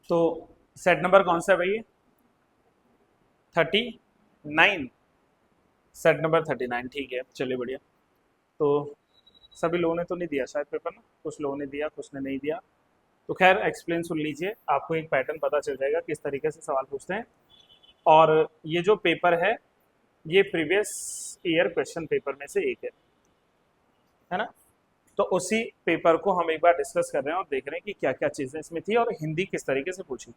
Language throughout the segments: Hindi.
तो सेट नंबर कौन सा है भाई? 39। सेट नंबर 39, ठीक है, चलिए बढ़िया। तो सभी लोगों ने तो नहीं दिया शायद पेपर ना, कुछ लोगों ने दिया, कुछ ने नहीं दिया। तो खैर एक्सप्लेन सुन लीजिए, आपको एक पैटर्न पता चल जाएगा किस तरीके से सवाल पूछते हैं। और ये जो पेपर है ये प्रीवियस ईयर क्वेश्चन पेपर में से एक है ना। तो उसी पेपर को हम एक बार डिस्कस कर रहे हैं और देख रहे हैं कि क्या क्या चीजें इसमें थी और हिंदी किस तरीके से पूछी।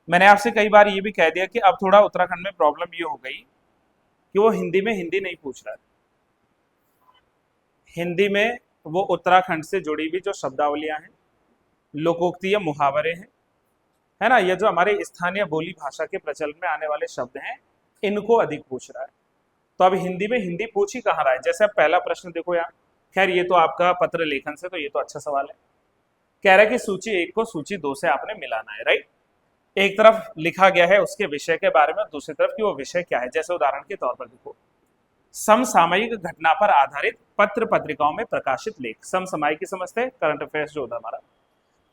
मैंने आपसे कई बार ये भी कह दिया कि अब थोड़ा उत्तराखंड में प्रॉब्लम ये हो गई कि वो हिंदी में हिंदी नहीं पूछ रहा है। हिंदी में वो उत्तराखंड से जुड़ी हुई जो शब्दावलियां हैं, लोकोक्ति या मुहावरे हैं, है ना, ये जो हमारे स्थानीय बोली भाषा के प्रचलन में आने वाले शब्द हैं, इनको अधिक पूछ रहा है। तो अब हिंदी में हिंदी पूछ ही कहाँ रहा है। जैसे अब पहला प्रश्न देखो यार, खैर ये तो आपका पत्र लेखन से, तो ये तो अच्छा सवाल है। कह रहा है कि सूची 1 को सूची 2 से आपने मिलाना है, राइट। एक तरफ लिखा गया है उसके विषय के बारे में, दूसरी तरफ कि वो विषय क्या है। जैसे उदाहरण के तौर पर देखो, समसामयिक घटना पर आधारित पत्र पत्रिकाओं में प्रकाशित लेख। समसामयिक की समझते हैं, करंट अफेयर्स जो होता है हमारा।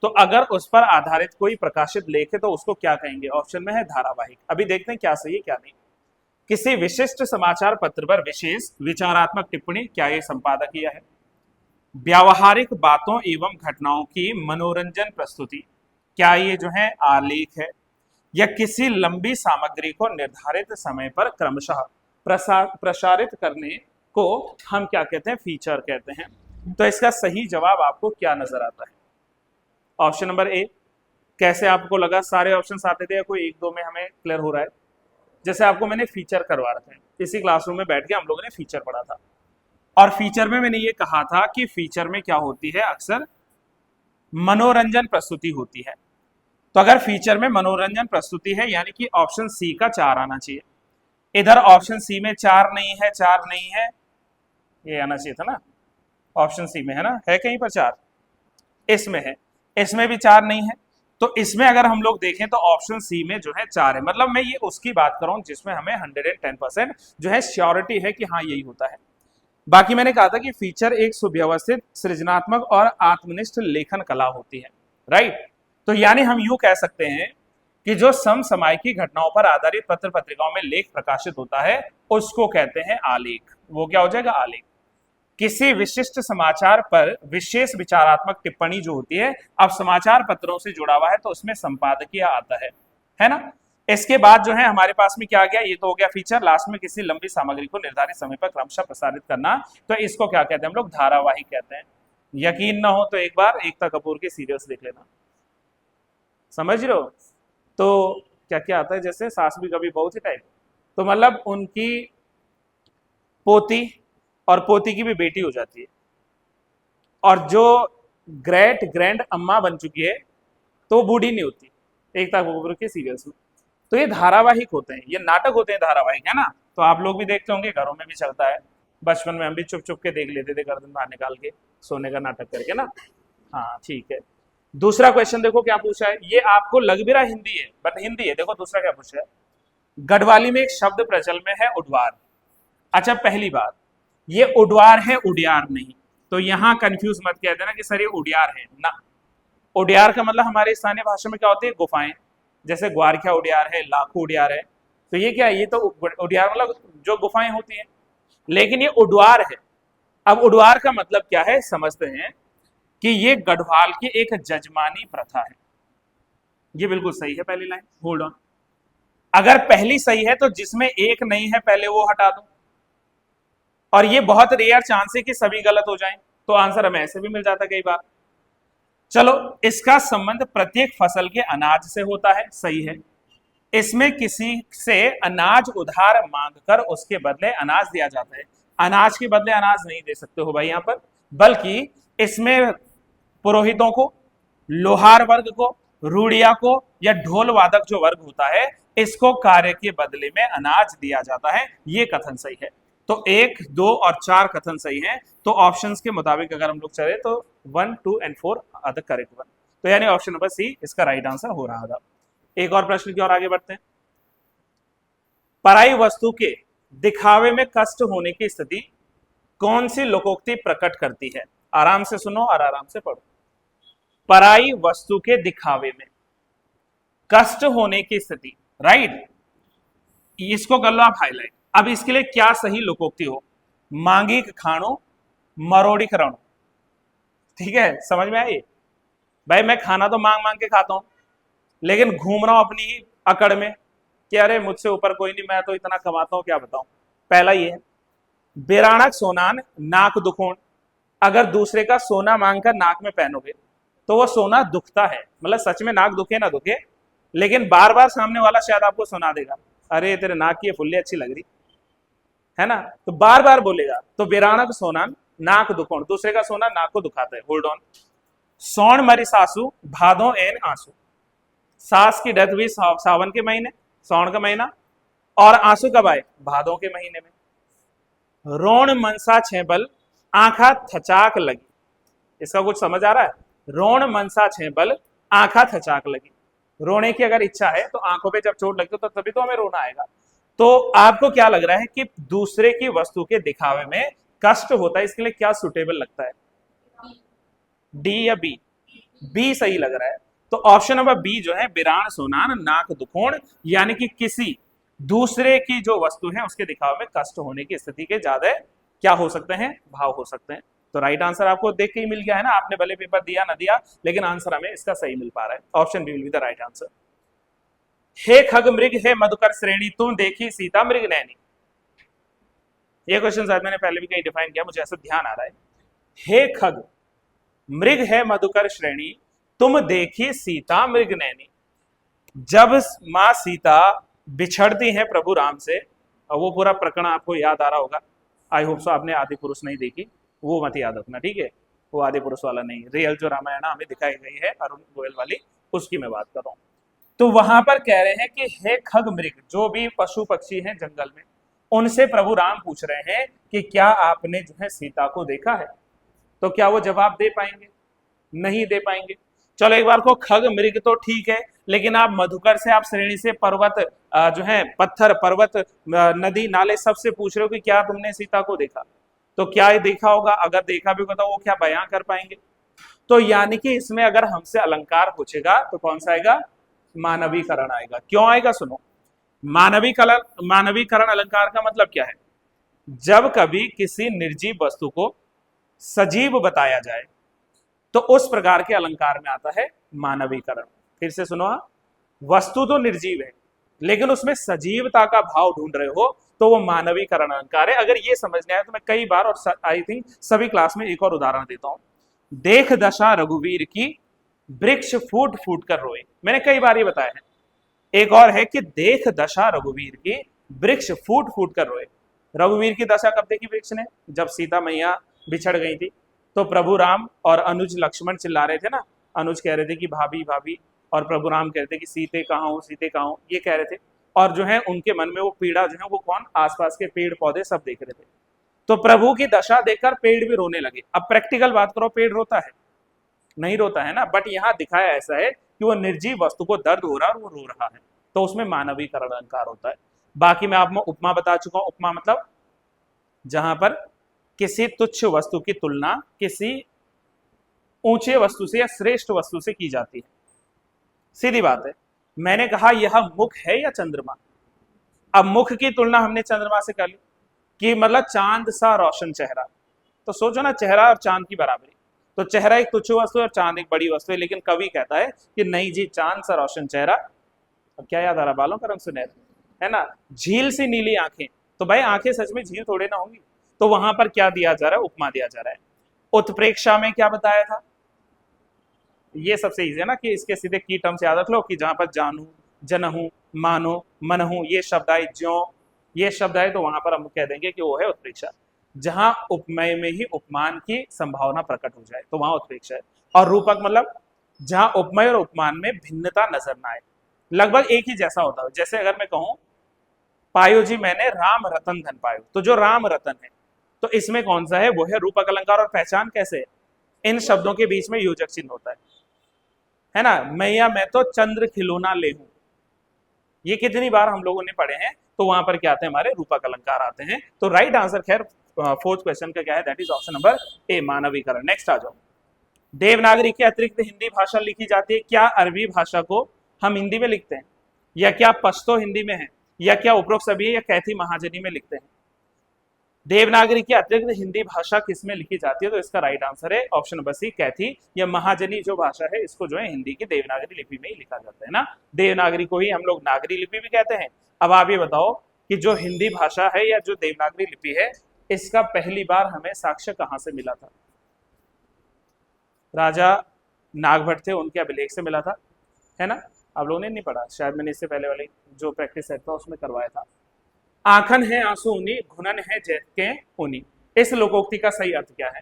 तो अगर उस पर आधारित कोई प्रकाशित लेख है तो उसको क्या कहेंगे? ऑप्शन में है धारावाहिक। अभी देखते हैं क्या सही है क्या नहीं। किसी विशिष्ट समाचार पत्र पर विशेष विचारात्मक टिप्पणी, क्या ये संपादकीय है? व्यावहारिक बातों एवं घटनाओं की मनोरंजन प्रस्तुति, क्या ये जो है आलेख है? या किसी लंबी सामग्री को निर्धारित समय पर क्रमशः प्रसारित करने को हम क्या कहते हैं? फीचर कहते हैं। तो इसका सही जवाब आपको क्या नजर आता है? ऑप्शन नंबर ए। कैसे आपको लगा? सारे ऑप्शन आते थे या कोई एक दो में हमें क्लियर हो रहा है? जैसे आपको मैंने फीचर करवा रखे हैं, इसी क्लासरूम में बैठ के हम लोगों ने फीचर पढ़ा था, और फीचर में मैंने ये कहा था कि फीचर में क्या होती है? अक्सर मनोरंजन प्रस्तुति होती है। तो अगर फीचर में मनोरंजन प्रस्तुति है यानी कि ऑप्शन सी का 4 आना चाहिए। इधर ऑप्शन सी में 4 नहीं है, 4 नहीं है, ये आना चाहिए था ना। ऑप्शन सी में है ना, है कहीं पर 4? इसमें है, इसमें भी 4 नहीं है। तो इसमें अगर हम लोग देखें तो ऑप्शन सी में जो है 4 है। मतलब मैं ये उसकी बात कर रहा हूं जिसमें हमें 110% जो है श्योरिटी है कि हाँ यही होता है। बाकी मैंने कहा था कि फीचर एक सुव्यवस्थित, सृजनात्मक और आत्मनिष्ठ लेखन कला होती है, राइट। तो यानी हम यूं कह सकते हैं कि जो समसामयिक घटनाओं पर आधारित पत्र पत्रिकाओं में लेख प्रकाशित होता है उसको कहते हैं आलेख। वो क्या हो जाएगा? आलेख। किसी विशिष्ट समाचार पर विशेष विचारात्मक टिप्पणी जो होती है, अब समाचार पत्रों से जुड़ा हुआ है तो उसमें संपादकीय आता है ना। इसके बाद जो है हमारे पास में क्या आ गया? ये तो हो गया फीचर। लास्ट में किसी लंबी सामग्री को निर्धारित समय पर क्रमशः प्रसारित करना, तो इसको क्या कहते हैं? हम लोग धारावाहिक कहते हैं। यकीन ना हो तो एक बार एकता कपूर के सीरियल्स देख लेना, समझ रहे हो। तो क्या क्या आता है? जैसे सास भी कभी बहू थी टाइप। तो मतलब उनकी पोती और पोती की भी बेटी हो जाती है, और जो ग्रेट ग्रैंड अम्मा बन चुकी है तो वो बूढ़ी नहीं होती एकता कपूर के सीरियल्स में। तो ये धारावाहिक होते हैं, ये नाटक होते हैं धारावाहिक, है ना। तो आप लोग भी देखते होंगे, घरों में भी चलता है। बचपन में हम भी चुप चुप के देख लेते थे, गर्दन बाहर निकाल के सोने का नाटक करके ना। हाँ ठीक है। दूसरा क्वेश्चन देखो क्या पूछा है। ये आपको लग भी रहा हिंदी है, बट हिंदी है। देखो दूसरा क्या पूछा है। गढ़वाली में एक शब्द प्रचलन में है उडवार। अच्छा पहली बात, ये उडवार है, उडियार नहीं। तो यहां कंफ्यूज मत किया देना कि सर ये उडियार है ना। उडियार का मतलब हमारे स्थानीय भाषा में क्या होती है? गुफाएं। जैसे ग्वारख्या उडियार है, लाखो उडियार है। तो ये क्या है? ये तो उडियार मतलब जो गुफाएं होती हैं, लेकिन ये उडवार है। अब उडवार का मतलब क्या है समझते हैं कि ये गढ़वाल की एक जजमानी प्रथा है। ये बिल्कुल सही है पहली लाइन, होल्ड ऑन। अगर पहली सही है तो जिसमें एक नहीं है पहले वो हटा दो, और ये बहुत रेयर चांस है कि सभी गलत हो जाएं, तो आंसर हमें ऐसे भी मिल जाता है कई बार। चलो, इसका संबंध प्रत्येक फसल के अनाज से होता है, सही है। इसमें किसी से अनाज उधार मांगकर उसके बदले अनाज दिया जाता है। अनाज के बदले अनाज नहीं दे सकते हो भाई यहां पर, बल्कि इसमें पुरोहितों को, लोहार वर्ग को, रूढ़िया को, या ढोल वादक जो वर्ग होता है, इसको कार्य के बदले में अनाज दिया जाता है। ये कथन सही है। तो 1, 2 और 4 कथन सही हैं। तो ऑप्शंस के मुताबिक अगर हम लोग चले तो 1, 2 and 4 are the correct one. तो यानी ऑप्शन नंबर सी इसका राइट आंसर हो रहा था। एक और प्रश्न की ओर आगे बढ़ते हैं। पराई वस्तु के दिखावे में कष्ट होने की स्थिति कौन सी लोकोक्ति प्रकट करती है? आराम से सुनो और आराम से पढ़ो। पराई वस्तु के दिखावे में, कष्ट होने की स्थिति, राइट। इसको कर लो आप हाईलाइट। अब इसके लिए क्या सही लोकोक्ति हो? मांगी खाणो मरोड़ी करणो, ठीक है, समझ में आई? भाई मैं खाना तो मांग मांग के खाता हूं, लेकिन घूम रहा हूं अपनी ही अकड़ में कि अरे मुझसे ऊपर कोई नहीं, मैं तो इतना कमाता हूं, क्या बताऊं। पहला ये है। बेराणक सोनान नाक दुखोण, अगर दूसरे का सोना मांगकर नाक में पहनोगे तो वो सोना दुखता है, मतलब सच में नाक दुखे ना दुखे, लेकिन बार बार सामने वाला शायद आपको सुना देगा, अरे तेरे नाक की ये फुल्ली अच्छी लग रही है ना, तो बार बार बोलेगा। तो बेराणक सोना नाक दुखोण, दूसरे का सोना नाक को दुखाता है। Hold on. सौण मरी सासू भादो एन आंसू, सास की डेथ हुई सावन के महीने, सौण का महीना, और आंसू कब आए? भादों के महीने में। रोण मनसा छेबल आंखा थचाक लगी, इसका कुछ समझ आ रहा है? रोण मनसा छेबल आंखा थचाक लगी, रोने की अगर इच्छा है तो आंखों पे जब चोट लगती है तो तभी तो हमें रोना आएगा। तो आपको क्या लग रहा है कि दूसरे की वस्तु के दिखावे में कष्ट होता है, इसके लिए क्या सुटेबल लगता है? डी या बी? बी सही लग रहा है। तो ऑप्शन नंबर बी जो है, बिराण सोनान नाक दुखोण, यानी कि किसी दूसरे की जो वस्तु है उसके दिखावे में कष्ट होने की स्थिति के ज्यादा क्या हो सकते हैं? भाव हो सकते हैं। तो राइट आंसर आपको देख के ही मिल गया है ना, आपने भले पेपर दिया ना दिया, लेकिन आंसर हमें इसका सही मिल पा रहा है। Option B will be the right answer. हे खग मृग हे मधुकर श्रेणी, तुम देखी सीता मृग नैनी। ये क्वेश्चन शायद मैंने पहले भी कहीं डिफाइन किया, मुझे ऐसा ध्यान आ रहा है। हे खग मृग है मधुकर श्रेणी, तुम देखी सीता मृग नैनी। जब मां सीता बिछड़ती हैं प्रभु राम से, और वो पूरा प्रकरण आपको याद आ रहा होगा, आई होप सो आपने आदि पुरुष नहीं देखी, वो मत याद रखना, ठीक है, वो आदि पुरुष वाला नहीं, रियल जो रामायण हमें दिखाई गई है अरुण गोयल वाली, उसकी मैं बात कर रहा हूं। तो वहां पर कह रहे हैं कि हे खग मृग, जो भी पशु पक्षी हैं जंगल में, उनसे प्रभु राम पूछ रहे हैं कि क्या आपने जो है सीता को देखा है? तो क्या वो जवाब दे पाएंगे? नहीं दे पाएंगे। चलो एक बार को खग मृग तो ठीक है, लेकिन आप मधुकर से, आप श्रेणी से, पर्वत जो है पत्थर पर्वत नदी नाले सबसे पूछ रहे हो कि क्या तुमने सीता को देखा? तो क्या ये देखा होगा? अगर देखा भी होगा तो वो क्या बयां कर पाएंगे? तो यानी कि इसमें अगर हमसे अलंकार पूछेगा तो कौन सा आएगा? मानवीकरण आएगा। क्यों आएगा? सुनो, मानवीकरण अलंकार का मतलब क्या है? जब कभी किसी निर्जीव वस्तु को सजीव बताया जाए तो उस प्रकार के अलंकार में आता है मानवीकरण। फिर से सुनो, वस्तु तो निर्जीव है लेकिन उसमें सजीवता का भाव ढूंढ रहे हो तो वो मानवीकरण अलंकार है। अगर ये समझने आया तो मैं कई बार, और आई थिंक सभी क्लास में, एक और उदाहरण देता हूं। देख दशा रघुवीर की वृक्ष फूट फूट कर रोए, मैंने कई बार ये बताया है। एक और है कि देख दशा रघुवीर की वृक्ष फूट फूट कर रोए। रघुवीर की दशा कब देखी वृक्ष ने? जब सीता मैया बिछड़ गई थी, तो प्रभु राम और अनुज लक्ष्मण चिल्ला रहे थे ना, अनुज कह रहे थे कि भाभी भाभी, और प्रभु राम कह रहे थे कि सीते कहाँ हो, सीते कहाँ हो, ये कह रहे थे। और जो है उनके मन में वो पीड़ा जो है वो कौन? आसपास के पेड़ पौधे सब देख रहे थे। तो प्रभु की दशा देखकर पेड़ भी रोने लगे। अब प्रैक्टिकल बात करो, पेड़ रोता है? नहीं रोता है ना, बट यहाँ दिखाया ऐसा है कि वो निर्जीव वस्तु को दर्द हो रहा है और वो रो रहा है, तो उसमें मानवीकरण अलंकार होता है। बाकी मैं आपको उपमा बता चुका हूं। उपमा मतलब जहां पर किसी तुच्छ वस्तु की तुलना किसी ऊंचे वस्तु से या श्रेष्ठ वस्तु से की जाती है। सीधी बात है। मैंने कहा यह मुख है या चंद्रमा? अब मुख की तुलना हमने चंद्रमा से कर ली कि मतलब चांद सा रोशन चेहरा, तो सोचो ना, चेहरा और चांद की बराबरी। तो चेहरा एक तुच्छ वस्तु है और चांद एक बड़ी वस्तु है, लेकिन कवि कहता है कि नहीं जी, चांद सा रोशन चेहरा, अब क्या याद आ रहा? बालों का रंग सुनहरा, है ना, झील सी नीली आंखें। तो भाई आंखें सच में झील थोड़े ना होंगी। तो वहां पर क्या दिया जा रहा है? उपमा दिया जा रहा है। उत्प्रेक्षा में क्या बताया था? ये सबसे इजी है ना, कि इसके सीधे की टर्म से याद रख लो कि जहां पर जानू, जनहू, मानो, मनहू, ये शब्द आए, ज्यो ये शब्द आए, तो वहां पर हम कह देंगे कि वो है उत्प्रेक्षा। जहां उपमेय में ही उपमान की संभावना प्रकट हो जाए तो वहां उत्प्रेक्षा है। और रूपक मतलब जहां उपमेय और उपमान में भिन्नता नजर ना आए, लगभग एक ही जैसा होता है। जैसे अगर मैं कहूं पायो जी मैंने राम रतन धन पायो, तो जो राम रतन है, तो इसमें कौन सा है? वो है रूपक अलंकार। और पहचान कैसे है? इन शब्दों के बीच में योजक चिन्ह होता है ना। मैया मैं तो चंद्र खिलौना ले हूं, ये कितनी बार हम लोगों ने पढ़े हैं, तो वहां पर क्या आते हैं? हमारे रूपक अलंकार आते हैं। तो राइट आंसर खैर फोर्थ क्वेश्चन का क्या है? That is option number A, मानवीकरण। नेक्स्ट आ जाओ। देवनागरी के अतिरिक्त हिंदी भाषा लिखी जाती है, क्या अरबी भाषा को हम हिंदी में लिखते हैं, या क्या पश्तो हिंदी में है, या क्या उपरोक्त सभी, या कैथी महाजनी में लिखते हैं? देवनागरी की अतिरिक्त हिंदी भाषा किस में लिखी जाती है? तो इसका राइट आंसर है ऑप्शन नंबर सी, कैथी या महाजनी जो भाषा है इसको जो है हिंदी की देवनागरी लिपि में ही लिखा जाता है ना। देवनागरी को ही हम लोग नागरी लिपि भी कहते हैं। अब आप ये बताओ कि जो हिंदी भाषा है या जो देवनागरी लिपि है, इसका पहली बार हमें साक्ष्य कहां से मिला था? राजा नागभट्ट थे, उनके अभिलेख से मिला था, है ना। आप लोगों ने नहीं पढ़ा शायद, मैंने इससे पहले वाली जो प्रैक्टिस सेट था उसमें करवाया था। आंखन है आंसू ऊनी, घुनन है जैत के ऊनी, इस लोकोक्ति का सही अर्थ क्या है?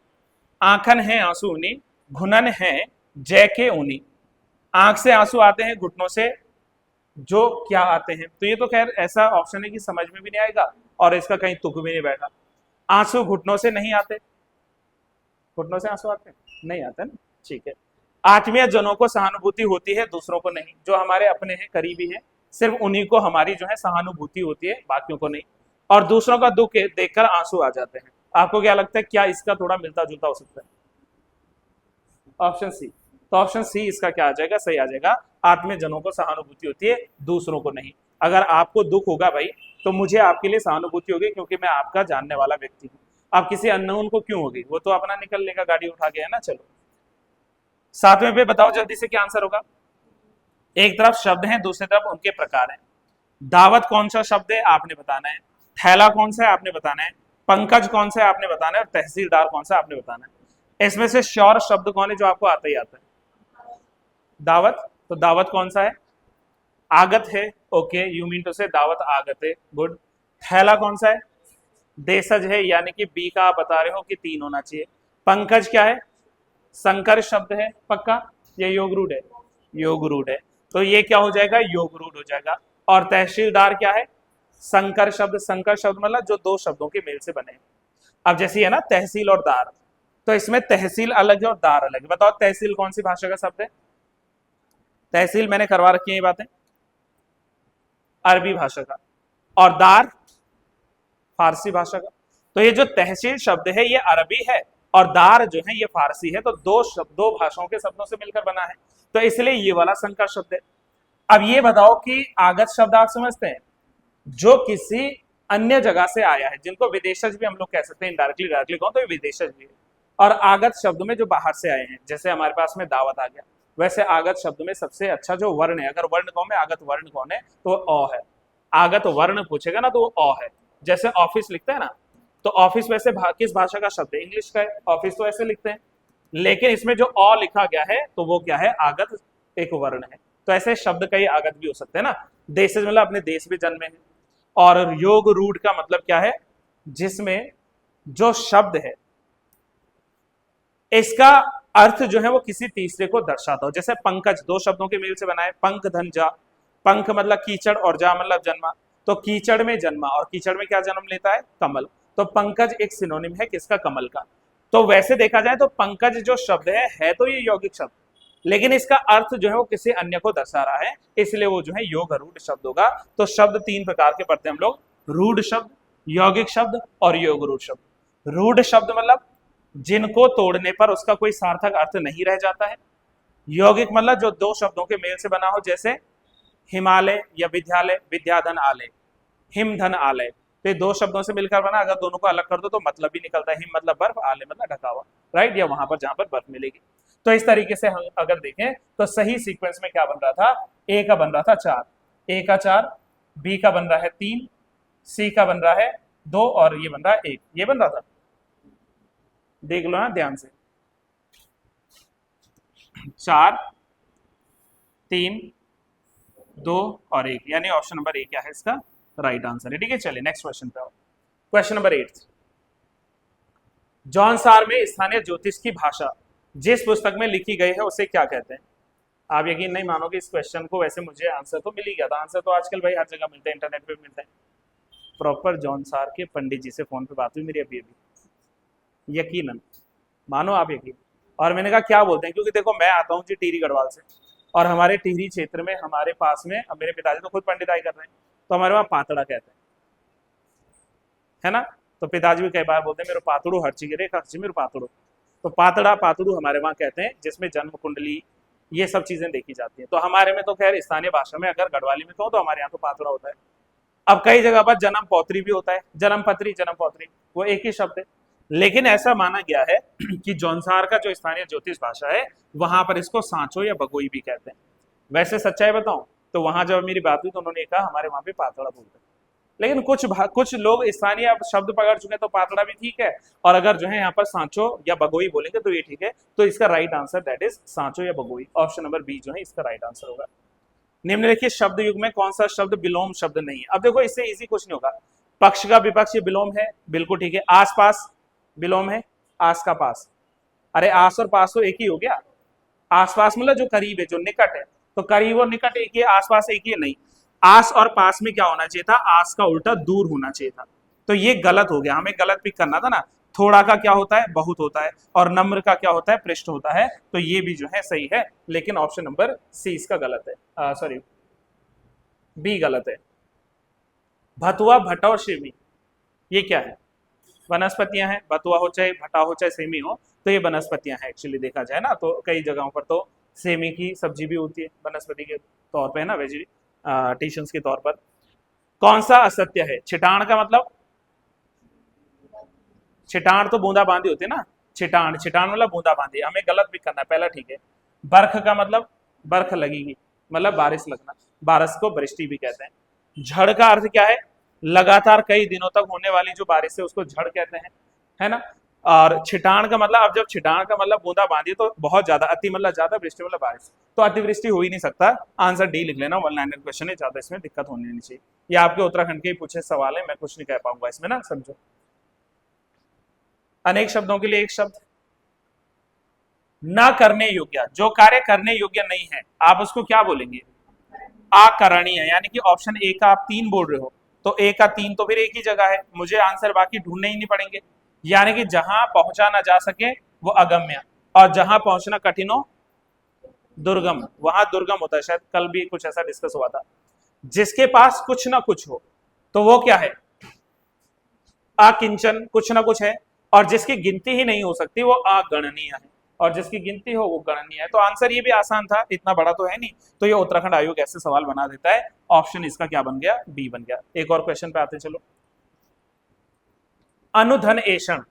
आंखन है आंसू ऊनी, घुनन है जय के ऊनी। आंख से आंसू आते हैं, घुटनों से जो क्या आते हैं? तो ये तो खैर ऐसा ऑप्शन है कि समझ में भी नहीं आएगा और इसका कहीं तुक भी नहीं बैठा। आंसू घुटनों से नहीं आते, घुटनों से आंसू आते नहीं आते ना, ठीक है। आत्मीय जनों को सहानुभूति होती है, दूसरों को नहीं। जो हमारे अपने हैं, करीबी हैं, सिर्फ उन्हीं को हमारी जो है सहानुभूति होती है, बाकियों को नहीं। और दूसरों का दुख देखकर आंसू आ जाते हैं। आपको क्या लगता है, क्या इसका थोड़ा मिलता जुलता हो सकता है? Option C. तो ऑप्शन सी इसका क्या आ जाएगा, सही आ जाएगा। आत्मीय जनों को सहानुभूति होती है, दूसरों को नहीं। अगर आपको दुख होगा भाई, तो मुझे आपके लिए सहानुभूति होगी, क्योंकि मैं आपका जानने वाला व्यक्ति हूँ। आप किसी अननोन को क्यों होगी? वो तो अपना निकल लेगा गाड़ी उठा के, है ना। चलो 7वें पे बताओ जल्दी से क्या आंसर होगा। एक तरफ शब्द हैं, दूसरी तरफ उनके प्रकार हैं। दावत कौन सा शब्द है आपने बताना है, थैला कौन सा है आपने बताना है, पंकज कौन सा है आपने बताना है, और तहसीलदार कौन सा आपने बताना है। इसमें से श्योर शब्द कौन है जो आपको आता ही आता है? दावत। तो दावत कौन सा है? आगत है, ओके, यू मीन टू से दावत आगत है, गुड। थैला कौन सा है? देशज है, यानी कि बी का आप बता रहे हो कि 3 होना चाहिए। पंकज क्या है? संकर शब्द है, पक्का। ये योग रूढ़ है, योग रूढ़ है, तो ये क्या हो जाएगा, योग रूढ़ हो जाएगा। और तहसीलदार क्या है? संकर शब्द। संकर शब्द मतलब जो 2 शब्दों के मेल से बने। अब जैसे है ना तहसील और दार, तो इसमें तहसील अलग है और दार अलग है। बताओ तहसील कौन सी भाषा का शब्द है? तहसील मैंने करवा रखी है ये बातें, अरबी भाषा का, और दार फारसी भाषा का। तो ये जो तहसील शब्द है ये अरबी है, और दार जो है ये फारसी है। तो 2 भाषाओं के शब्दों से मिलकर बना है, तो इसलिए ये वाला संकर शब्द है। अब ये बताओ कि आगत शब्द आप समझते हैं, जो किसी अन्य जगह से आया है, जिनको विदेशज भी हम लोग कह सकते हैं, इनडायरेक्टली डायरेक्टली कहो तो ये विदेशज भी है। और आगत शब्द में जो बाहर से आए हैं, जैसे हमारे पास में दावत आ गया, वैसे आगत शब्द में सबसे अच्छा जो वर्ण है, अगर वर्ण कौन है, आगत वर्ण कौन है, तो अ है। आगत वर्ण पूछेगा ना तो वो अ है। जैसे ऑफिस लिखते हैं ना, तो ऑफिस वैसे किस भाषा का शब्द है? इंग्लिश का है। ऑफिस तो ऐसे लिखते हैं, लेकिन इसमें जो अ लिखा गया है तो वो क्या है, आगत एक वर्ण है। तो ऐसे शब्द का ही आगत भी हो सकते हैं ना। देश मतलब अपने देश भी जन्मे हैं। और योग रूढ़ का मतलब क्या है? जिसमें जो शब्द है इसका अर्थ जो है वो किसी तीसरे को दर्शाता हो। जैसे पंकज 2 शब्दों के मेल से बना है, पंख धन जा। पंख मतलब कीचड़ और जा मतलब जन्मा, तो कीचड़ में जन्मा, और कीचड़ में क्या जन्म लेता है, कमल। तो पंकज एक सिनोनिम है किसका, कमल का। तो वैसे देखा जाए तो पंकज जो शब्द है तो ये यौगिक शब्द, लेकिन इसका अर्थ जो है वो किसी अन्य को दर्शा रहा है, इसलिए वो जो है योग रूढ़ शब्द होगा। तो शब्द 3 प्रकार के पढ़ते हैं हम लोग, रूढ़ शब्द, यौगिक शब्द और योग रूढ़ शब्द। रूढ़ शब्द मतलब जिनको तोड़ने पर उसका कोई सार्थक अर्थ नहीं रह जाता है। यौगिक मतलब जो 2 शब्दों के मेल से बना हो, जैसे हिमालय या विद्यालय, विद्याधन आलय, हिमधन आलय। तो ये 2 शब्दों से मिलकर बना, अगर दोनों को अलग कर दो तो मतलब भी निकलता है। हिम मतलब बर्फ, आलय मतलब ढका हुआ, राइट, या वहां पर जहां पर बर्फ मिलेगी। तो इस तरीके से हम अगर देखें तो सही सीक्वेंस में क्या बन रहा था, ए का बन रहा था 4, ए का 4, बी का बन रहा है 3, सी का बन रहा है 2, और ये बन रहा है 1। ये बन रहा था, देख लो ना ध्यान से, 4, 3, 2 और 1, यानी ऑप्शन नंबर ए क्या है इसका राइट आंसर है। ठीक है, चलिए नेक्स्ट क्वेश्चन पे आओ। क्वेश्चन नंबर 8, जॉन सार में स्थानीय ज्योतिष की भाषा जिस पुस्तक में लिखी गई है उसे क्या कहते हैं? आप यकीन नहीं मानोगे, इस क्वेश्चन को वैसे मुझे आंसर तो मिल ही गया था। आंसर तो आजकल भाई हर जगह मिलता है, इंटरनेट पे मिलता है। प्रॉपर जॉन सार के पंडित जी से फोन पे बात हुई मेरी अभी अभी, यकीनन मानो आप यकीन। और मैंने कहा क्या बोलते हैं, क्योंकि देखो मैं आता हूँ जी टिहरी गढ़वाल से, और हमारे टिहरी क्षेत्र में हमारे पास में, अब मेरे पिताजी तो खुद पंडिताई कर रहे हैं, तो हमारे वहाँ पातड़ा कहते हैं, है ना। तो पिताजी भी कई बार बोलते हैं मेरे पातड़ू हर चीज रे, मेरे पातड़ू। तो पातड़ा पातड़ू हमारे वहाँ कहते हैं, जिसमें जन्म कुंडली, ये सब चीजें देखी जाती हैं। तो हमारे में तो खैर स्थानीय भाषा में अगर गढ़वाली में कहो तो हमारे यहाँ तो पातड़ा होता है। अब कई जगह पर जन्म पौत्री भी होता है, जन्म पत्री जन्म पौत्री वो एक ही शब्द है। लेकिन ऐसा माना गया है कि जौनसार का जो स्थानीय ज्योतिष भाषा है वहां पर इसको सांचो या बगोई भी कहते हैं। वैसे सच्चाई बताऊं तो वहां जब मेरी बात हुई तो उन्होंने कहा हमारे वहां पे पातड़ा बोलते हैं। लेकिन कुछ लोग स्थानीय शब्द पकड़ चुके हैं तो पातड़ा भी ठीक है, और अगर जो है यहाँ पर सांचो या बगोई बोलेंगे तो ये ठीक है। तो इसका राइट आंसर दैट इज सांचो या बगोई, ऑप्शन नंबर बी जो है इसका राइट आंसर होगा। निम्नलिखित शब्द युग में कौन सा शब्द विलोम शब्द नहीं है? अब देखो इससे इजी कुछ नहीं होगा। पक्ष का विपक्ष ये विलोम है, बिल्कुल ठीक है। आस पास विलोम है, आस का पास, अरे आस और पास तो एक ही हो गया। आस पास मतलब जो करीब है, जो निकट है, तो करीब और निकट एक ही है, आस पास एक ही है, नहीं। आस और पास में क्या होना चाहिए था? आस का उल्टा दूर होना चाहिए था। तो ये गलत हो गया, हमें गलत पिक करना था ना। थोड़ा का क्या होता है? बहुत होता है, और नम्र का क्या होता है? पृष्ठ होता है। तो ये भी जो है सही है, लेकिन ऑप्शन नंबर सी इसका गलत है, सॉरी बी गलत है। भतुआ, भट्टा और सेमी ये क्या है? वनस्पतियां हैं। भतुआ हो चाहे भट्टा हो चाहे सेमी हो, तो ये वनस्पतियां हैं एक्चुअली देखा जाए ना। तो कई जगहों पर तो सेमी की सब्जी भी होती है वनस्पति के तौर पे, है ना, वेजिटेशंस के तौर पर। कौन सा असत्य है? छिटाण का मतलब, छिटाण तो बूंदा बांदी होती है ना। छिटाण, छिटाण मतलब बूंदा बांदी, हमें गलत भी करना है, पहला ठीक है। बर्ख का मतलब बर्ख लगेगी, मतलब बारिश लगना, बारिश को वृष्टि भी कहते हैं। झड़ का अर्थ क्या है? लगातार कई दिनों तक होने वाली जो बारिश है उसको झड़ कहते हैं, है ना। और छिटाण का मतलब, अब जब छिटाण का मतलब बूंदा बांदी तो बहुत ज्यादा, अति मतलब ज्यादा, वृष्टि मतलब बारिश, तो अतिवृष्टि हो ही नहीं सकता। आंसर डी लिख लेना, वन लाइनर क्वेश्चन है, ज्यादा इसमें दिक्कत होनी नहीं चाहिए। ये आपके उत्तराखंड के ही पूछे सवाल है, मैं कुछ नहीं कह पाऊंगा इसमें ना, समझो। अनेक शब्दों के लिए एक शब्द। न करने योग्य, जो कार्य करने योग्य नहीं है आप उसको क्या बोलेंगे? अकरणीय। यानी कि ऑप्शन ए का आप 3 बोल रहे हो, तो ए का 3 तो फिर एक ही जगह है, मुझे आंसर बाकी ढूंढने ही नहीं पड़ेंगे। यानी कि जहां पहुंचा ना जा सके वो अगम्य, और जहां पहुंचना कठिन हो दुर्गम, वहां दुर्गम होता है। शायद कल भी कुछ ऐसा डिस्कस हुआ था। जिसके पास कुछ ना कुछ हो तो वो क्या है? अकिंचन, कुछ ना कुछ है। और जिसकी गिनती ही नहीं हो सकती वो अगणनीय है, और जिसकी गिनती हो वो गणनीय है। तो आंसर ये भी आसान था, इतना बड़ा तो है नहीं। तो ये उत्तराखंड आयोग ऐसे सवाल बना देता है। ऑप्शन इसका क्या बन गया? बी बन गया। एक और क्वेश्चन पे आते चलो। अनुधन एषण,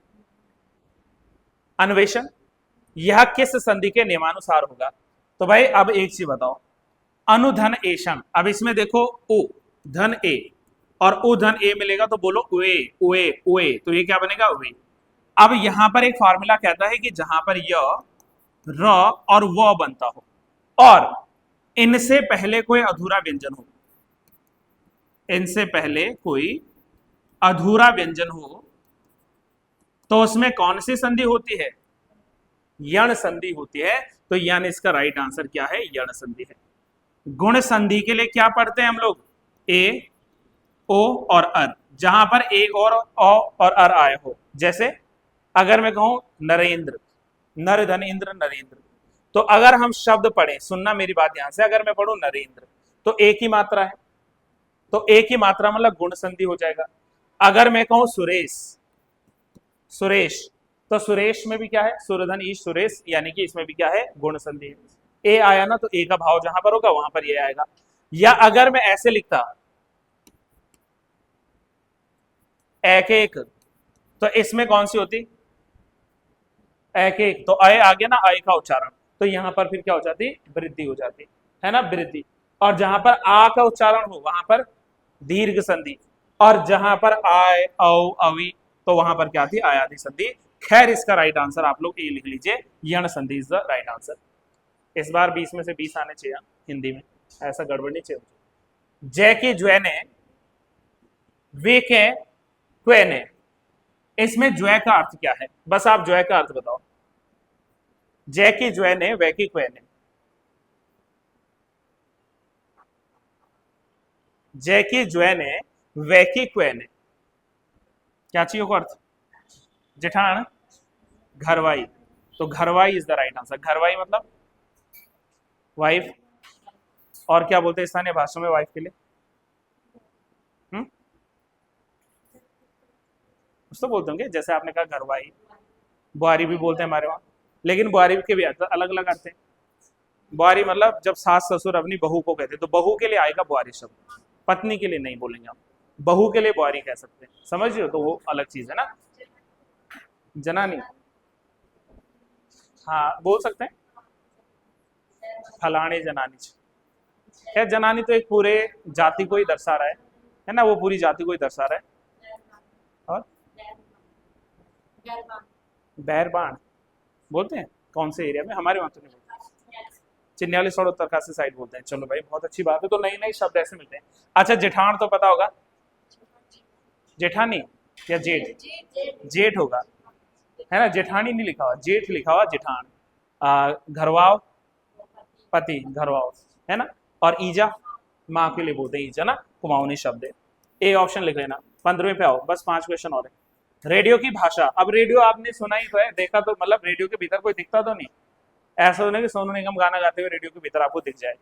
अन्वेषण, यह किस संधि के नियमानुसार होगा? तो भाई अब एक चीज बताओ, अनुधन एषण, अब इसमें देखो उ धन ए और उ धन ए मिलेगा तो बोलो उए उए उए, तो ये क्या बनेगा? उए। अब यहां पर एक फॉर्मूला कहता है कि जहां पर य, र और व बनता हो और इनसे पहले कोई अधूरा व्यंजन हो, इनसे पहले कोई अधूरा व्यंजन हो, तो उसमें कौन सी संधि होती है? यण संधि होती है। तो यण इसका राइट आंसर क्या है? यण संधि है। गुण संधि के लिए क्या पढ़ते हैं हम लोग? ए, ओ और अर, जहां पर ए और ओ और अर आए हो। जैसे अगर मैं कहूं नरेंद्र, नर धन इंद्र नरेंद्र, तो अगर हम शब्द पढ़े, सुनना मेरी बात ध्यान से, अगर मैं पढ़ू नरेंद्र तो एक ही मात्रा है, तो एक ही मात्रा मतलब गुण संधि हो जाएगा। अगर मैं कहूं सुरेश, सुरेश, तो सुरेश में भी क्या है? सूर्यधन ईश सुरेश, यानी कि इसमें भी क्या है? गुण संधि है। ए आया ना, तो ए का भाव जहां पर होगा वहां पर ये आएगा। या अगर मैं ऐसे लिखता एक एक, तो इसमें कौन सी होती? एक एक, तो अय आ गया ना, अय का उच्चारण, तो यहां पर फिर क्या हो जाती? वृद्धि हो जाती है ना, वृद्धि। और जहां पर आ का उच्चारण हो वहां पर दीर्घ संधि, और जहां पर आय औ अवि तो वहां पर क्या आती? आयादि संधि। खैर इसका राइट आंसर आप लोग ए लिख लीजिए, यण संधि इज द राइट आंसर। इस बार 20 में से 20 आने चाहिए हिंदी में, ऐसा गड़बड़ नहीं चाहिए। जय की ज्वै ने, वे के क्वे ने, इसमें ज्वै का अर्थ क्या है? बस आप ज्वै का अर्थ बताओ। जय की ज्वै ने, वै की क्वे ने, जय की ज्वै ने, वै की क्वे ने, क्या चाहिए को अर्थ? जेठान, घरवाई, तो घरवाई इज द राइट आंसर। घरवाई मतलब वाइफ, और क्या बोलते हैं स्थानीय भाषा में वाइफ के लिए? कुछ तो बोलते होंगे, जैसे आपने कहा घरवाई, बुआरी भी बोलते हैं हमारे वहां, लेकिन बुआरी के भी अलग अलग अर्थ है। बुआरी मतलब जब सास ससुर अपनी बहू को कहते हैं, तो बहू के लिए आएगा बुआरी शब्द, पत्नी के लिए नहीं बोलेंगे हम। बहू के लिए बुआरी कह सकते हैं, समझ रहे हो, तो वो अलग चीज है ना। जनानी, हाँ बोल सकते हैं, फलाने जनानी। क्या, जनानी तो एक पूरे जाति को ही दर्शा रहा है ना, वो पूरी जाति को ही दर्शा रहा है। और बैरबान बोलते हैं कौन से एरिया में, हमारे वहां तो नहीं बोलते, चिन्याली सौड़ उत्तरकाशी साइड बोलते हैं। चलो भाई बहुत अच्छी बात है, तो नई नई शब्द ऐसे मिलते हैं। अच्छा, जेठान तो पता होगा, जेठानी या जेठ, जेठ होगा, है ना, जेठानी नहीं लिखा हुआ, जेठ लिखा हुआ, जेठान। घरवाव, पति, घरवाव, है ना। और ईजा, माँ के लिए बोलते हैं ईजा ना, कुमाऊनी शब्द है। ए ऑप्शन लिख लेना। 15वें पे आओ, बस 5 क्वेश्चन और है। रेडियो की भाषा, अब रेडियो आपने सुना ही तो है, देखा तो, मतलब रेडियो के भीतर कोई दिखता तो नहीं, ऐसा तो नहीं कि सोनू निगम गाना गाते हुए रेडियो के भीतर आपको दिख जाए,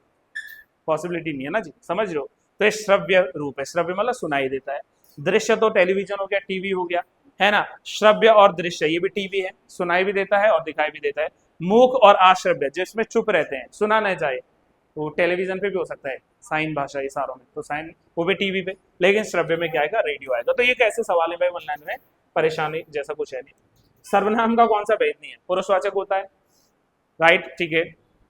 पॉसिबिलिटी नहीं है ना जी, समझ रहे हो। तो ये श्रव्य रूप है, श्रव्य मतलब सुनाई देता है। दृश्य तो टेलीविजन हो गया, टीवी हो गया, है ना। श्रव्य और दृश्य, ये भी टीवी है, सुनाई भी देता है और दिखाई भी देता है। मूक और आश्रव्य, जिसमें चुप रहते हैं, सुना न जाए, वो टेलीविजन पे भी हो सकता है, साइन भाषा इशारों में, तो साइन वो भी टीवी पे, लेकिन श्रव्य में क्या आएगा, रेडियो आएगा। तो ये कैसे सवाल है भाई, ऑनलाइन में परेशानी जैसा कुछ है नहीं। सर्वनाम का कौन सा भेद नहीं है, पुरुषवाचक होता है, राइट, ठीक है।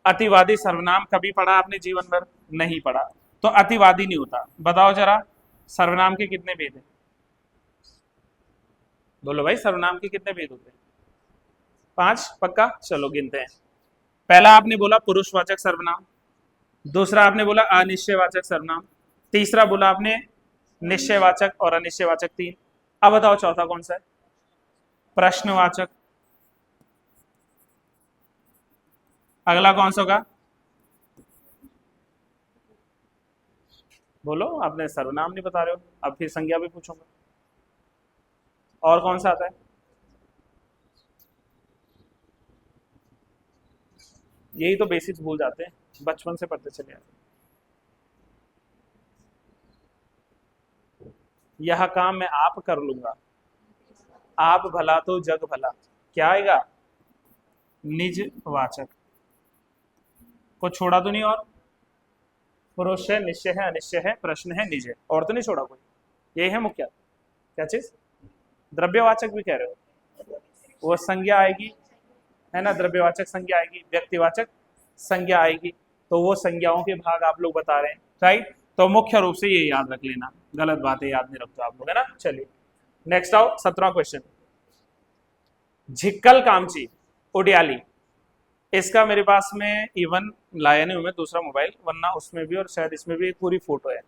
अतिवादी सर्वनाम कभी पढ़ा आपने जीवन भर, नहीं पढ़ा, तो अतिवादी नहीं होता। बताओ जरा, सर्वनाम के कितने भेद हैं, बोलो भाई, सर्वनाम के कितने भेद होते हैं? 5 पक्का, चलो गिनते हैं। पहला आपने बोला पुरुषवाचक सर्वनाम, दूसरा आपने बोला अनिश्चयवाचक सर्वनाम, तीसरा बोला आपने निश्चयवाचक और अनिश्चयवाचक 3। अब बताओ चौथा कौन सा है? प्रश्नवाचक। अगला कौन सा होगा, बोलो, आपने सर्वनाम नहीं बता रहे हो, अब फिर संज्ञा भी पूछूंगा। और कौन सा आता है? यही तो बेसिक्स भूल जाते हैं, बचपन से पढ़ते चले आते। यह काम मैं आप कर लूंगा, आप भला तो जग भला, क्या आएगा? निज वाचक। को छोड़ा तो नहीं? और पुरुष है, निश्चय है, अनिश्चय है, प्रश्न है, निज है, और तो नहीं छोड़ा कोई। ये है मुख्य, क्या चीज? द्रव्यवाचक भी कह रहे हो, वो संज्ञा आएगी, है ना, द्रव्यवाचक संज्ञा आएगी, व्यक्तिवाचक संज्ञा आएगी, तो वो संज्ञाओं के भाग आप लोग बता रहे हैं, राइट। तो मुख्य रूप से ये याद रख लेना, गलत बातें याद नहीं रखते आप लोग, है ना। चलिए नेक्स्ट आओ, 17वां क्वेश्चन। झिक्कल कामची उडियाली, इसका मेरे पास में इवन लाया नहीं हूं मैं दूसरा मोबाइल, वरना उसमें भी और शायद इसमें भी एक पूरी फोटो है।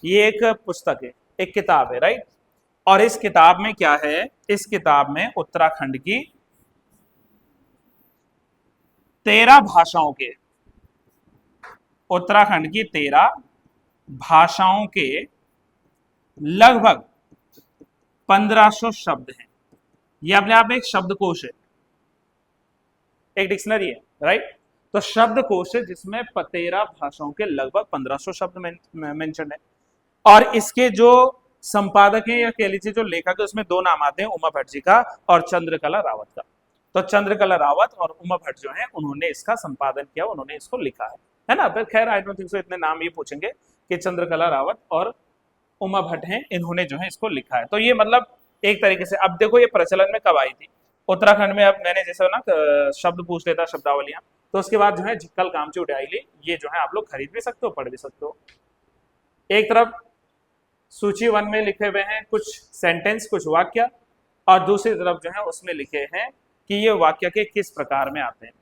ये एक पुस्तक है, एक किताब है, राइट। और इस किताब में क्या है, इस किताब में उत्तराखंड की 13 भाषाओं के, उत्तराखंड की 13 भाषाओं के लगभग 1500 शब्द हैं। ये अपने आप में एक शब्दकोश है, एक डिक्शनरी है, राइट। तो शब्दकोश है जिसमें 13 भाषाओं के लगभग 1500 शब्द मेंशन है। और इसके जो संपादक हैं या कह लीजिए जो लेखक है, उसमें 2 नाम आते हैं, उमा भट्ट जी का और चंद्रकला रावत का। तो चंद्रकला रावत और उमा भट्ट जो है, उन्होंने इसका संपादन किया, उन्होंने इसको लिखा है ना। फिर खैर आई डोंट थिंक सो इतने नाम ये पूछेंगे कि चंद्रकला रावत और उमा भट्ट हैं, इन्होंने जो है इसको लिखा है। तो ये मतलब एक तरीके से, अब देखो ये प्रचलन में कब आई थी उत्तराखंड में। अब मैंने जैसे ना शब्द पूछ लेता, शब्दावलियां, तो उसके बाद जो है झिक्कल कामची उडियाली, ये जो है आप लोग खरीद भी सकते हो, पढ़ भी सकते हो। एक तरफ सूची 1 में लिखे हुए हैं कुछ सेंटेंस, कुछ वाक्य, और दूसरी तरफ जो है उसमें लिखे हैं कि ये वाक्य के किस प्रकार में आते हैं।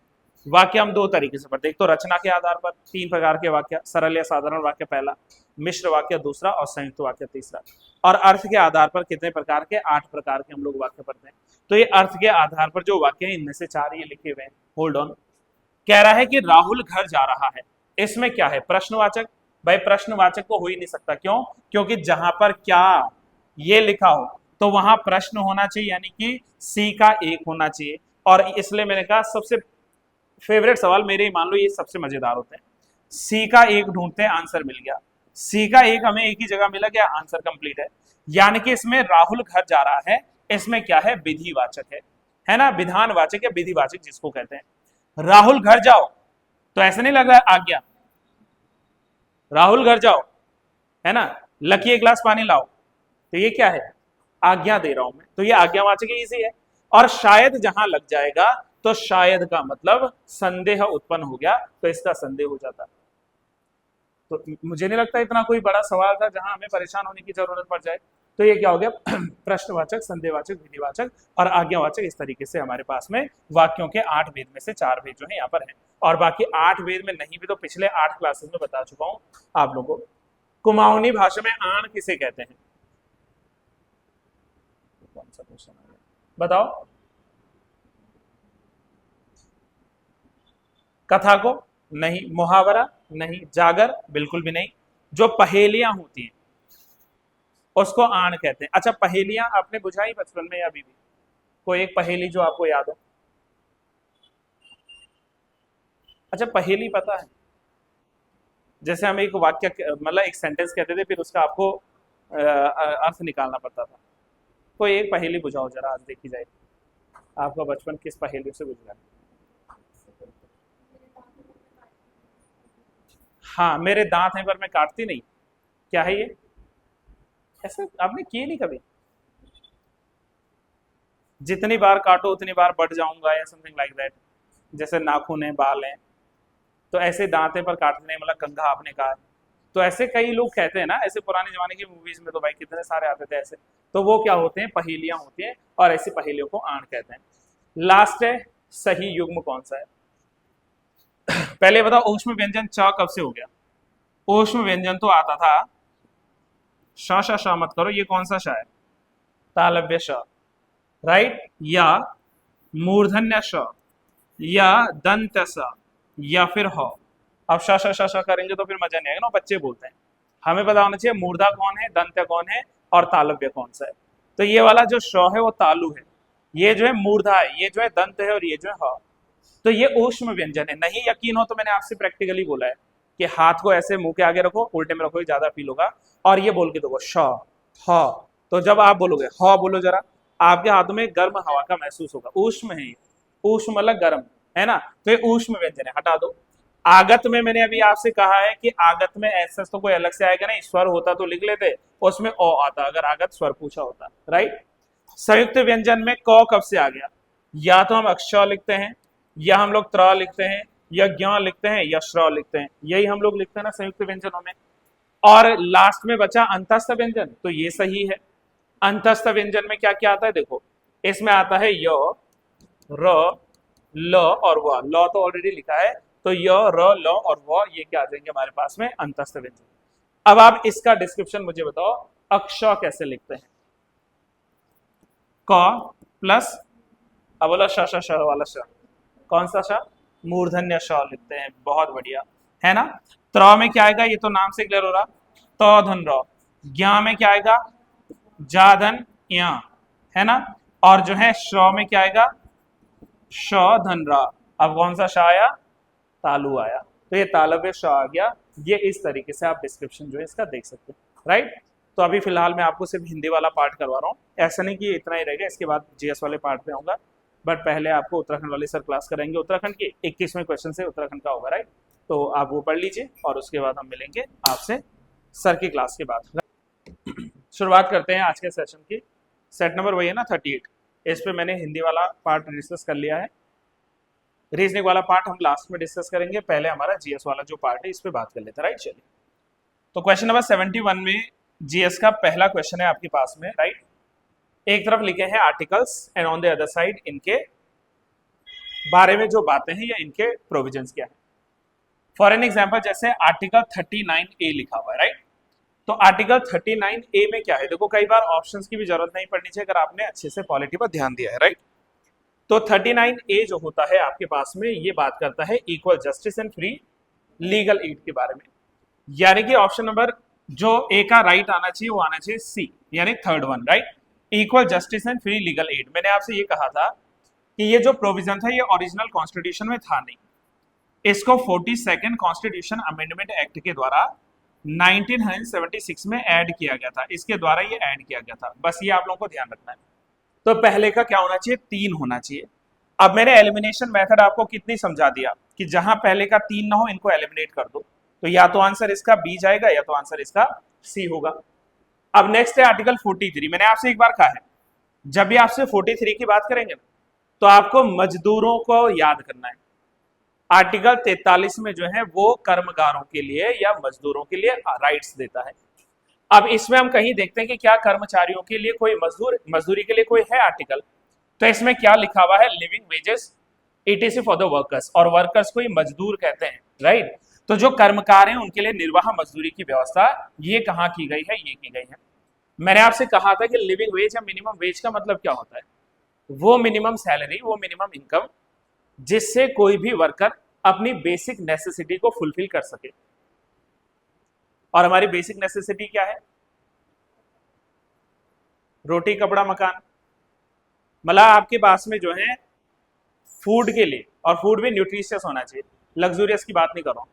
वाक्य हम 2 तरीके से पढ़ते हैं, एक तो रचना के आधार पर 3 प्रकार के वाक्य, सरल या साधारण वाक्य पहला, मिश्र वाक्य दूसरा, और संयुक्त वाक्य तीसरा। और अर्थ के आधार पर कितने प्रकार के? 8 प्रकार के हम लोग वाक्य पढ़ते हैं। तो ये अर्थ के आधार पर जो वाक्य है, इनमें से 4 ये लिखे हुए हैं। होल्ड ऑन, कह रहा है कि राहुल घर जा रहा है, इसमें क्या है? प्रश्नवाचक। भाई प्रश्नवाचक तो हो ही नहीं सकता, क्यों? क्योंकि जहां पर क्या ये लिखा हो तो वहां प्रश्न होना चाहिए, यानी कि सी का 1 होना चाहिए। और इसलिए मैंने कहा सबसे फेवरेट सवाल मेरे ही मान लो ये सबसे मजेदार होते हैं। सी का 1 ढूंढते हैं, आंसर मिल गया। सी का 1 हमें एक ही जगह मिला, क्या? आंसर कंप्लीट है। यानी कि इसमें राहुल घर जा रहा है, इसमें क्या है? विधिवाचक है ना, विधानवाचक या विधिवाचक जिसको कहते हैं। राहुल घर जाओ, तो ऐसा नहीं लग रहा है आज्ञा, राहुल घर जाओ, है ना, लकी एक गिलास पानी लाओ, तो ये क्या है, आज्ञा दे रहा हूं मैं, तो ये आज्ञावाचक इजी है। और शायद जहां लग जाएगा तो शायद का मतलब संदेह उत्पन्न हो गया, तो इसका संदेह हो जाता। तो मुझे नहीं लगता इतना कोई बड़ा सवाल था जहां हमें परेशान होने की जरूरत पड़ जाए। तो ये क्या हो गया, प्रश्नवाचक, संदेहवाचक, विधिवाचक और आज्ञावाचक, इस तरीके से हमारे पास में वाक्यों के 8 भेद में से 4 भेद जो है यहाँ पर है। और बाकी 8 भेद में नहीं भी तो पिछले 8 क्लासेस में बता चुका हूं आप लोगों को। कुमाऊनी भाषा में आण किसे कहते हैं, कौन सा क्वेश्चन आ गया बताओ। कथा को नहीं, मुहावरा नहीं, जागर बिल्कुल भी नहीं, जो पहेलियां होती हैं उसको आण कहते हैं। अच्छा, पहेलियां आपने बुझाई बचपन में या अभी भी, कोई एक पहेली जो आपको याद हो। अच्छा, पहेली पता है, जैसे हम एक वाक्य मतलब एक सेंटेंस कहते थे, फिर उसका आपको अर्थ निकालना पड़ता था। कोई एक पहेली बुझाओ जरा, आज देखी जाए आपका बचपन किस पहेली से गुजरा। हाँ, मेरे दांत हैं पर मैं काटती नहीं, क्या है ये, ऐसे आपने किए नहीं कभी, जितनी बार काटो उतनी बार बढ़ जाऊंगा या समथिंग लाइक दैट, जैसे नाखून है, बाल हैं, तो ऐसे दांत हैं पर काटते नहीं, मतलब कंघा आपने कहा है। तो ऐसे कई लोग कहते हैं ना, ऐसे पुराने जमाने की मूवीज में तो भाई कितने सारे आते थे ऐसे, तो वो क्या होते हैं, पहेलियां होती हैं, और ऐसी पहेलियों को आण कहते हैं। लास्ट है, सही युग्म कौन सा है। पहले बताओ, ऊष्म व्यंजन च कब से हो गया। ऊष्म व्यंजन तो आता था, श मत करो, ये कौन सा श है, तालव्य श, राइट, या मूर्धन्य श, या दंत स, या फिर ह। अब श करेंगे तो फिर मजा नहीं आएगा ना, बच्चे बोलते हैं। हमें पता होना चाहिए मूर्धा कौन है, दंत्य कौन है, और तालव्य कौन सा है। तो ये वाला जो श है वो तालु है, ये जो है मूर्धा है, ये जो है दंत है, और ये जो है ह। तो ये ऊष्म व्यंजन है। नहीं यकीन हो तो मैंने आपसे प्रैक्टिकली बोला है कि हाथ को ऐसे मुंह के आगे रखो, उल्टे में रखो, ज्यादा फील होगा, और ये बोल के देखो श ह। तो जब आप बोलोगे ह बोलो जरा, आपके हाथों में गर्म हवा का महसूस होगा, ऊष्म है ये, ऊष्म मतलब गर्म, है ना, तो ये ऊष्म व्यंजन है, हटा दो। आगत में मैंने अभी आपसे कहा है कि आगत में ऐसा तो कोई अलग से आएगा नहीं, स्वर होता तो लिख लेते, उसमें ओ आता अगर आगत स्वर पूछा होता, राइट। संयुक्त व्यंजन में क कब से आ गया, या तो हम अक्ष लिखते हैं, या हम लोग त्र लिखते हैं, या ज्ञ लिखते हैं, या श्र लिखते हैं, यही हम लोग लिखते हैं ना संयुक्त व्यंजनों में। और लास्ट में बचा अंतस्थ व्यंजन, तो ये सही है। अंतस्थ व्यंजन में क्या क्या आता है देखो, इसमें आता है य, र, ल और व। ल तो ऑलरेडी लिखा है, तो य, र, ल और व ये क्या आ जाएंगे हमारे पास में, अंतस्थ व्यंजन। अब आप इसका डिस्क्रिप्शन मुझे बताओ, अक्ष कैसे लिखते हैं, क प्लस, अब बोला श वाला श, कौन सा श, मूर्धन्य श लिखते हैं, बहुत बढ़िया, है ना। त्र में क्या आएगा, ये तो नाम से क्लियर हो रहा, तो धन र। ज्ञा में क्या आएगा, जा धन या, है ना। और जो है श्र में क्या आएगा, श धन रा। अब कौन सा श आया, तालु आया, तो ये तालव्य श आ गया। ये इस तरीके से आप डिस्क्रिप्शन जो है इसका देख सकते हैं, राइट। तो अभी फिलहाल मैं आपको सिर्फ हिंदी वाला पार्ट करवा रहा हूँ, ऐसा नहीं कि इतना ही रहेगा, इसके बाद जीएस वाले पार्ट में आऊंगा, बट पहले आपको उत्तराखंड वाले सर क्लास कराएंगे, उत्तराखंड के 21वें क्वेश्चन से उत्तराखंड का होगा, राइट। तो आप वो पढ़ लीजिए और उसके बाद हम मिलेंगे आपसे सर की क्लास के बाद। शुरुआत करते हैं आज के सेशन की। सेट नंबर वही है ना 38, इस पे मैंने हिंदी वाला पार्ट डिस्कस कर लिया है, रीजनिंग वाला पार्ट हम लास्ट में डिस्कस करेंगे, पहले हमारा जीएस वाला जो पार्ट है इस पे बात कर लेते हैं, राइट। चलिए, तो क्वेश्चन नंबर 71 में जीएस का पहला क्वेश्चन है आपके पास में, राइट। एक तरफ लिखे हैं articles and on the other side इनके बारे में जो बातें हैं या इनके प्रोविजंस क्या है। फॉर एन एग्जांपल जैसे आर्टिकल 39A लिखा हुआ है, राइट। तो आर्टिकल 39A में क्या है, देखो कई बार ऑप्शंस की भी जरूरत नहीं पड़नी चाहिए अगर आपने अच्छे से पॉलिटी पर ध्यान दिया है, राइट। तो 39A जो होता है आपके पास में, ये बात करता है equal justice and free legal aid के बारे में, यानी कि ऑप्शन नंबर जो ए का राइट आना चाहिए वो आना चाहिए सी, यानी third one, right. Equal justice and free legal aid. मैंने आपसे ये कहा था कि ये जो प्रोविजन था ये ओरिजिनल कॉन्स्टिट्यूशन में था नहीं, इसको 42nd कॉन्स्टिट्यूशन अमेंडमेंट एक्ट के द्वारा 1976 में ऐड किया गया था, इसके द्वारा ये ऐड किया गया था, बस ये आप लोगों को ध्यान रखना है। तो पहले का क्या होना चाहिए, 3 होना चाहिए, अब मैंने एलिमिनेशन मेथड आपको कितनी समझा दिया कि जहां पहले का 3 ना हो इनको एलिमिनेट कर दो, तो या तो आंसर इसका बी जाएगा या तो आंसर इसका सी होगा। अब नेक्स्ट है आर्टिकल 43। मैंने आपसे एक बार कहा है जब भी आपसे 43 की बात करेंगे तो आपको मजदूरों को याद करना है। आर्टिकल 43 में जो है वो कर्मगारों के लिए या मजदूरों के लिए राइट्स देता है। अब इसमें हम कहीं देखते हैं कि क्या कर्मचारियों के लिए कोई मजदूरी के लिए कोई है आर्टिकल, तो इसमें क्या लिखा हुआ है, living wages ETC for the workers, और वर्कर्स को ही मजदूर कहते हैं, राइट। तो जो कर्मकार हैं उनके लिए निर्वाह मजदूरी की व्यवस्था ये कहां की गई है, ये की गई है। मैंने आपसे कहा था कि लिविंग वेज या मिनिमम वेज का मतलब क्या होता है, वो मिनिमम सैलरी, वो मिनिमम इनकम जिससे कोई भी वर्कर अपनी बेसिक नेसेसिटी को फुलफिल कर सके। और हमारी बेसिक नेसेसिटी क्या है, रोटी कपड़ा मकान। मतलब आपके पास में जो है फूड के लिए, और फूड भी न्यूट्रिशियस होना चाहिए, लग्जूरियस की बात नहीं कर रहा हूँ,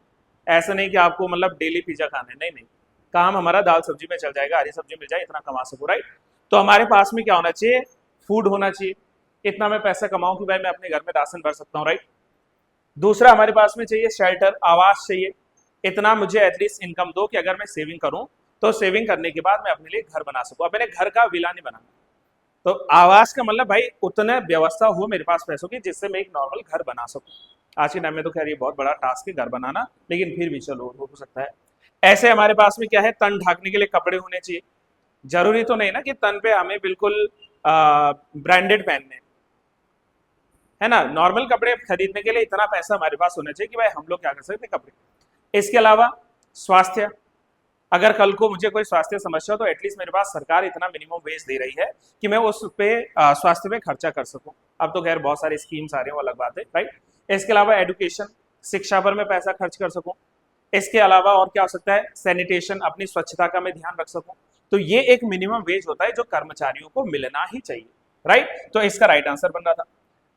ऐसा नहीं कि आपको मतलब डेली पिज्जा खाना है, नहीं नहीं, काम हमारा दाल सब्जी में चल जाएगा, हरी सब्जी मिल जाए, इतना कमा सको, राइट। तो हमारे पास में क्या होना चाहिए, फूड होना चाहिए, इतना मैं पैसा कमाऊं कि भाई मैं अपने घर में राशन भर सकता हूँ, राइट। दूसरा हमारे पास में चाहिए शेल्टर, आवास चाहिए, इतना मुझे एटलीस्ट इनकम दो कि अगर मैं सेविंग करूं तो सेविंग करने के बाद मैं अपने लिए घर बना सकूं। अब मैंने घर का विला नहीं बनाना, तो आवास का मतलब भाई उतने व्यवस्था हो मेरे पास पैसों की जिससे मैं एक नॉर्मल घर बना सकूं। आज के टाइम में तो खैर ये बहुत बड़ा टास्क है घर बनाना, लेकिन फिर भी चलो हो सकता है। ऐसे हमारे पास में क्या है, तन ढकने के लिए कपड़े होने चाहिए, जरूरी तो नहीं ना कि तन पे हमें बिल्कुल ब्रांडेड पहनने, है ना, नॉर्मल कपड़े खरीदने के लिए इतना पैसा हमारे पास होना चाहिए कि भाई हम लोग क्या कर सकते हैं कपड़े। इसके अलावा स्वास्थ्य, अगर कल को मुझे कोई स्वास्थ्य समस्या हो तो एटलीस्ट मेरे पास सरकार इतना मिनिमम वेज दे रही है कि मैं उस पे स्वास्थ्य में खर्चा कर सकूं। अब तो खैर बहुत सारे स्कीम्स आ रहे हैं, वो अलग बात है, राइट। इसके अलावा एजुकेशन, शिक्षा पर मैं पैसा खर्च कर सकूं। इसके अलावा और क्या हो सकता है, सैनिटेशन, अपनी स्वच्छता का मैं ध्यान रख सकूं। तो ये एक मिनिमम वेज होता है जो कर्मचारियों को मिलना ही चाहिए, राइट। तो इसका राइट आंसर बन रहा था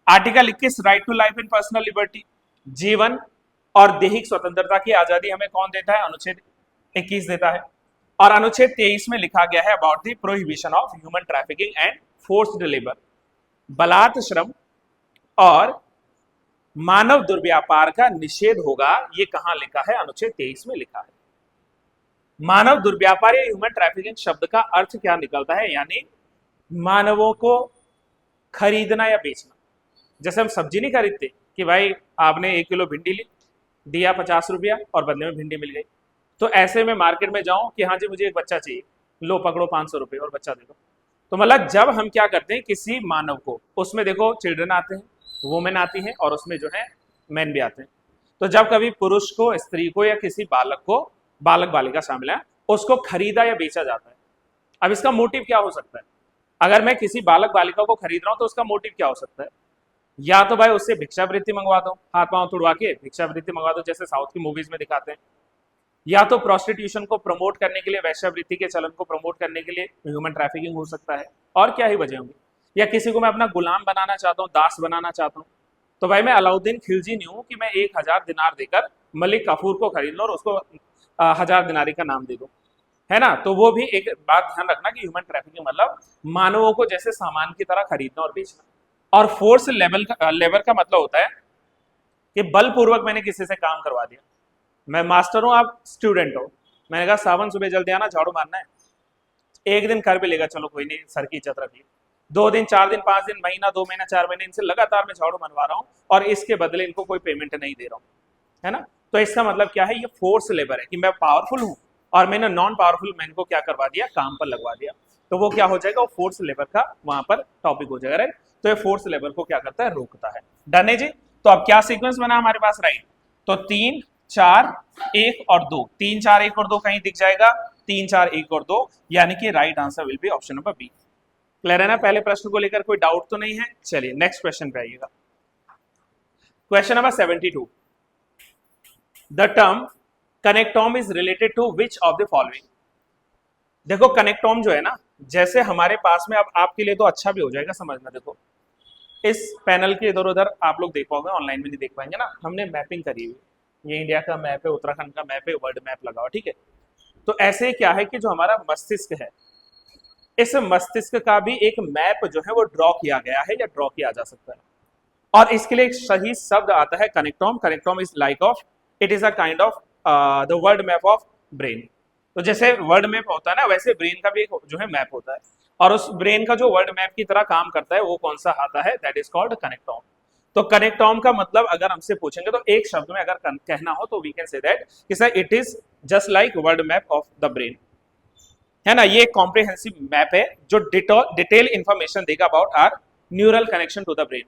article 21 right to life and personal liberty, जीवन और दैहिक स्वतंत्रता की आजादी हमें कौन देता है, अनुच्छेद 21 देता है। और अनुच्छेद 23 में लिखा गया है about the prohibition of human trafficking and forced labour, बलात् श्रम और मानव दुर्व्यापार का निषेध होगा। ये कहां लिखा है, अनुच्छेद 23 में लिखा है। मानव दुर्व्यापार या ह्यूमन ट्रैफिकिंग शब्द का अर्थ क्या निकलता है, यानी मानवों को खरीदना या बेचना। जैसे हम सब्जी नहीं खरीदते कि भाई आपने 1 किलो भिंडी ली, दिया 50 रुपया और बदले में भिंडी मिल गई, तो ऐसे में मार्केट में जाऊं कि हाँ जी मुझे एक बच्चा चाहिए, लो पकड़ो 500 रुपये और बच्चा दे दो। तो मतलब जब हम क्या करते हैं किसी मानव को, उसमें देखो चिल्ड्रन आते हैं, वुमेन आती है और उसमें जो है मैन भी आते हैं। तो जब कभी पुरुष को, स्त्री को या किसी बालक को, बालक बालिका शामिल है, उसको खरीदा या बेचा जाता है। अब इसका मोटिव क्या हो सकता है, अगर मैं किसी बालक बालिका को खरीद रहा हूं तो उसका मोटिव क्या हो सकता है, या तो भाई उससे भिक्षावृत्ति मंगवा दो, हाथ पांव तुड़वा के भिक्षावृत्ति मंगवा दो जैसे साउथ की मूवीज में दिखाते हैं, या तो प्रोस्टिट्यूशन को प्रमोट करने के लिए, वैश्यावृत्ति के चलन को प्रमोट करने के लिए ह्यूमन ट्रैफिकिंग हो सकता है, और क्या ही वजह होंगी। या किसी को मैं अपना गुलाम बनाना चाहता हूँ, दास बनाना चाहता हूँ, तो भाई मैं अलाउद्दीन खिलजी नहीं हूँ कि मैं 1000 दिनार देकर मलिक कफूर को खरीद लो और उसको 1000 दिनारी का नाम दे दो, है ना। तो वो भी एक बात ध्यान रखना कि ह्यूमन ट्रैफिकिंग मतलब मानवों को जैसे सामान की तरह खरीदना और बेचना। और फोर्स लेबर का मतलब होता है कि बलपूर्वक मैंने किसी से काम करवा दिया। मैं मास्टर हूं, आप स्टूडेंट हो, मैंने कहा सावन सुबह जल्दी आना, झाड़ू मारना है, एक दिन कर भी लेगा, चलो कोई नहीं, सर की इज्जत रखिए। 2 दिन, 4 दिन, 5 दिन, महीना, 2 महीना, 4 महीने इनसे लगातार मैं झाड़ू मनवा रहा हूँ और इसके बदले इनको कोई पेमेंट नहीं दे रहा हूँ, है ना। तो इसका मतलब क्या है, ये फोर्स लेबर है कि मैं पावरफुल हूँ और मैंने नॉन पावरफुल मैन को क्या करवा दिया, काम पर लगवा दिया। तो वो क्या हो जाएगा, वो फोर्स लेबर का वहां पर टॉपिक हो जाएगा, राइट। तो ये फोर्स लेबर को क्या करता है, रोकता है। डन है जी। तो अब क्या सीक्वेंस बना हमारे पास, राइट। तो 3, 4, 1 और 2, 3, 4, 1 और 2 कहीं दिख जाएगा, 3, 4, 1 और 2, यानी कि right answer will be option number B. Clear है ना, पहले प्रश्न को लेकर कोई डाउट तो नहीं है। चलिए नेक्स्ट क्वेश्चन पे आइएगा। Question number 72, the term connectome is related to which of the following. देखो कनेक्टोम जो है ना, जैसे हमारे पास में, अब आपके लिए तो अच्छा भी हो जाएगा समझना। देखो इस पैनल के इधर उधर आप लोग देख पाओगे, ऑनलाइन में नहीं देख पाएंगे ना, हमने मैपिंग करी हुई, ये इंडिया का मैप है, उत्तराखंड का मैप है, वर्ल्ड मैप लगा हुआ, ठीक है। तो ऐसे क्या है कि जो हमारा मस्तिष्क है, इस मस्तिष्क का भी एक मैप जो है वो ड्रॉ किया गया है या ड्रॉ किया जा सकता है। और इसके लिए एक सही शब्द आता है connectome. Connectome is like of, it is a kind of the world map of brain. तो जैसे वर्ल्ड मैप होता है ना, वैसे ब्रेन का भी एक जो है मैप होता है, और उस ब्रेन का जो वर्ल्ड मैप की तरह काम करता है वो कौन सा आता है, दैट इज कॉल्ड कनेक्टोम। तो कनेक्टोम का मतलब अगर हमसे पूछेंगे तो एक शब्द में अगर कहना हो तो वी कैन से दैट कि sir it is just like world map of the brain, है ना। ये एक कॉम्प्रिहेंसिव मैप है जो डिटेल इंफॉर्मेशन देगा about our neural connection to the brain.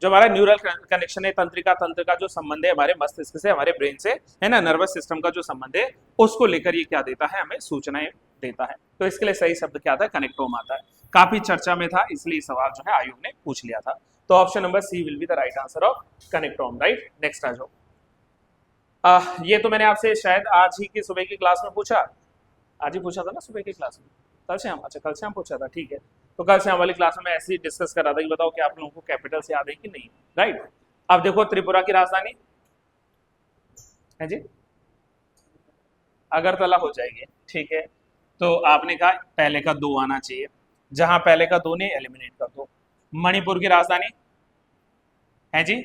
जो हमारा न्यूरल कनेक्शन है, तंत्रिका तंत्र का जो संबंध है हमारे मस्तिष्क से, हमारे ब्रेन से, है ना, नर्वस सिस्टम का जो संबंध है, उसको लेकर ये क्या देता है, हमें सूचनाएं देता है। तो इसके लिए सही शब्द क्या आता है, कनेक्टोम आता है। काफी चर्चा में था, इसलिए सवाल जो है आयोग ने पूछ लिया था। तो option number C will be the right answer of connectome, right. Next आ जाओ। ये तो मैंने आपसे शायद आज ही की सुबह की क्लास में पूछा, आज ही पूछा था ना सुबह की क्लास में, कल से हम, अच्छा कल से हम पूछा था, ठीक है। तो कल से हम वाली क्लास में मैं ऐसे ही डिस्कस कर रहा था कि बताओ कि आप लोगों को कैपिटल्स याद है कि नहीं, राइट। अब देखो त्रिपुरा की राजधानी है जी, अगरतला हो जाएगी, ठीक है। तो आपने कहा पहले का 2 आना चाहिए, जहां पहले का 2 नहीं एलिमिनेट कर दो। मणिपुर की राजधानी है जी,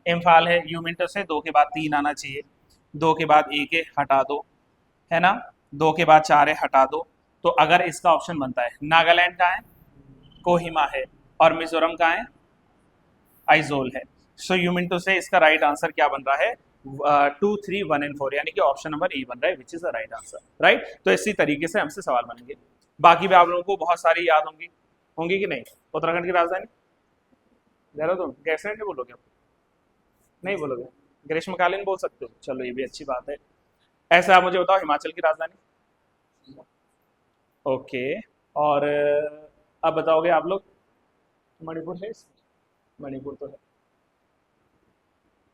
इम्फाल है। यू मिनटो से 2 के बाद 3 आना चाहिए, 2 के बाद 1 है, हटा दो, है ना। 2 के बाद 4 है, हटा दो। तो अगर इसका ऑप्शन बनता है, नागालैंड का है, कोहिमा है, और मिजोरम का है, आइजोल है। सो यू मीन टू से इसका राइट आंसर क्या बन रहा है, 2, 3, 1 एंड 4, यानी कि ऑप्शन नंबर ए बन रहा है, which is the right answer, right. तो इसी तरीके से हमसे सवाल बनेंगे। बाकी भी आप लोगों को बहुत सारी याद होंगी, होंगी कि नहीं। उत्तराखंड की राजधानी देहरादून, कैसे नहीं बोलोगे आप, नहीं बोलोगे, ग्रीष्मकालीन बोल सकते हो, चलो ये भी अच्छी बात है। ऐसे आप मुझे बताओ हिमाचल की राजधानी, ओके। और अब बताओगे आप लोग, मणिपुर है, मणिपुर तो है,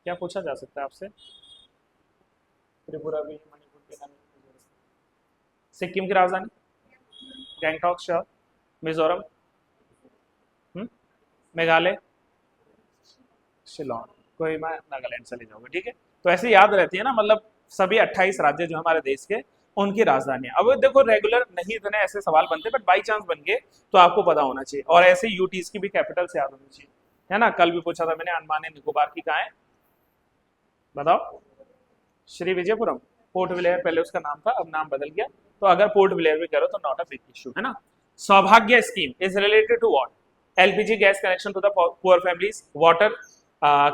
क्या पूछा जा सकता है आपसे, त्रिपुरा भी है, मणिपुर के नाम। सिक्किम की राजधानी गैंगटॉक शहर, मिजोरम, मेघालय शिलोंग, कोहिमा, नागालैंड चले जाओगे, ठीक है। तो ऐसे याद रहती है ना, मतलब सभी 28 राज्य जो हमारे देश के, उनकी राजधानियां। अब देखो रेगुलर नहीं इतने ऐसे सवाल बनते, बट बाई चांस बन गए तो आपको पता होना चाहिए। और ऐसे यूटीज की भी कैपिटल्स याद होनी चाहिए, है ना। कल भी पूछा था मैंने, अंडमान एंड निकोबार की कहाँ है, बताओ। श्री विजयपुरम, पोर्ट ब्लेयर पहले उसका नाम था, अब नाम बदल गया। तो अगर पोर्ट ब्लेयर भी करो तो नॉट अ बिग इशू, है ना। Saubhagya scheme is related to what, LPG gas connection to the poor families, water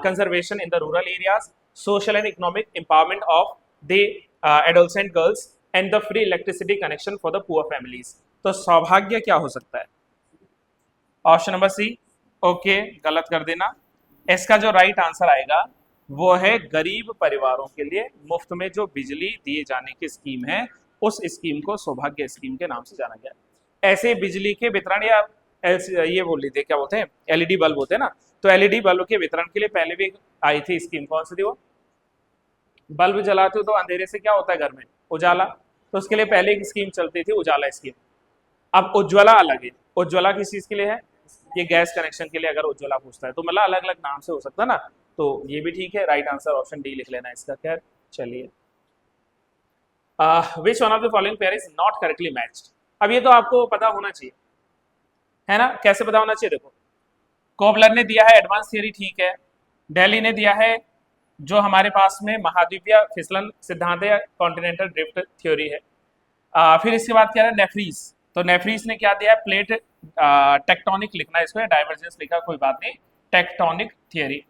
conservation in the rural areas, social and economic empowerment of the adolescent girls, and the free electricity connection for the poor families। तो सौभाग्य क्या हो सकता है, ऑप्शन नंबर सी, ओके, गलत कर देना। इसका जो राइट आंसर आएगा वो है गरीब परिवारों के लिए मुफ्त में जो बिजली दिए जाने की स्कीम है, उस स्कीम को सौभाग्य स्कीम के नाम से जाना गया। ऐसे बिजली के वितरण, या ये बोल लीजिए क्या बोलते हैं, एलईडी बल्ब होते हैं ना, तो एलईडी बल्ब के वितरण के लिए पहले भी आई थी स्कीम, कौन सी थी वो, बल्ब जलाते हो तो अंधेरे से क्या होता है घर में, उजाला। तो उसके लिए पहले एक स्कीम चलती थी, उजाला स्कीम। अब उज्ज्वला अलग है, उज्ज्वला किस चीज के लिए है, ये गैस कनेक्शन के लिए अगर उज्ज्वला पूछता है तो मतलब अलग अलग नाम से हो सकता है ना। तो ये भी ठीक है, राइट आंसर ऑप्शन डी लिख लेना इसका। खैर चलिए, which one of the following pair is not correctly matched. अब ये तो आपको पता होना चाहिए, है ना। कैसे पता होना चाहिए, देखो कोबलर ने दिया है एडवांस थियरी, ठीक है। दिल्ली ने दिया है जो हमारे पास में महाद्वीपीय फिसलन सिद्धांत है, कॉन्टिनेंटल ड्रिफ्ट थ्योरी है। फिर इसके बाद क्या है, नेफ्रीज। तो नेफ्रीज ने क्या दिया है, प्लेट टेक्टोनिक लिखना है इसको, डाइवर्जेंस लिखा कोई बात नहीं, टेक्टोनिक थियरी।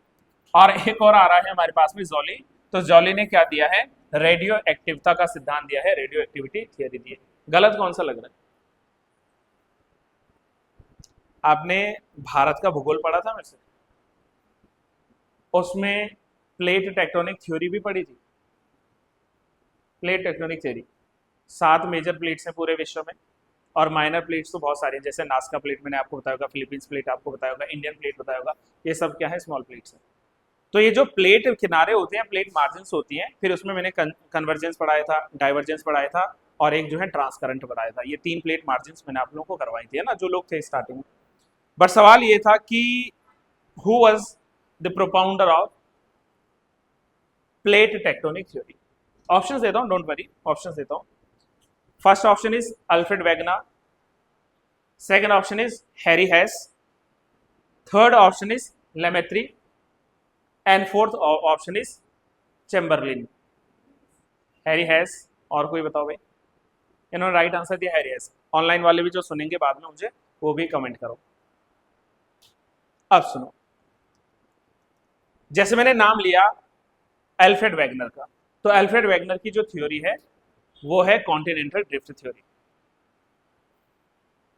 और एक और आ रहा है हमारे पास में जॉली। तो जॉली ने क्या दिया है, रेडियो एक्टिवता का सिद्धांत दिया है, रेडियो एक्टिविटी थियरी दी है। गलत कौन सा लग रहा है, आपने भारत का भूगोल पढ़ा था मेरे से, उसमें प्लेट टेक्टोनिक थ्योरी भी पढ़ी थी। Plate tectonic theory, 7 major plates हैं पूरे विश्व में, और माइनर प्लेट्स तो बहुत सारी, जैसे नास्का प्लेट मैंने आपको बताया होगा, फिलीपींस प्लेट आपको बताया होगा, इंडियन प्लेट बताया होगा, ये सब क्या है, स्मॉल प्लेट्स है। तो ये जो प्लेट किनारे होते हैं, प्लेट मार्जिन्स होती हैं, फिर उसमें मैंने कन्वर्जेंस पढ़ाया था, डाइवर्जेंस पढ़ाया था, और एक जो है ट्रांसकरंट पढ़ाया था। ये 3 प्लेट मार्जिन्स मैंने आप लोगों को करवाई थी, है ना, जो लोग थे स्टार्टिंग में। बट सवाल ये था कि who was the propounder of plate tectonic theory. Options देता हूं, डोंट वरी, ऑप्शंस देता हूं। First option is Alfred Wegener, second option is Harry Hess, third option is Lemaitre and fourth option is Chamberlin. Harry Hess, और कोई बताओ भाई। इन्होंने राइट आंसर दिया हैरी हैस। ऑनलाइन वाले भी जो सुनेंगे बाद में मुझे वो भी कमेंट करो। अब सुनो, जैसे मैंने नाम लिया अल्फ्रेड वैगनर का, तो अल्फ्रेड वैगनर की जो थ्योरी है वो है कॉन्टिनेंटल ड्रिफ्ट थ्योरी,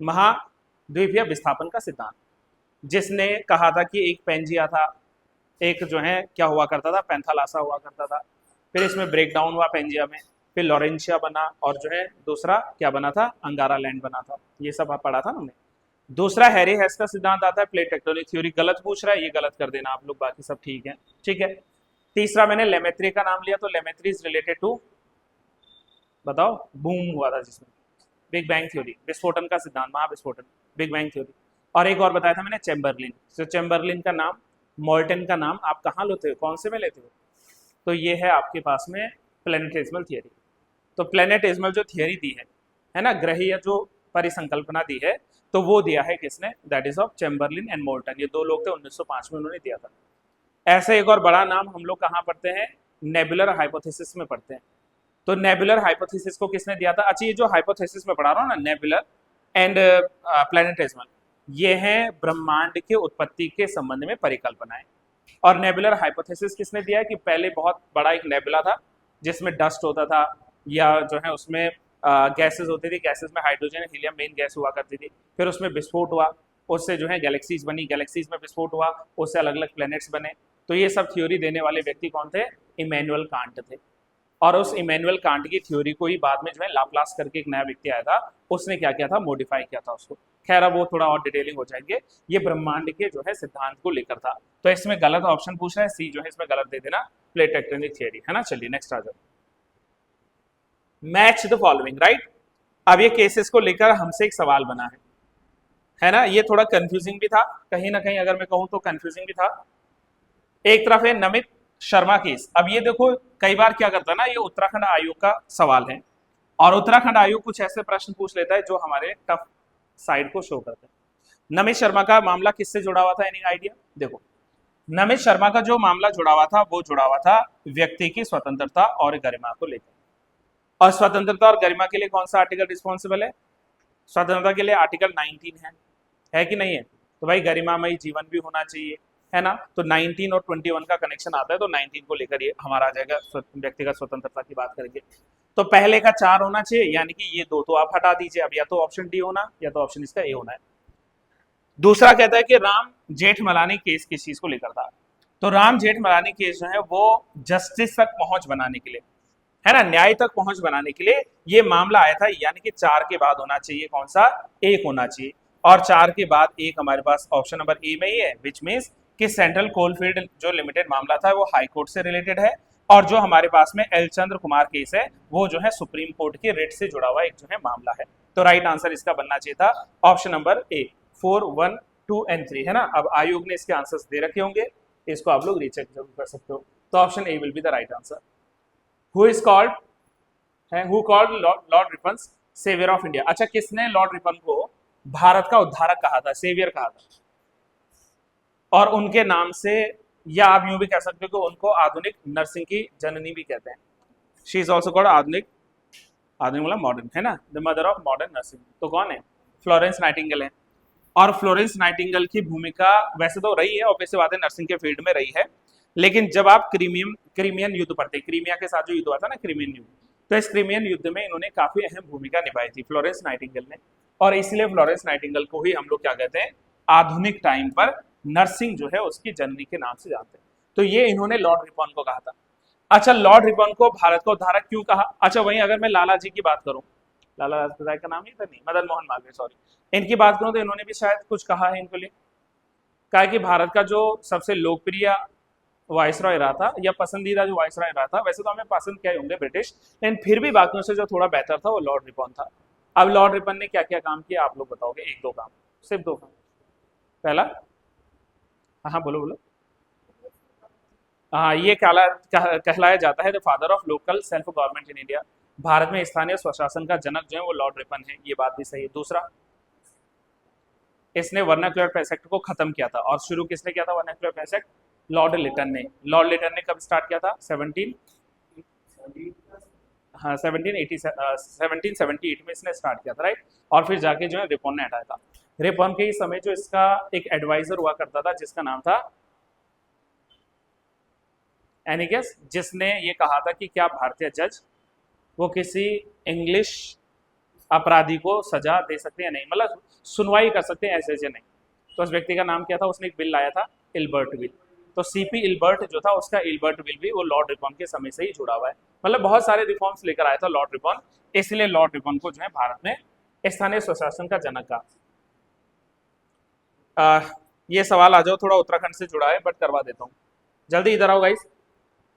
महाद्वीपीय विस्थापन का सिद्धांत, जिसने कहा था कि एक पेंजिया था, एक जो है क्या हुआ करता था, पैंथालासा हुआ करता था, फिर इसमें ब्रेक डाउन हुआ पेंजिया में, फिर लॉरेंशिया बना, और जो है दूसरा क्या बना था, अंगारा लैंड बना था। ये सब आप पढ़ा था ना हमने। दूसरा हैरी हेस का सिद्धांत आता है प्लेट टेक्टोनिक थ्योरी। गलत पूछ रहा है, ये गलत कर देना आप लोग, बाकी सब ठीक है। ठीक है, तीसरा मैंने लेमेत्री का नाम लिया, तो लेमेत्री इज रिलेटेड टू, बताओ, बूम हुआ था जिसमें, बिग बैंग थ्योरी, विस्फोटन का सिद्धांत, महाविस्फोटन, बिग बैंग थ्योरी। और एक और बताया था मैंने चेम्बरलिन। तो चेम्बरलिन का नाम, मोल्टन का नाम आप कहाँ लेते हो, कौन से में लेते हो, तो ये है आपके पास में प्लेनेटेज्मल थियरी। तो प्लेनेटेज्मल जो थियरी दी है ना, ग्रहीय जो परिसंकल्पना दी है, तो वो दिया है किसने, that is of Chamberlin and molten. ये दो लोग थे, 1905 में उन्होंने दिया था। ऐसे एक और बड़ा नाम हम लोग कहाँ पढ़ते हैं, नेबुलर हाइपोथेसिस में पढ़ते हैं। तो नेबुलर हाइपोथेसिस को किसने दिया था, अच्छा ये जो हाइपोथेसिस में पढ़ा रहा हूँ ना, नेबुलर एंड प्लेनेटेज्मल, ये है ब्रह्मांड के उत्पत्ति के संबंध में परिकल्पनाएं। और नेबुलर हाइपोथेसिस किसने दिया है कि पहले बहुत बड़ा एक नेबुला था जिसमें डस्ट होता था, या जो है उसमें गैसेस होती थी, गैसेस में हाइड्रोजन हीलियम मेन गैस हुआ करती थी, फिर उसमें विस्फोट हुआ, उससे जो है गैलेक्सीज बनी, गैलेक्सीज में विस्फोट हुआ, उससे अलग अलग प्लैनेट्स बने। तो ये सब थ्योरी देने वाले व्यक्ति कौन थे, इमैनुअल कांट थे। और उस इमैनुअल कांट की थ्योरी को ही बाद में जो है लाप्लास करके एक नया व्यक्ति आया था, उसने क्या किया था, मॉडिफाई किया था उसको। खैर अब वो थोड़ा और डिटेलिंग हो जाएंगे। ये ब्रह्मांड के जो है सिद्धांत को लेकर था। तो इसमें गलत ऑप्शन पूछ रहा है, सी जो है इसमें गलत दे देना, प्लेट टेक्टोनिक थ्योरी, है ना। चलिए नेक्स्ट आ जाओ, मैच द फॉलोइंग, राइट। अब ये केसेस को लेकर हमसे एक सवाल बना है ना। ये थोड़ा कंफ्यूजिंग भी था, कहीं ना कहीं अगर मैं कहूं तो कंफ्यूजिंग भी था। एक तरफ है नमित शर्मा केस। अब ये देखो कई बार क्या करता है ना, ये उत्तराखंड आयोग का सवाल है, और उत्तराखंड आयोग कुछ ऐसे प्रश्न पूछ लेता है जो हमारे टफ साइड को शो करते हैं। नमित शर्मा का मामला किससे जुड़ा हुआ था, एनी आइडिया। देखो नमित शर्मा का जो मामला जुड़ा हुआ था, वो जुड़ा हुआ था व्यक्ति की स्वतंत्रता और गरिमा को लेकर। और स्वतंत्रता और गरिमा के लिए कौन सा आर्टिकल रिस्पॉन्सिबल है, स्वतंत्रता के लिए आर्टिकल 19 है कि नहीं है। तो भाई गरिमामयी जीवन भी होना चाहिए, है ना। तो 19 और 21 का कनेक्शन आता है, तो 19 को लेकर ये हमारा आ जाएगा, व्यक्तिगत स्वतंत्रता की बात करेंगे। तो पहले का 4 होना चाहिए, यानी कि ये 2 तो आप हटा दीजिए। अब या तो ऑप्शन डी होना, या तो ऑप्शन इसका ए होना है। दूसरा कहता है कि राम जेठमलानी केस किस चीज को लेकर था। तो राम जेठमलानी केस जो है वो जस्टिस तक पहुंच बनाने के लिए, है ना, न्याय तक पहुंच बनाने के लिए ये मामला आया था। यानी कि 4 के बाद होना चाहिए कौन सा, 1 होना चाहिए। और 4 के बाद 1 हमारे पास ऑप्शन नंबर ए में ही है, विच मीन्स कि सेंट्रल कोलफील्ड जो लिमिटेड मामला था वो हाई कोर्ट से रिलेटेड है, और जो हमारे पास में एल चंद्र कुमार केस है वो जो है सुप्रीम कोर्ट के रिट से जुड़ा हुआ एक जो है मामला है। तो राइट आंसर इसका बनना चाहिए था ऑप्शन नंबर ए, 4, 1, 2 एंड 3, है ना। अब आयोग ने इसके आंसर्स दे रखे होंगे, इसको आप लोग रीचेक जरूर कर सकते हो। तो option A will be the right answer. Who is called है, who called Lord Ripon saviour of India. अच्छा, किसने लॉर्ड रिपन को भारत का उद्धारक कहा था, सेवियर कहा था, और उनके नाम से, या आप यूं भी कह सकते हो कि उनको आधुनिक नर्सिंग की जननी भी कहते हैं। शी इज ऑल्सो कॉल्ड आधुनिक, आधुनिक मतलब मॉडर्न, है ना, the mother of modern nursing. तो कौन है, फ्लोरेंस नाइटिंगेल है। और फ्लोरेंस नाइटिंगेल की भूमिका वैसे तो रही है, ऑब्वियस बात है, नर्सिंग के फील्ड में रही है, लेकिन जब आप क्रीमियन युद्ध पढ़ते, क्रीमिया के साथ जो युद्ध हुआ था ना, क्रीमियन युद्ध, तो इस क्रीमियन युद्ध में इन्होंने काफी अहम भूमिका निभाई थी फ्लोरेंस नाइटिंगेल ने। और इसलिए फ्लोरेंस नाइटिंगेल को ही हम लोग क्या कहते हैं, आधुनिक टाइम पर नर्सिंग जो है उसकी जननी के नाम से जानते हैं। तो ये इन्होंने लॉर्ड रिपन को कहा था। अच्छा, लॉर्ड रिपन को भारत का उद्धारक क्यों कहा। अच्छा, वहीं अगर मैं लाला जी की बात करूं, लाला लाजपत राय का नाम ही था, नहीं, मदन मोहन मालवीय, सॉरी, इनकी बात करूं तो इन्होंने भी शायद कुछ कहा है इनको लिए, कहा कि भारत का जो सबसे लोकप्रिय वायसरॉय रहा था, या पसंदीदा जो वायसरॉय रहा था, वैसे तो हमें पसंद क्या होंगे ब्रिटिश, लेकिन फिर भी बाकियों से जो थोड़ा बेहतर था वो लॉर्ड रिपन था। अब लॉर्ड रिपन ने क्या क्या काम किया आप लोग बताओगे, 1-2 काम, सिर्फ 2 काम। पहला, हाँ बोलो बोलो। हाँ, ये कहलाया जाता है the father of local self government in India. Bharat में स्थानीय स्वशासन का जनक जो है वो लॉर्ड रिपन है, ये बात भी सही है। दूसरा, इसने वर्नाक्युलर प्रेस एक्ट को खत्म किया था। और शुरू किसने किया था vernacular press act? Lord Lytton ने। लॉर्ड लिटन ने कब स्टार्ट किया था? 1778 में इसने स्टार्ट किया था, राइट। और फिर जाके जो है रिपॉन ने हटाया था। रिपॉन के ही समय जो इसका एक एडवाइजर हुआ करता था जिसका नाम था एनिगस, जिसने ये कहा था कि क्या भारतीय जज वो किसी इंग्लिश अपराधी को सजा दे सकते हैं, नहीं, मतलब सुनवाई कर सकते हैं ऐसे ऐसे नहीं। तो उस व्यक्ति का नाम क्या था? उसने एक बिल लाया था, इल्बर्ट बिल। तो सीपी इल्बर्ट जो था, उसका इल्बर्ट बिल भी वो लॉर्ड रिपॉन के समय से ही जुड़ा हुआ है। मतलब बहुत सारे रिफॉर्म्स लेकर आया था लॉर्ड रिपॉन, इसलिए लॉर्ड रिपॉन को जो है भारत में स्थानीय स्वशासन का जनक कहा। ये सवाल आ जाओ, थोड़ा उत्तराखंड से जुड़ा है बट करवा देता हूँ, जल्दी इधर आओ गाइस।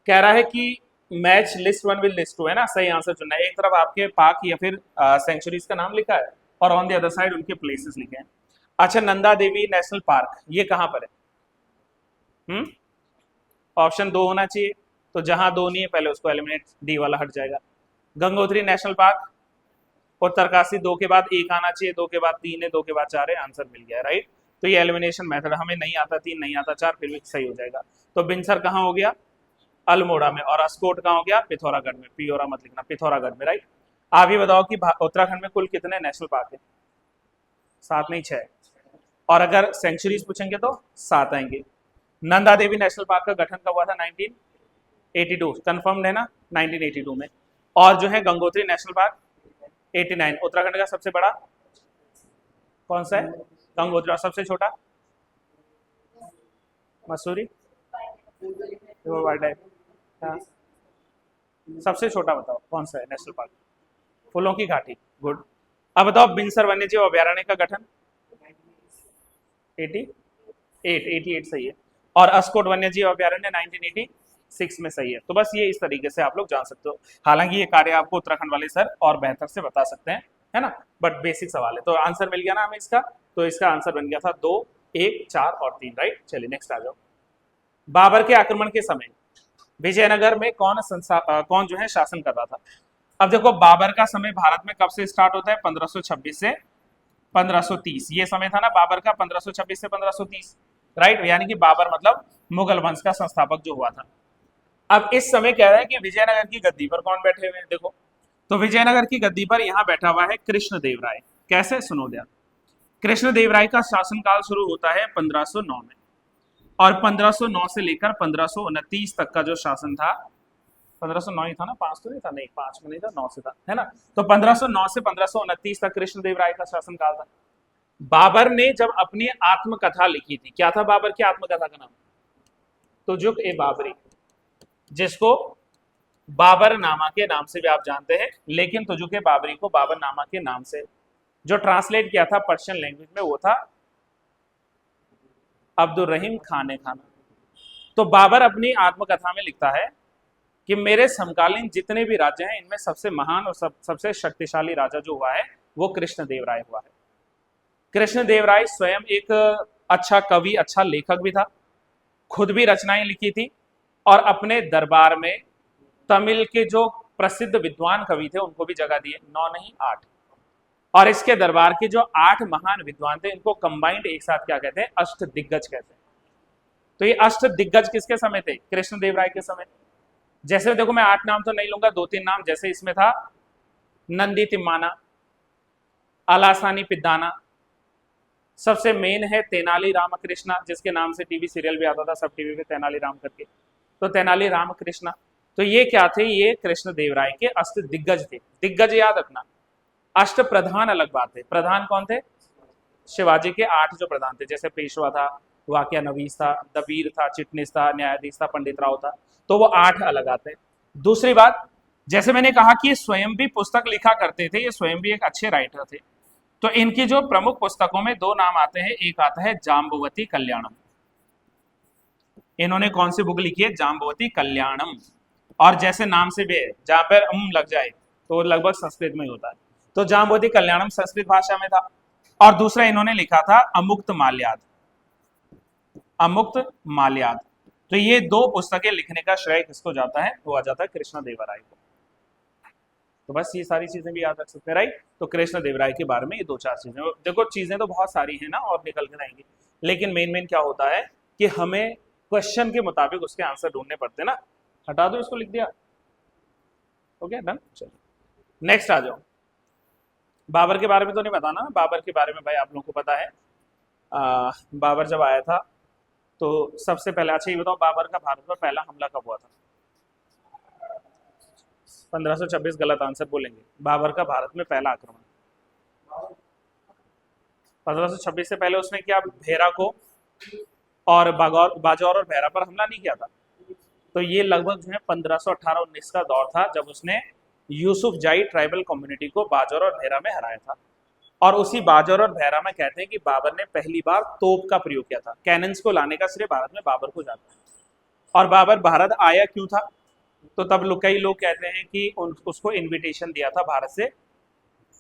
कह रहा है कि मैच लिस्ट 1 विद लिस्ट 2, है ना, सही आंसर चुनना है। एक तरफ आपके पार्क या फिर सेंचुरीज का नाम लिखा है और ऑन द अदर साइड उनके प्लेसेस लिखे हैं। अच्छा, नंदा देवी नेशनल पार्क ये कहाँ पर है? ऑप्शन 2 होना चाहिए, तो जहां 2 नहीं है पहले उसको एलिमिनेट, डी वाला हट जाएगा। गंगोत्री नेशनल पार्क, उत्तरकाशी 2 के बाद 1 आना चाहिए, 2 के बाद 3 है, 2 के बाद 4 है, आंसर मिल गया, राइट। तो ये एलिमिनेशन मेथड, हमें नहीं आता 3, नहीं आता 4, फिर भी सही हो जाएगा। तो बिनसर कहाँ हो गया? अल्मोड़ा में। और अस्कोट कहाँ हो गया? पिथौरागढ़ में। पियोरा मत लिखना, पिथौरागढ़ में, राइट। आप ये बताओ कि उत्तराखंड में कुल कितने नेशनल पार्क है? 7 नहीं 6, और अगर सेंचुरीज पूछेंगे तो 7 आएंगे। नंदा देवी नेशनल पार्क का गठन कब हुआ था? 1982, कंफर्म्ड है ना, 1982 में। और जो है गंगोत्री नेशनल पार्क 89। उत्तराखंड का सबसे बड़ा कौन सा है? गंगोत्री। और सबसे छोटा? Mussoorie wild life. हाँ। सबसे छोटा बताओ कौन सा है नेशनल पार्क? फूलों की घाटी, गुड। अब बताओ बिनसर वन्यजीव अभयारण्य का गठन 88 सही है। और अस्कोट वन्यजीव अभयारण्य 1986 में सही है। तो बस ये इस तरीके से आप लोग जान सकते हो। हालांकि ये कार्य आपको उत्तराखंड वाले सर और बेहतर से बता सकते हैं, है ना, बट बेसिक सवाल है। तो आंसर मिल गया ना हमें इसका। तो इसका आंसर बन गया था 2, 1, 4 और 3, राइट। चलिए नेक्स्ट आ जाओ। बाबर के आक्रमण के समय विजयनगर में कौन जो है शासन कर रहा था? अब देखो, बाबर का समय भारत में कब से स्टार्ट होता है? 1526 से 1530, ये समय था ना बाबर का, 1526 से 1530, राइट। यानी कि बाबर मतलब मुगल वंश का संस्थापक जो हुआ था। अब इस समय कह रहा है कि विजयनगर की गद्दी पर कौन बैठे हुए हैं? देखो, तो विजयनगर की गद्दी पर यहां बैठा हुआ है कृष्णदेव राय। कैसे? सुनो ध्यान। कृष्णदेव राय का शासनकाल शुरू होता है 1509 में, और 1509 से लेकर 1529 तक का जो शासन था, 1509 ही था ना, 5 तो नहीं था, नहीं 5 में नहीं था, 9 से था, है ना। तो 1509 से 1529 तक कृष्णदेव राय का शासनकाल था। बाबर ने जब अपनी आत्मकथा लिखी थी, क्या था बाबर की आत्मकथा का नाम? तुजुक ए बाबरी, जिसको बाबर नामा के नाम से भी आप जानते हैं, लेकिन तुजुक ए बाबरी को बाबर नामा के नाम से जो ट्रांसलेट किया था पर्शियन लैंग्वेज में वो था अब्दुल रहीम खान खाना। तो बाबर अपनी आत्मकथा में लिखता है कि मेरे समकालीन जितने भी राज्य हैं इनमें सबसे महान और सबसे शक्तिशाली राजा जो हुआ है वो कृष्णदेव राय हुआ है। कृष्णदेव राय स्वयं एक अच्छा कवि, अच्छा लेखक भी था, खुद भी रचनाएं लिखी थी, और अपने दरबार में तमिल के जो प्रसिद्ध विद्वान कवि थे उनको भी जगह दिए, 9 नहीं 8। और इसके दरबार के जो 8 महान विद्वान थे इनको कंबाइंड एक साथ क्या कहते हैं? अष्ट दिग्गज कहते हैं। तो ये अष्ट दिग्गज किसके समय थे? कृष्णदेव राय के समय। जैसे देखो, मैं 8 नाम तो नहीं लूंगा, 2-3 नाम, जैसे इसमें था नंदी तिम्माना, अलासानी पिद्दाना, सबसे मेन है तेनाली रामकृष्णा, जिसके नाम से टीवी सीरियल भी आता था सब टीवी पे, तेनाली राम करके। तो तेनाली रामकृष्णा, तो ये क्या थे? ये कृष्णदेव राय के अष्ट दिग्गज थे। दिग्गज याद रखना, अष्ट प्रधान अलग बात है। प्रधान कौन थे? शिवाजी के 8 जो प्रधान थे, जैसे पेशवा था, वाकया नवीस था, दबीर था, चिटनिस था, न्यायाधीश था, पंडित राव था, तो वो 8 अलग आते हैं। दूसरी बात, जैसे मैंने कहा कि ये स्वयं भी पुस्तक लिखा करते थे, ये स्वयं भी एक अच्छे राइटर थे। तो इनकी जो प्रमुख पुस्तकों में 2 नाम आते हैं, एक आता है जाम्बवती कल्याणम। इन्होंने कौन सी बुक लिखी है? जाम्बवती कल्याणम। और जैसे नाम से भी है, जहां पर लग जाए तो लगभग संस्कृत में ही होता है। तो जाम्बवती कल्याणम संस्कृत भाषा में था। और दूसरा इन्होंने लिखा था अमुक्त माल्याद, अमुक्त माल्याद। तो ये 2 पुस्तकें लिखने का श्रेय किसको जाता है? वो आ जाता है कृष्णदेव राय को। तो बस ये सारी चीजें भी याद रख सकते हैं, राइट। तो कृष्ण देवराय के बारे में ये 2-4 चीजें, देखो चीजें तो बहुत सारी है ना और निकल के आएंगी, लेकिन मेन क्या होता है कि हमें क्वेश्चन के मुताबिक उसके आंसर ढूंढने पड़ते हैं ना। हटा दो इसको, लिख दिया, ओके डन। चलो नेक्स्ट आ जाओ। बाबर के बारे में तो नहीं बताना, बाबर के बारे में भाई आप लोगों को पता है। बाबर जब आया था तो सबसे पहले, अच्छा ये बताओ बाबर का भारत पर पहला हमला कब हुआ था? 1526 गलत आंसर बोलेंगे। बाबर का भारत में पहला आक्रमण 1526 से पहले उसने क्या भेरा को और बाजौर और भेरा पर हमला नहीं किया था। तो ये लगभग जो है 1518-19 का दौर था जब उसने यूसुफ जाई ट्राइबल कम्युनिटी को बाजौर और भेरा में हराया था। और उसी बाजौर और भेरा में कहते हैं कि बाबर ने पहली बार तोप का प्रयोग किया था। कैनन्स को लाने का श्रेय भारत में बाबर को जाता है। और बाबर भारत आया क्यों था? तो तब कई लोग कहते हैं कि उसको इनविटेशन दिया था भारत से,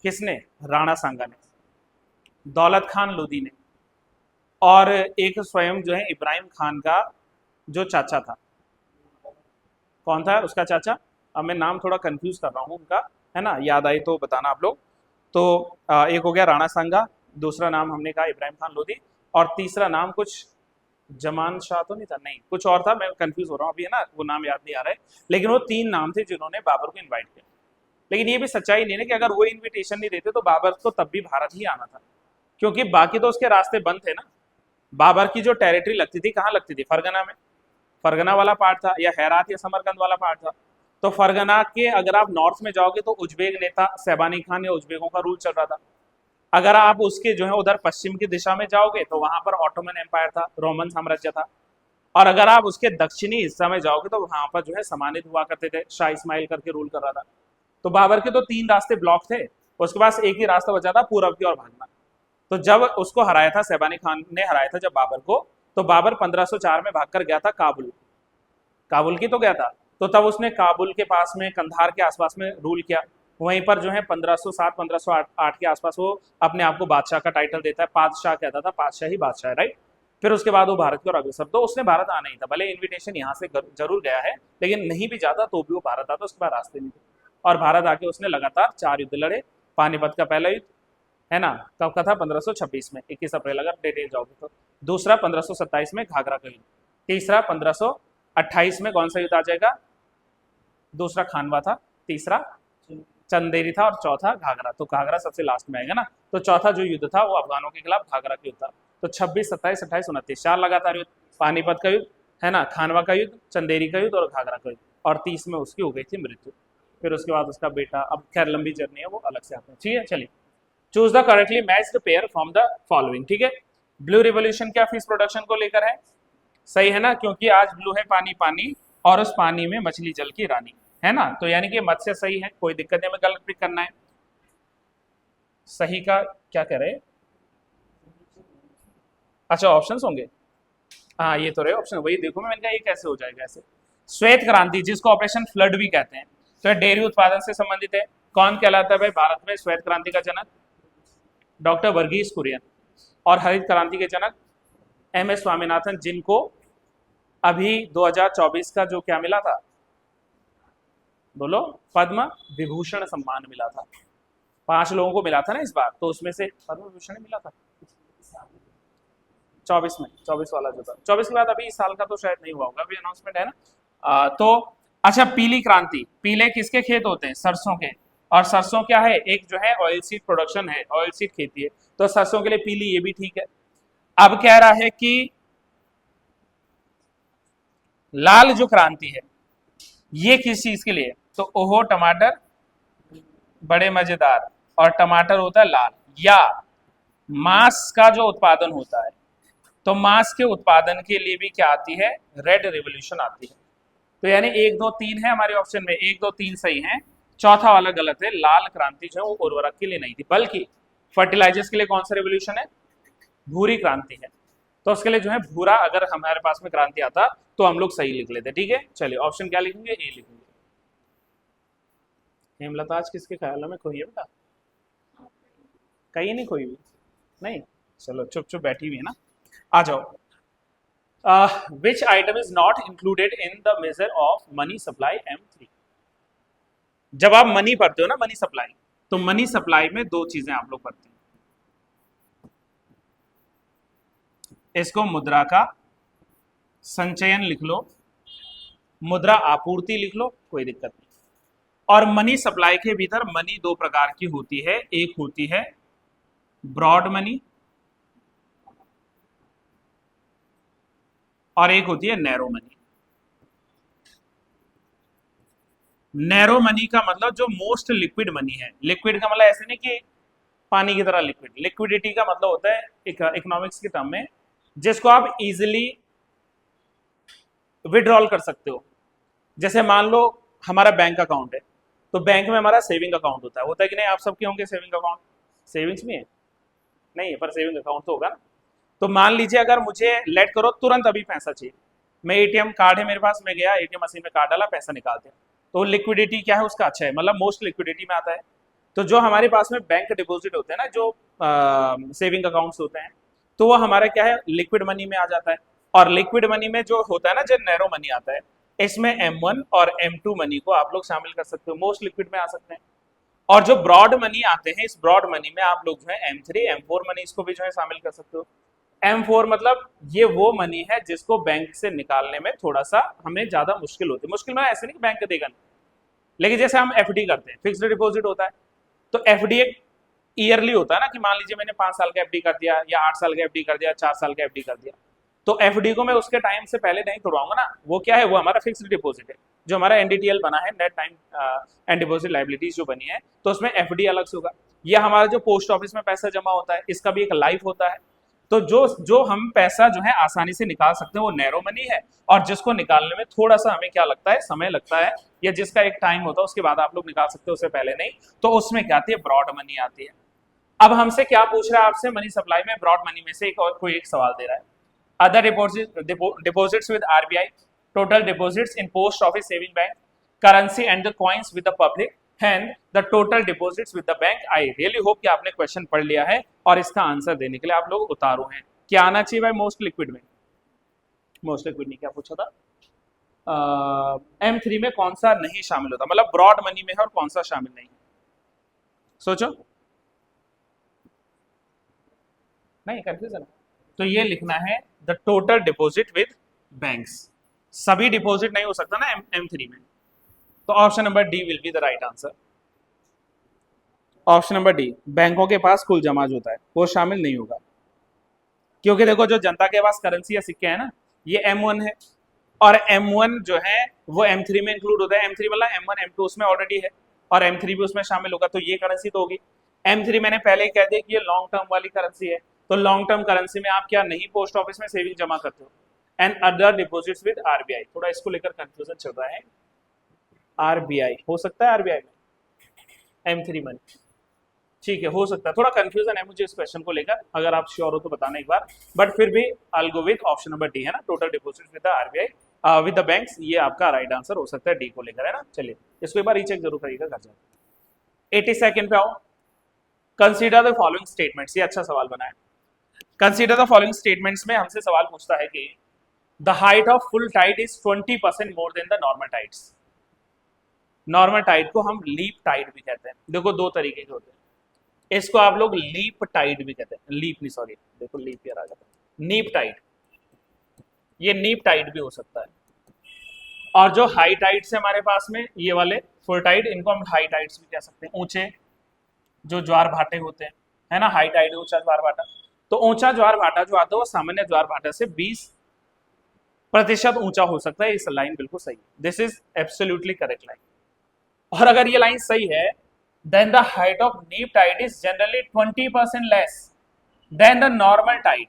किसने? राणा सांगा ने, दौलत खान लोधी ने, और एक स्वयं जो है इब्राहिम खान का जो चाचा था। कौन था उसका चाचा? अब मैं नाम थोड़ा कंफ्यूज कर रहा हूँ उनका, है ना, याद आई तो बताना आप लोग। तो एक हो गया राणा सांगा, दूसरा नाम हमने कहा इब्राहिम खान लोधी, और तीसरा नाम कुछ जमान शाह तो नहीं था, नहीं कुछ और था, मैं कंफ्यूज हो रहा हूँ अभी, है ना, वो नाम याद नहीं आ रहा है। लेकिन वो 3 नाम थे जिन्होंने बाबर को इन्वाइट किया। लेकिन ये भी सच्चाई नहीं है कि अगर वो इन्विटेशन नहीं देते तो बाबर को तब भी भारत ही आना था, क्योंकि बाकी तो उसके रास्ते बंद थे ना। बाबर की जो टेरिटरी लगती थी कहाँ लगती थी? फरगना में, फरगना वाला पार्ट था, या हैरात या समरकंद वाला पार्ट था। तो फरगना के अगर आप नॉर्थ में जाओगे तो उज्बेक नेता सैबानी खान या उज्बेकों का रूल चल रहा था। अगर आप उसके जो है उधर पश्चिम की दिशा में जाओगे तो वहां पर ऑटोमन एम्पायर था, रोमन साम्राज्य था। और अगर आप उसके दक्षिणी हिस्सा में जाओगे तो वहां पर जो है समानित हुआ करते थे, शाह इस्माइल करके रूल कर रहा था। तो बाबर के तो 3 रास्ते ब्लॉक थे, उसके पास एक ही रास्ता बचा था, पूरब की ओर भागना। तो जब उसको हराया था, सैबानी खान ने हराया था जब बाबर को, तो बाबर 1504 में भागकर गया था काबुल, काबुल की तो गया था। तो तब उसने काबुल के पास में, कंधार के आसपास में रूल किया। वहीं पर जो है 1507-1508 के आसपास वो अपने आप को बादशाह का टाइटल देता है, पादशाह कहता था, पादशाह ही बादशाह है, राइट। फिर उसके बाद वो भारत की ओर अग्रसर, तो उसने भारत आना ही था, भले इन्विटेशन यहाँ से जरूर गया है, लेकिन नहीं भी जाता तो भी वो भारत आता, उसके बाद रास्ते नहीं थे। और भारत आके उसने लगातार 4 युद्ध लड़े। पानीपत का पहला युद्ध, है ना, कब का था? 1526 में, 21 अप्रैल, अगर डेट जाओगे तो। दूसरा 1527 में घाघरा का युद्ध। तीसरा 1528 में कौन सा युद्ध आ जाएगा? दूसरा खानवा था, तीसरा चंदेरी था, और चौथा घाघरा। तो घाघरा सबसे लास्ट में आएगा ना। तो चौथा जो युद्ध था वो अफगानों के खिलाफ घाघरा का युद्ध था। तो 26, 27, 28, 29 4 लगातार युद्ध। पानीपत का युद्ध, है ना, खानवा का युद्ध, चंदेरी का युद्ध और घाघरा का युद्ध। और 30 में उसकी हो गई थी मृत्यु। फिर उसके बाद उसका बेटा, अब खैर लंबी जर्नी है, वो अलग से आते हैं, ठीक है। चलिए, choose the correctly matched pair from the following, ठीक है। ब्लू रिवोल्यूशन क्या फिश प्रोडक्शन को लेकर है? सही है ना, क्योंकि आज ब्लू है पानी पानी, और उस पानी में मछली जल की रानी, है ना। तो यानी कि मत्स्य सही है, कोई दिक्कत नहीं, हमें गलत पिक करना है। सही का क्या कह रहे? अच्छा ऑप्शंस होंगे, हाँ ये तो रहे ऑप्शन, वही देखो मैंने कहा ये कैसे हो जाएगा ऐसे। श्वेत क्रांति, जिसको ऑपरेशन फ्लड भी कहते हैं, तो डेयरी उत्पादन से संबंधित है। कौन कहलाता है भाई भारत में श्वेत क्रांति का जनक? डॉक्टर वर्गीस कुरियन। और हरित क्रांति के जनक एम एस स्वामीनाथन, जिनको अभी 2024 का जो क्या मिला था, बोलो, पद्म विभूषण सम्मान मिला था। 5 लोगों को मिला था ना इस बार, तो उसमें से पद्म विभूषण मिला था 24 में, 24 वाला जो था। 24 के बाद अभी इस साल का तो शायद नहीं हुआ होगा, अभी अनाउंसमेंट है ना। तो अच्छा, पीली क्रांति, पीले किसके खेत होते हैं? सरसों के। और सरसों क्या है? एक जो है ऑयल सीड प्रोडक्शन है, ऑयल सीड खेती है, तो सरसों के लिए पीली, ये भी ठीक है। अब कह रहा है कि लाल जो क्रांति है ये किस चीज के लिए? तो ओहो टमाटर बड़े मजेदार, और टमाटर होता है लाल, या मांस का जो उत्पादन होता है, तो मांस के उत्पादन के लिए भी क्या आती है? रेड रिवोल्यूशन आती है। तो यानी 1, 2, 3 है हमारे ऑप्शन में, 1, 2, 3 सही है, चौथा वाला गलत है। लाल क्रांति जो है वो उर्वरक के लिए नहीं थी, बल्कि फर्टिलाइजर्स के लिए कौन सा रिवोल्यूशन है? भूरी क्रांति है। तो उसके लिए जो है भूरा, अगर हमारे पास में क्रांति आता तो हम लोग सही लिख लेते, ठीक है। चलिए ऑप्शन क्या लिखेंगे? ए लिखेंगे। हेमलता आज किसके ख्यालों में खोई है बेटा? कहीं नहीं खोई हुई, नहीं, चलो चुप चुप बैठी हुई है ना। आ जाओ। विच item is not included in the measure of money supply M3? जब आप मनी पढ़ते हो ना, मनी सप्लाई, तो मनी सप्लाई में दो चीजें आप लोग पढ़ते हैं, इसको मुद्रा का संचयन लिख लो, मुद्रा आपूर्ति लिख लो, कोई दिक्कत नहीं। और मनी सप्लाई के भीतर मनी दो प्रकार की होती है, एक होती है ब्रॉड मनी और एक होती है नैरो मनी। नैरो मनी का मतलब जो मोस्ट लिक्विड मनी है, लिक्विड का मतलब ऐसे नहीं कि पानी की तरह लिक्विड, लिक्विडिटी का मतलब होता है इकोनॉमिक्स के टर्म में जिसको आप इजीली विड्रॉल कर सकते हो। जैसे मान लो हमारा बैंक अकाउंट है, तो बैंक में हमारा सेविंग अकाउंट होता है कि नहीं, आप सबके होंगे सेविंग अकाउंट, सेविंग्स में है नहीं है पर सेविंग अकाउंट तो होगा ना। तो मान लीजिए अगर मुझे लेट करो तुरंत अभी पैसा चाहिए, मैं एटीएम कार्ड है मेरे पास, मैं गया एटीएम मशीन में कार्ड डाला, पैसा निकाल दिया, तो लिक्विडिटी क्या है उसका, अच्छा है, मतलब मोस्ट लिक्विडिटी में आता है। तो जो हमारे पास में बैंक डिपॉजिट होते हैं ना, जो सेविंग अकाउंट्स होते हैं, तो वो हमारा क्या है, लिक्विड मनी में आ जाता है। और लिक्विड मनी में जो होता है ना, जो नैरो मनी आता है, इसमें M1 और M2 मनी को आप लोग शामिल कर सकते हो, मोस्ट लिक्विड में आ सकते हैं। और जो ब्रॉड मनी आते हैं, इस ब्रॉड मनी में आप लोग जो है M3 M4 मनी इसको भी जो है शामिल कर सकते हो। M4 मतलब ये वो मनी है जिसको बैंक से निकालने में थोड़ा सा हमें ज्यादा मुश्किल होती है, मुश्किल में ऐसे नहीं कि बैंक देगा नहीं, लेकिन जैसे हम एफडी करते हैं, फिक्स्ड डिपॉजिट होता है, तो एफडी एक ईयरली होता है ना, कि मान लीजिए मैंने 5 साल का एफडी कर दिया या 8 साल का एफडी कर दिया, 4 साल का एफडी कर दिया, तो एफडी को मैं उसके टाइम से पहले नहीं तोड़वाऊंगा ना, वो क्या है, वो हमारा फिक्स्ड डिपॉजिट है। जो हमारा एनडीटीएल बना है, net time and deposit liabilities जो बनी है, तो उसमें एफडी अलग से होगा। या हमारा जो पोस्ट ऑफिस में पैसा जमा होता है, इसका भी एक लाइफ होता है। तो जो जो हम पैसा जो है आसानी से निकाल सकते हैं वो नैरो मनी है, और जिसको निकालने में थोड़ा सा हमें क्या लगता है, समय लगता है, या जिसका एक टाइम होता है उसके बाद आप लोग निकाल सकते हो, उससे पहले नहीं, तो उसमें क्या आती है, ब्रॉड मनी आती है। अब हमसे क्या पूछ रहा है आपसे, मनी सप्लाई में ब्रॉड मनी में से एक और कोई एक सवाल दे रहा है, other deposits with RBI, total deposits in post office saving bank, currency and the coins with the public and the total deposits with the bank. I really hope कि आपने क्वेश्चन पढ़ लिया है और इसका आंसर देने के लिए आप लोग उतारू हैं। क्या आना चाहिए भाई मोस्ट लिक्विड में, मोस्ट लिक्विड ने क्या पूछा था, M3 में कौन सा नहीं शामिल होता, मतलब ब्रॉड मनी में है और कौन सा शामिल नहीं है, सोचो, नहीं कंफ्यूजन है, तो ये लिखना है the total deposit with banks, सभी डिपॉजिट नहीं हो सकता ना M3 में, तो option number D will be the right answer. Option number D, बैंकों के पास कुल जमा जो होता है वो शामिल नहीं होगा, क्योंकि देखो जो जनता के पास करेंसी या सिक्के हैं ना, ये M1 है, और M1 जो है वो M3 में इंक्लूड होता है, M3 मतलब M1 M2 उसमें ऑलरेडी है और M3 भी उसमें शामिल होगा, तो ये करेंसी तो होगी। M3 मैंने पहले ही कह दिया कि ये लॉन्ग टर्म वाली करेंसी है, तो लॉन्ग टर्म करेंसी में आप क्या नहीं पोस्ट ऑफिस में सेविंग जमा करते हो, and other deposits with RBI, थोड़ा इसको लेकर कंफ्यूजन चल रहा है, आरबीआई हो सकता है, आरबीआई में M3 मनी, ठीक है, हो सकता है, थोड़ा कंफ्यूजन है मुझे इस क्वेश्चन को लेकर, अगर आप श्योर हो तो बताना एक बार, बट फिर भी I go with option number D, है ना, total deposit with the RBI with the banks, ये आपका राइट आंसर हो सकता है डी को लेकर, है ना। चलिए इसको एक बार रीचेक जरूर करिएगा, कर जाए 82nd पे आओ, कंसीडर द फॉलोइंग स्टेटमेंट्स, ये अच्छा सवाल बना है, कंसीडर द फॉलोइंग स्टेटमेंट्स में हमसे सवाल पूछता है कि the height of full tide is 20% more than the normal tides, normal tide को हम लीप टाइड भी कहते हैं, देखो दो तरीके के होते हैं, इसको आप लोग लीप टाइड भी कहते हैं, लीप नहीं सॉरी, देखो लीप ईयर आ जाता है, नीप टाइड, ये नीप टाइड भी हो सकता है। और जो हाई टाइड्स है हमारे पास में ये वाले फुल टाइड, इनको हम हाई टाइड्स भी कह सकते हैं, ऊंचे जो ज्वार भाटे होते हैं, है ना, हाई टाइड ऊंचा ज्वार भाटा, तो ऊंचा ज्वार भाटा जो आता है वो सामान्य ज्वार भाटा से 20% ऊंचा हो सकता है, इस लाइन बिल्कुल सही है, this is absolutely correct line. और अगर ये लाइन सही है, then the height of neap tide is generally 20% less than the normal tide,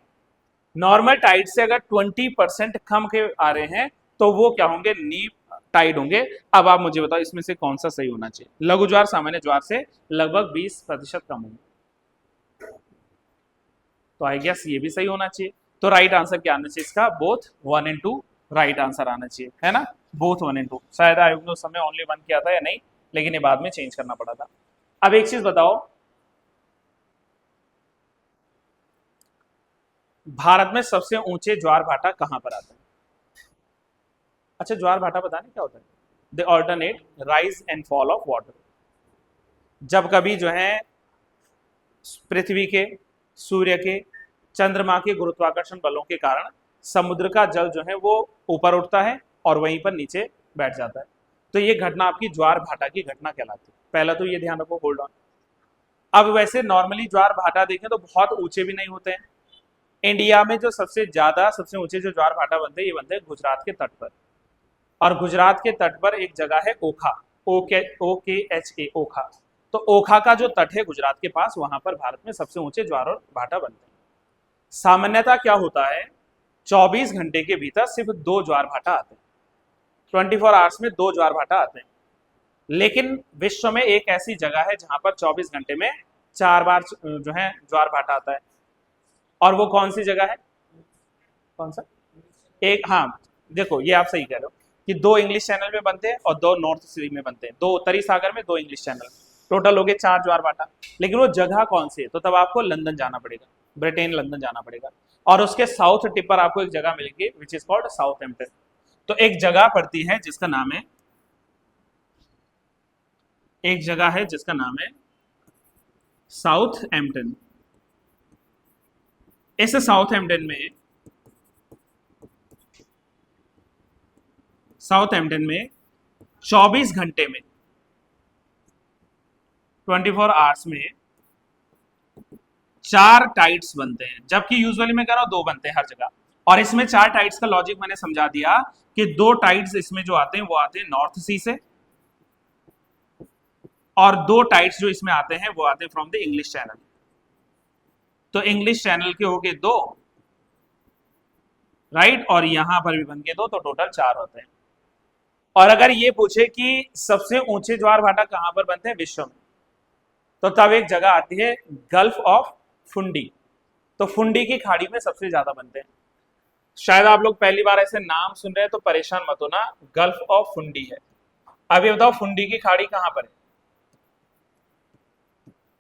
normal tide से अगर 20% कम के आ रहे हैं तो वो क्या होंगे, नीप टाइड होंगे। अब आप मुझे बताओ इसमें से कौन सा सही होना चाहिए, लघु ज्वार सामान्य ज्वार से लगभग 20% कम होंगे, तो आई गेस ये भी सही होना चाहिए, तो राइट आंसर क्या आना चाहिए इसका, बोथ 1 and 2 राइट आंसर आना चाहिए, है ना, बोथ 1 and 2, शायद आयोग ने उस समय ओनली 1 किया था या नहीं, लेकिन ये बाद में चेंज करना पड़ा था। अब एक चीज बताओ, भारत में सबसे ऊंचे ज्वार भाटा कहां पर आता है, अच्छा ज्वार भाटा पता नहीं क्या होता है, the alternate rise and fall of water. जब कभी जो है पृथ्वी के, सूर्य के, चंद्रमा के गुरुत्वाकर्षण बलों के कारण समुद्र का जल जो है वो ऊपर उठता है और वहीं पर नीचे बैठ जाता है, तो ये घटना आपकी ज्वार भाटा की घटना कहलाती है। पहला तो ये ध्यान रखो, होल्ड ऑन। अब वैसे नॉर्मली ज्वार भाटा देखें तो बहुत ऊंचे भी नहीं होते हैं। इंडिया में जो सबसे ऊंचे जो ज्वार भाटा बनते हैं, ये बनते हैं गुजरात के तट पर। और गुजरात के तट पर एक जगह है ओखा, OKHA, ओखा। तो ओखा का जो तट है गुजरात के पास, वहां पर भारत में सबसे ऊंचे ज्वार और भाटा बनते हैं। सामान्यतः क्या होता है, 24 घंटे के भीतर सिर्फ 2 ज्वार भाटा आते हैं, 24 आवर्स में 2 ज्वार भाटा आते हैं। लेकिन विश्व में एक ऐसी जगह है जहां पर 24 घंटे में 4 बार जो है ज्वार भाटा आता है, और वो कौन सी जगह है, कौन सा? एक, हाँ देखो ये आप सही कह रहे हो कि 2 इंग्लिश चैनल में बनते हैं और 2 नॉर्थ सी में बनते हैं, 2 उत्तरी सागर में, 2 इंग्लिश चैनल, टोटल हो गए 4 ज्वार भाटा। लेकिन वो जगह कौन सी है, तो तब आपको लंदन जाना पड़ेगा, ब्रिटेन लंदन जाना पड़ेगा, और उसके साउथ टिप पर आपको एक जगह मिलेगी विच इज कॉल्ड साउथहैम्पटन। तो एक जगह पड़ती है जिसका नाम है, एक जगह है जिसका नाम है साउथहैम्पटन। इस साउथहैम्पटन में 24 घंटे में, 24 आवर्स में 4 टाइड्स बनते हैं, जबकि यूजुअली मैं कह रहा हूं 2 बनते हैं हर जगह। और इसमें 4 टाइड्स का लॉजिक मैंने समझा दिया कि 2 टाइड्स इसमें जो आते हैं वो आते हैं नॉर्थ सी से, और 2 टाइड्स जो इसमें आते हैं वो आते हैं फ्रॉम द इंग्लिश चैनल। तो इंग्लिश चैनल के हो गए 2, राइट, और यहां पर भी बन के 2, तो टोटल 4 होते हैं। और अगर ये पूछे कि सबसे ऊंचे ज्वार भाटा कहां पर बनते हैं विश्व में, तो तब एक जगह आती है गल्फ ऑफ फुंडी। तो फुंडी की खाड़ी में सबसे ज्यादा बनते हैं। शायद आप लोग पहली बार ऐसे नाम सुन रहे हैं तो परेशान मत होना, गल्फ ऑफ फुंडी है। अब ये बताओ फुंडी की खाड़ी कहां पर है?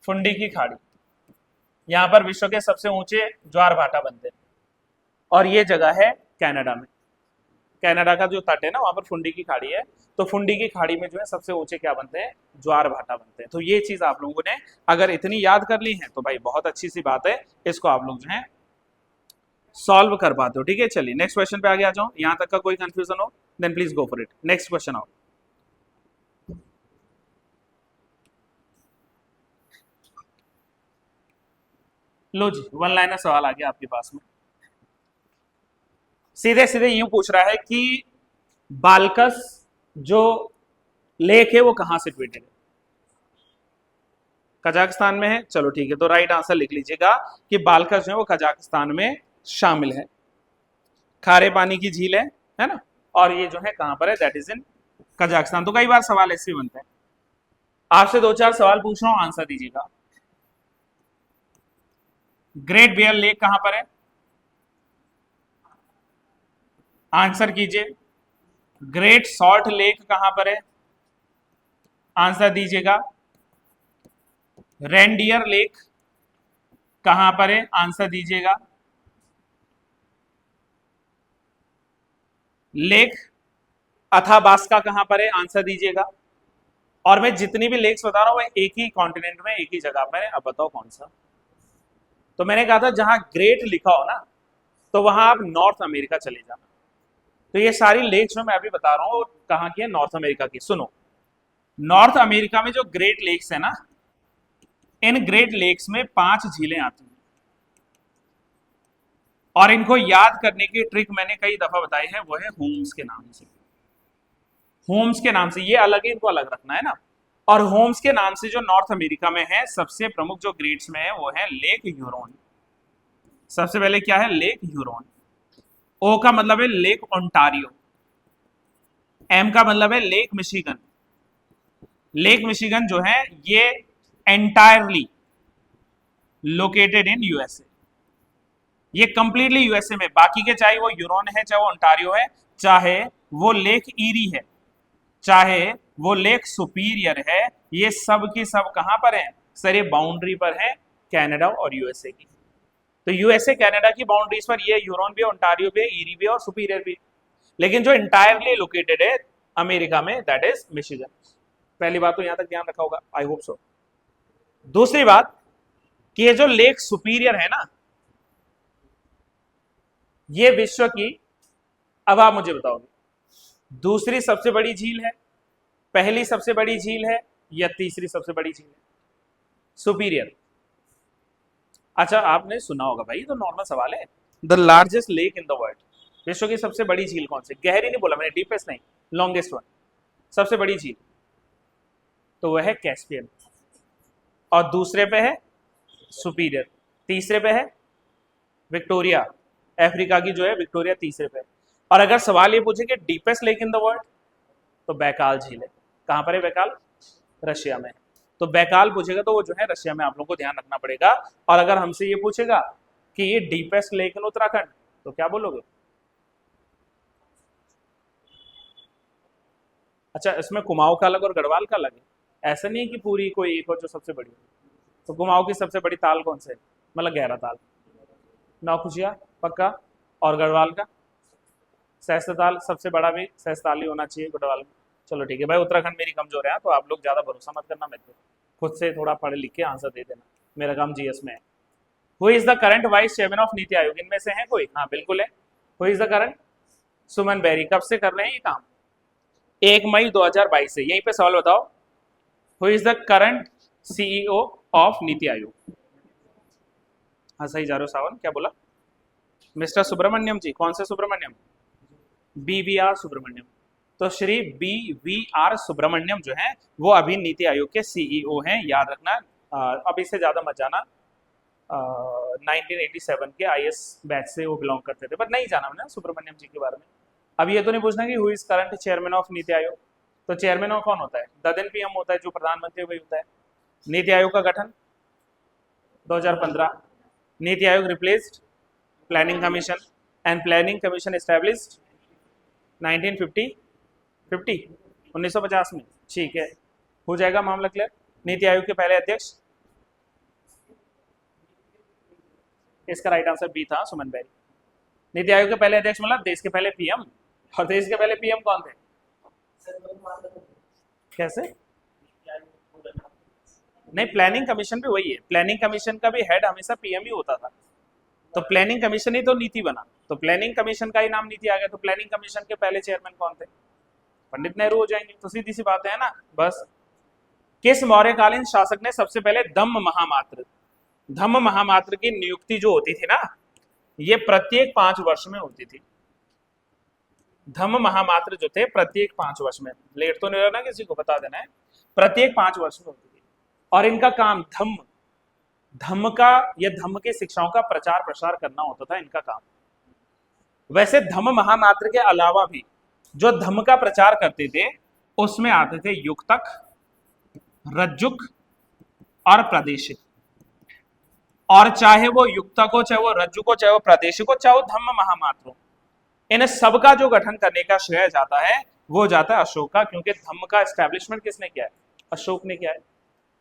फुंडी की खाड़ी, यहां पर विश्व के सबसे ऊंचे ज्वार भाटा बनते हैं, और ये जगह है कनाडा में। कनाडा का जो तट है ना, वहां पर फुंडी की खाड़ी है। तो फुंडी की खाड़ी में जो है सबसे ऊंचे क्या बनते हैं, ज्वार भाटा बनते हैं। तो ये चीज आप लोगों ने अगर इतनी याद कर ली है तो भाई बहुत अच्छी सी बात है, इसको आप लोग जो है सॉल्व कर पाते हो। ठीक है, चलिए नेक्स्ट क्वेश्चन पे आगे आ जाओ। यहां तक का कोई कंफ्यूजन हो then please go for it. Next question आओ। लो जी, 1 लाइनर सवाल आ गया आपके पास में। सीधे सीधे यूं पूछ रहा है कि बाल्कस जो लेक है वो कहां सिचुएटेड है? कजाकिस्तान में है। चलो ठीक है, तो राइट आंसर लिख लीजिएगा कि बाल्कस जो है वो कजाकिस्तान में शामिल है। खारे पानी की झील है ना, और ये जो है कहां पर है, दैट इज इन कजाकिस्तान। तो कई बार सवाल ऐसे ही बनते हैं। आपसे 2-4 सवाल पूछ रहा हूं, आंसर दीजिएगा। ग्रेट बियर लेक कहां पर है? आंसर कीजिए। ग्रेट सॉल्ट लेक कहां पर है? आंसर दीजिएगा। रेनडियर लेक कहां पर है? आंसर दीजिएगा। लेक अथाबास्का कहां पर है? आंसर दीजिएगा। और मैं जितनी भी लेक्स बता रहा हूं वो एक ही कॉन्टिनेंट में, एक ही जगह पर है। अब बताओ कौन सा? तो मैंने कहा था जहां ग्रेट लिखा हो ना, तो वहां आप नॉर्थ अमेरिका चले जाना। तो ये सारी लेक्स जो मैं अभी बता रहा हूं कहां की है? नॉर्थ अमेरिका की। सुनो, नॉर्थ अमेरिका में जो ग्रेट लेक्स है ना, इन ग्रेट लेक्स में 5 झीलें आती हैं, और इनको याद करने की ट्रिक मैंने कई दफा बताई है, वो है होम्स के नाम से। होम्स के नाम से, ये अलग है, इनको अलग रखना है ना। और होम्स के नाम से जो नॉर्थ अमेरिका में है, सबसे प्रमुख जो ग्रेट्स में है वो है लेक ह्यूरोन। सबसे पहले क्या है? Lake Huron. ओ का मतलब है लेक ओंटारियो। एम का मतलब है लेक मिशिगन। लेक मिशिगन जो है ये एंटायरली लोकेटेड इन यूएसए। ये कंप्लीटली यूएसए में, बाकी के चाहे वो ह्यूरोन है, चाहे वो ओंटारियो है, चाहे वो लेक ईरी है, चाहे वो लेक सुपीरियर है, ये सब की सब कहां पर है सर? ये बाउंड्री पर है कनाडा और यूएसए की। तो यूएसए कनाडा की बाउंड्रीज पर ये ह्यूरोन भी, ओंटारियो भी, ईरी भी और सुपीरियर भी। लेकिन जो इंटायरली लोकेटेड है अमेरिका में, दैट इज मिशिगन। पहली बात तो यहां तक ध्यान रखा होगा, आई होप सो। दूसरी बात कि ये जो लेक सुपीरियर है ना, ये विश्व की, अब आप मुझे बताओगे दूसरी सबसे बड़ी झील है, पहली सबसे बड़ी झील है, या तीसरी सबसे बड़ी झील है? सुपीरियर। अच्छा, आपने सुना होगा भाई, तो नॉर्मल सवाल है, the largest lake in the world, विश्व की सबसे बड़ी झील कौन सी? गहरी नहीं बोला मैंने, डीपेस्ट नहीं, लॉन्गेस्ट वन, सबसे बड़ी झील, तो वह है कैस्पियन। और दूसरे पे है सुपीरियर, तीसरे पे है विक्टोरिया, अफ्रीका की जो है विक्टोरिया तीसरे पे। और अगर सवाल ये पूछे कि deepest lake in the world, तो बैकाल झील है। कहां पर है बैकाल? रशिया में। तो बैकाल पूछेगा तो वो जो है रशिया में, आप लोगों को ध्यान रखना पड़ेगा। और अगर हमसे ये पूछेगा कि ये डीपेस्ट लेक इन उत्तराखंड, तो क्या बोलोगे? अच्छा, इसमें कुमाऊं का अलग और गढ़वाल का अलग है, ऐसा नहीं है कि पूरी कोई एक हो जो सबसे बड़ी है। तो कुमाऊं की सबसे बड़ी ताल कौन से है? मतलब गहरा ताल, नौकुचिया पक्का। और गढ़वाल का सहस्त्र ताल, सबसे बड़ा भी सहस्त्र ताल ही होना चाहिए गढ़वाल में। चलो ठीक है भाई, उत्तराखंड मेरी कमजोर है, तो आप लोग ज्यादा भरोसा मत करना मेरे पे, खुद से थोड़ा पढ़ लिख के आंसर दे देना, मेरा काम जीएस में है। Who is the current vice chairman of NITI Aayog? इनमें से है कोई? हाँ बिल्कुल है। Who is the current? Suman Bery. कब से कर रहे हैं ये काम? 1 मई 2022 से। यहीं पे सवाल बताओ, who is the current CEO of NITI आयोग? हाँ सही जा रहे हो सावन, क्या बोला? मिस्टर सुब्रमण्यम जी। कौन से सुब्रमण्यम? BVR सुब्रमण्यम। तो श्री BVR सुब्रमण्यम जो है वो अभी नीति आयोग के सीईओ हैं, याद रखना। अब इससे ज्यादा मत जाना। 1987 के IS बैच से वो बिलोंग करते थे, पर नहीं जाना मैंने सुब्रमण्यम जी के बारे में। अब ये तो नहीं पूछना कि who is current chairman of NITI आयोग, तो चेयरमैन ऑफ कौन होता है? द देन PM होता है, जो प्रधानमंत्री वही होता है। नीति आयोग का गठन 2015। NITI Aayog replaced planning commission, and planning commission established 1950 में। ठीक है, हो जाएगा मामला क्लियर। नीति आयोग के पहले अध्यक्ष, इसका राइट आंसर बी था, सुमन बेरी। नीति आयोग के पहले अध्यक्ष मतलब देश के पहले PM, और देश के पहले PM कौन थे? कैसे? नहीं, प्लानिंग कमीशन भी वही है, प्लानिंग कमीशन का भी हेड हमेशा PM ही होता था। तो प्लानिंग कमीशन ही तो नीति बना, तो प्लानिंग कमीशन का ही नाम नीति आ गया। तो प्लानिंग कमीशन के पहले चेयरमैन कौन थे? पंडित नेहरू हो जाएंगे। तो सीधी सी बात है ना, बस। किस मौर्यकालीन शासक ने सबसे पहले धम्म महामात्र की नियुक्ति जो होती थी ना, ये प्रत्येक 5 वर्ष में होती थी। धम्म महामात्र जो थे प्रत्येक 5 वर्ष में, लेट तो नहीं रहना, किसी को बता देना है, प्रत्येक 5 वर्ष में होती थी। और इनका काम धम्म का या धम्म की शिक्षाओं का प्रचार प्रसार करना होता था, इनका काम। वैसे धम्म महामात्र के अलावा भी जो धम्म का प्रचार करते थे उसमें आते थे युक्तक, रज्जुक और प्रादेशिक। और चाहे वो युक्तक हो, चाहे वो रज्जुक हो, चाहे वो प्रादेशिक हो, चाहे वो धम्म महामात्र हो, इन सबका जो गठन करने का श्रेय जाता है वो जाता है अशोक का, क्योंकि धम्म का एस्टैब्लिशमेंट किसने किया है? अशोक ने किया है।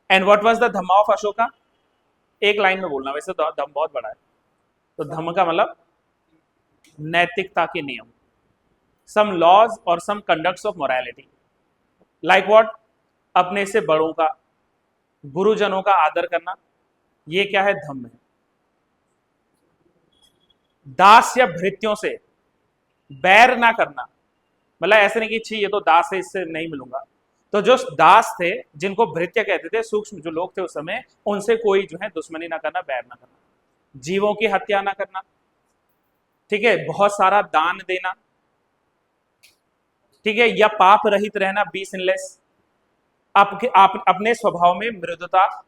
And what was the Dhamma of Ashoka? एक लाइन में बोलना, वैसे तो धम्म बहुत बड़ा है। तो धम्म का मतलब नैतिकता के नियम, सम लॉज और some conducts of morality, like what? अपने से बड़ों का, गुरुजनों का आदर करना, ये क्या है? धम्म है। दास या भृत्यों से बैर ना करना, मतलब ऐसे नहीं कि छी ये तो दास है इससे नहीं मिलूंगा। तो जो दास थे, जिनको भृत्य कहते थे, सूक्ष्म जो लोग थे उस समय, उनसे कोई जो है दुश्मनी ना करना, बैर ना करना, जीवों की हत्या ना करना, ठीक है, बहुत सारा दान देना, ठीक है, या पाप रहित रहना, बी सिनलेस, अपने स्वभाव में मृदुता,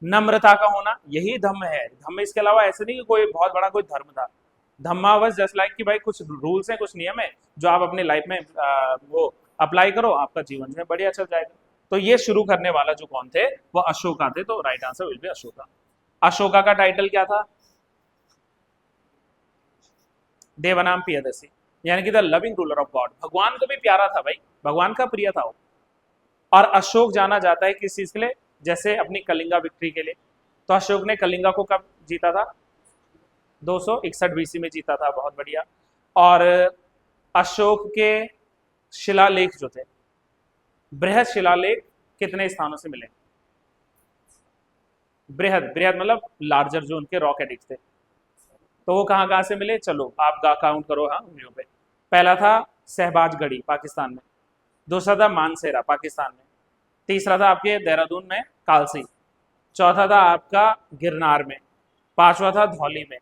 नम्रता का होना, यही धम्म है। धम्म इसके अलावा ऐसे नहीं कि कोई बहुत बड़ा कोई धर्म था। धम्मा वाज जस्ट लाइक कि भाई कुछ रूल्स हैं, कुछ नियम है जो आप अपने लाइफ में वो अप्लाई करो, आपका जीवन जो है बढ़िया चल जाएगा। तो ये शुरू करने वाला जो कौन थे? वो अशोका थे। तो right answer will B Ashoka. Ashoka का टाइटल क्या था? देवनाम पियदसी, यानी कि the loving ruler of God. भगवान को भी प्यारा था भाई, भगवान का प्रिय था वो। और अशोक जाना जाता है किस चीज के लिए? जैसे अपनी कलिंगा विक्ट्री के लिए। तो अशोक ने कलिंगा को कब जीता था? 261 BC में जीता था, बहुत बढ़िया। और अशोक के शिलालेख जो थे, बृहद शिलालेख कितने स्थानों से मिले? बृहद, बृहद मतलब लार्जर, जो उनके रॉक एडिक्ट थे, तो वो कहाँ कहाँ से मिले? चलो आप काउंट करो हाँ उंगलियों पे। पहला था सहबाजगढ़ी पाकिस्तान में, दूसरा था मानसेरा पाकिस्तान में, तीसरा था आपके देहरादून में कालसी, चौथा था आपका गिरनार में, पांचवा था धौली में,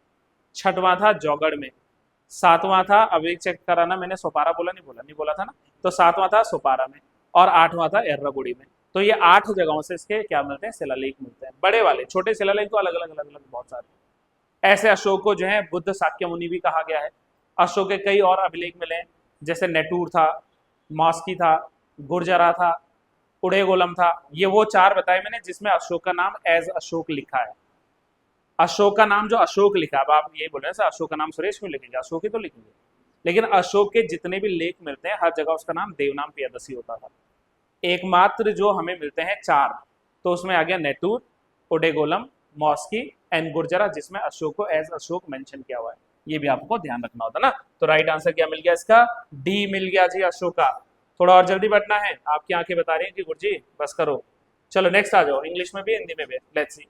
छठवां था जौगढ़ में, सातवां था, अभी चेक कराना मैंने सोपारा बोला नहीं बोला था ना, तो सातवां था सोपारा में, और आठवां था एर्रागुड़ी में। तो ये 8 जगहों से इसके क्या मिलते हैं? शिलालेख मिलते हैं, बड़े वाले। छोटे शिलालेख तो अलग अलग बहुत सारे। ऐसे अशोक को जो है बुद्ध शाक्य मुनि भी कहा गया है। अशोक के कई और अभिलेख मिले हैं, जैसे नेटूर था, मॉस्की था, गुर्जरा था, उड़ेगोलम था। ये वो 4 बताए मैंने जिसमें अशोक का नाम एज अशोक लिखा है। अशोक का नाम जो अशोक लिखा है, अब आप ये बोल रहे हैं अशोक का नाम सुरेश क्यों लिखेंगे? अशोक ही तो लिखेंगे। लेकिन अशोक के जितने भी लेख मिलते हैं हर जगह उसका नाम देवनाम प्रियदर्शी होता था। एकमात्र जो हमें मिलते हैं 4, तो उसमें आ गया नेटूर, उडेगोलम, मॉस्की एंड गुर्जरा, जिसमें अशोक को एज अशोक मेंशन किया हुआ है। ये भी आपको ध्यान रखना होता ना। तो राइट आंसर क्या मिल गया इसका? डी मिल गया जी, अशोका। थोड़ा और जल्दी बढ़ना है, आपकी आंखें बता रही हैं कि गुरुजी बस करो। चलो नेक्स्ट आ जाओ, इंग्लिश में भी हिंदी में भी। Let's see.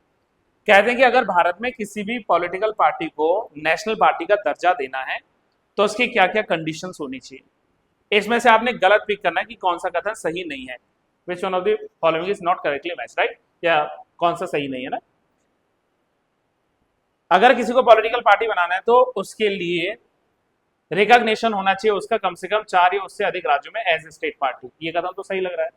कहते हैं कि अगर भारत में किसी भी पॉलिटिकल पार्टी को नेशनल पार्टी का दर्जा देना है तो उसकी क्या क्या कंडीशंस होनी चाहिए। इसमें से आपने गलत पिक करना है कि कौन सा कथन सही नहीं है। Which one of the following is not correctly match, right? या कौन सा सही नहीं है ना। अगर किसी को पॉलिटिकल पार्टी बनाना है तो उसके लिए रिकॉग्निशन होना चाहिए उसका कम से कम 4 या उससे अधिक राज्यों में एज ए स्टेट पार्टी। ये कदम तो सही लग रहा है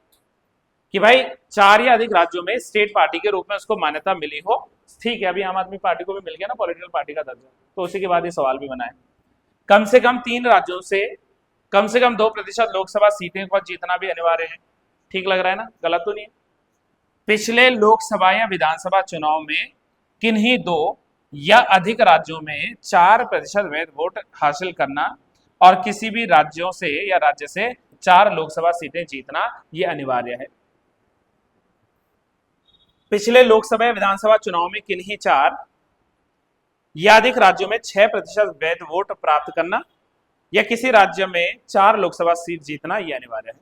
कि भाई 4 या अधिक राज्यों में स्टेट पार्टी के रूप में उसको मान्यता मिली हो। ठीक है, अभी आम आदमी पार्टी को भी मिल गया ना पॉलिटिकल पार्टी का दर्जा, तो उसी के बाद ये सवाल भी बना है। कम से कम 3 राज्यों से कम से कम 2% लोकसभा सीटें पर जीतना भी अनिवार्य है। ठीक लग रहा है ना? गलत तो नहीं है। पिछले लोकसभा या विधानसभा चुनाव में किन्हीं 2 या अधिक राज्यों में 4% वैध वोट हासिल करना और किसी भी राज्यों से या राज्य से 4 लोकसभा सीटें जीतना यह अनिवार्य है। पिछले लोकसभा या विधानसभा चुनाव में किन्हीं 4 या अधिक राज्यों में 6% वैध वोट प्राप्त करना या किसी राज्य में 4 लोकसभा सीट जीतना यह अनिवार्य है।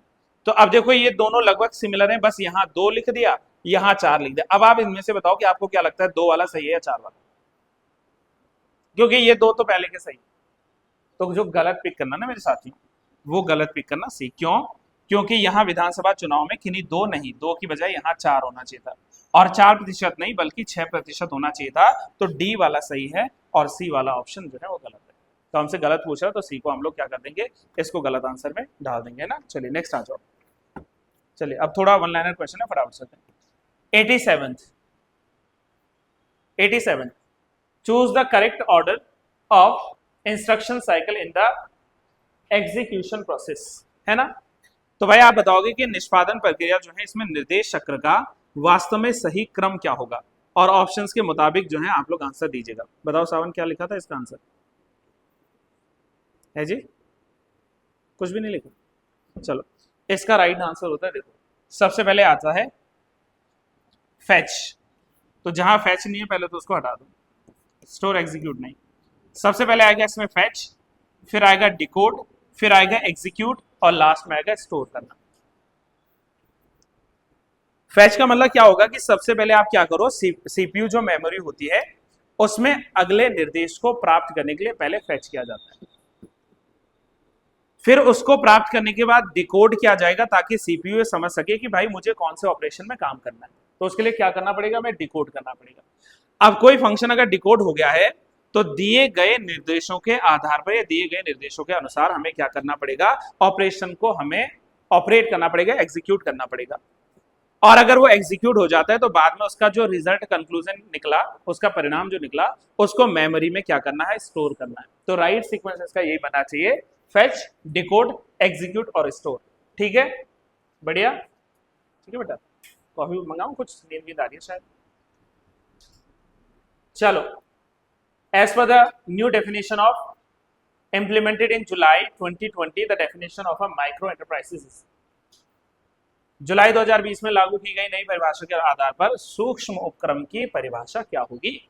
तो अब देखो ये दोनों लगभग सिमिलर हैं, बस यहां 2 लिख दिया, यहां 4 लिख दिया। अब आप इनमें से बताओ कि आपको क्या लगता है 2 वाला सही है या 4 वाला? क्योंकि ये 2 तो पहले के सही। तो जो गलत पिक करना ना मेरे साथी, वो गलत पिक करना सी। क्यों? क्योंकि यहाँ विधानसभा चुनाव में किन्हीं 2 नहीं, 2 की बजाय यहाँ 4 होना चाहिए था, और 4% नहीं बल्कि 6% होना चाहिए था। तो डी वाला सही है और सी वाला ऑप्शन जो है वो गलत है। तो हमसे गलत पूछ रहा है तो सी को हम लोग क्या कर देंगे, इसको गलत आंसर में डाल देंगे ना। चलिए नेक्स्ट आ जाओ। चलिए अब थोड़ा वन लाइनर क्वेश्चन है, फटाफट से। 87 choose the correct order of instruction cycle in the execution process, है ना। तो भाई आप बताओगे कि निष्पादन प्रक्रिया जो है इसमें निर्देश चक्र का वास्तव में सही क्रम क्या होगा, और ऑप्शंस के मुताबिक जो है आप लोग आंसर दीजिएगा। बताओ सावन क्या लिखा था इसका आंसर? है जी, कुछ भी नहीं लिखा। चलो इसका राइट आंसर होता है, देखो सबसे पहले आता है फैच। तो जहां फैच नहीं है पहले तो उसको हटा दो, स्टोर एग्जीक्यूट नहीं। सबसे पहले आएगा इसमें फैच, फिर आएगा डिकोड, फिर आएगा एग्जीक्यूट, और लास्ट में आएगा स्टोर करना। फैच का मतलब क्या होगा कि सबसे पहले आप क्या करो, सीपीयू जो मेमोरी होती है उसमें अगले निर्देश को प्राप्त करने के लिए पहले फैच किया जाता है, फिर उसको प्राप्त करने के बाद डिकोड किया जाएगा ताकि सीपीयू समझ सके कि भाई मुझे कौन से ऑपरेशन में काम करना है। तो उसके लिए क्या करना पड़ेगा, मैं डिकोड करना पड़ेगा। अब कोई फंक्शन अगर डिकोड हो गया है तो दिए गए निर्देशों के आधार पर या दिए गए निर्देशों के अनुसार हमें क्या करना पड़ेगा, ऑपरेशन को हमें ऑपरेट करना पड़ेगा, एग्जीक्यूट करना पड़ेगा। और अगर वो एग्जीक्यूट हो जाता है तो बाद में उसका जो रिजल्ट कंक्लूजन निकला, उसका परिणाम जो निकला, उसको मेमोरी में क्या करना है, स्टोर करना है। तो राइट सीक्वेंस इसका यही बनना चाहिए, फेच, डिकोड, एग्जीक्यूट और स्टोर। ठीक है, बढ़िया। ठीक है बेटा, कॉफी मंगाऊं, कुछ नींद आ रही है शायद। चलो, as per the new definition of implemented in July 2020 the definition of a micro enterprises is। जुलाई 2020 में लागू की गई नई परिभाषा के आधार पर सूक्ष्म उपक्रम की परिभाषा क्या होगी?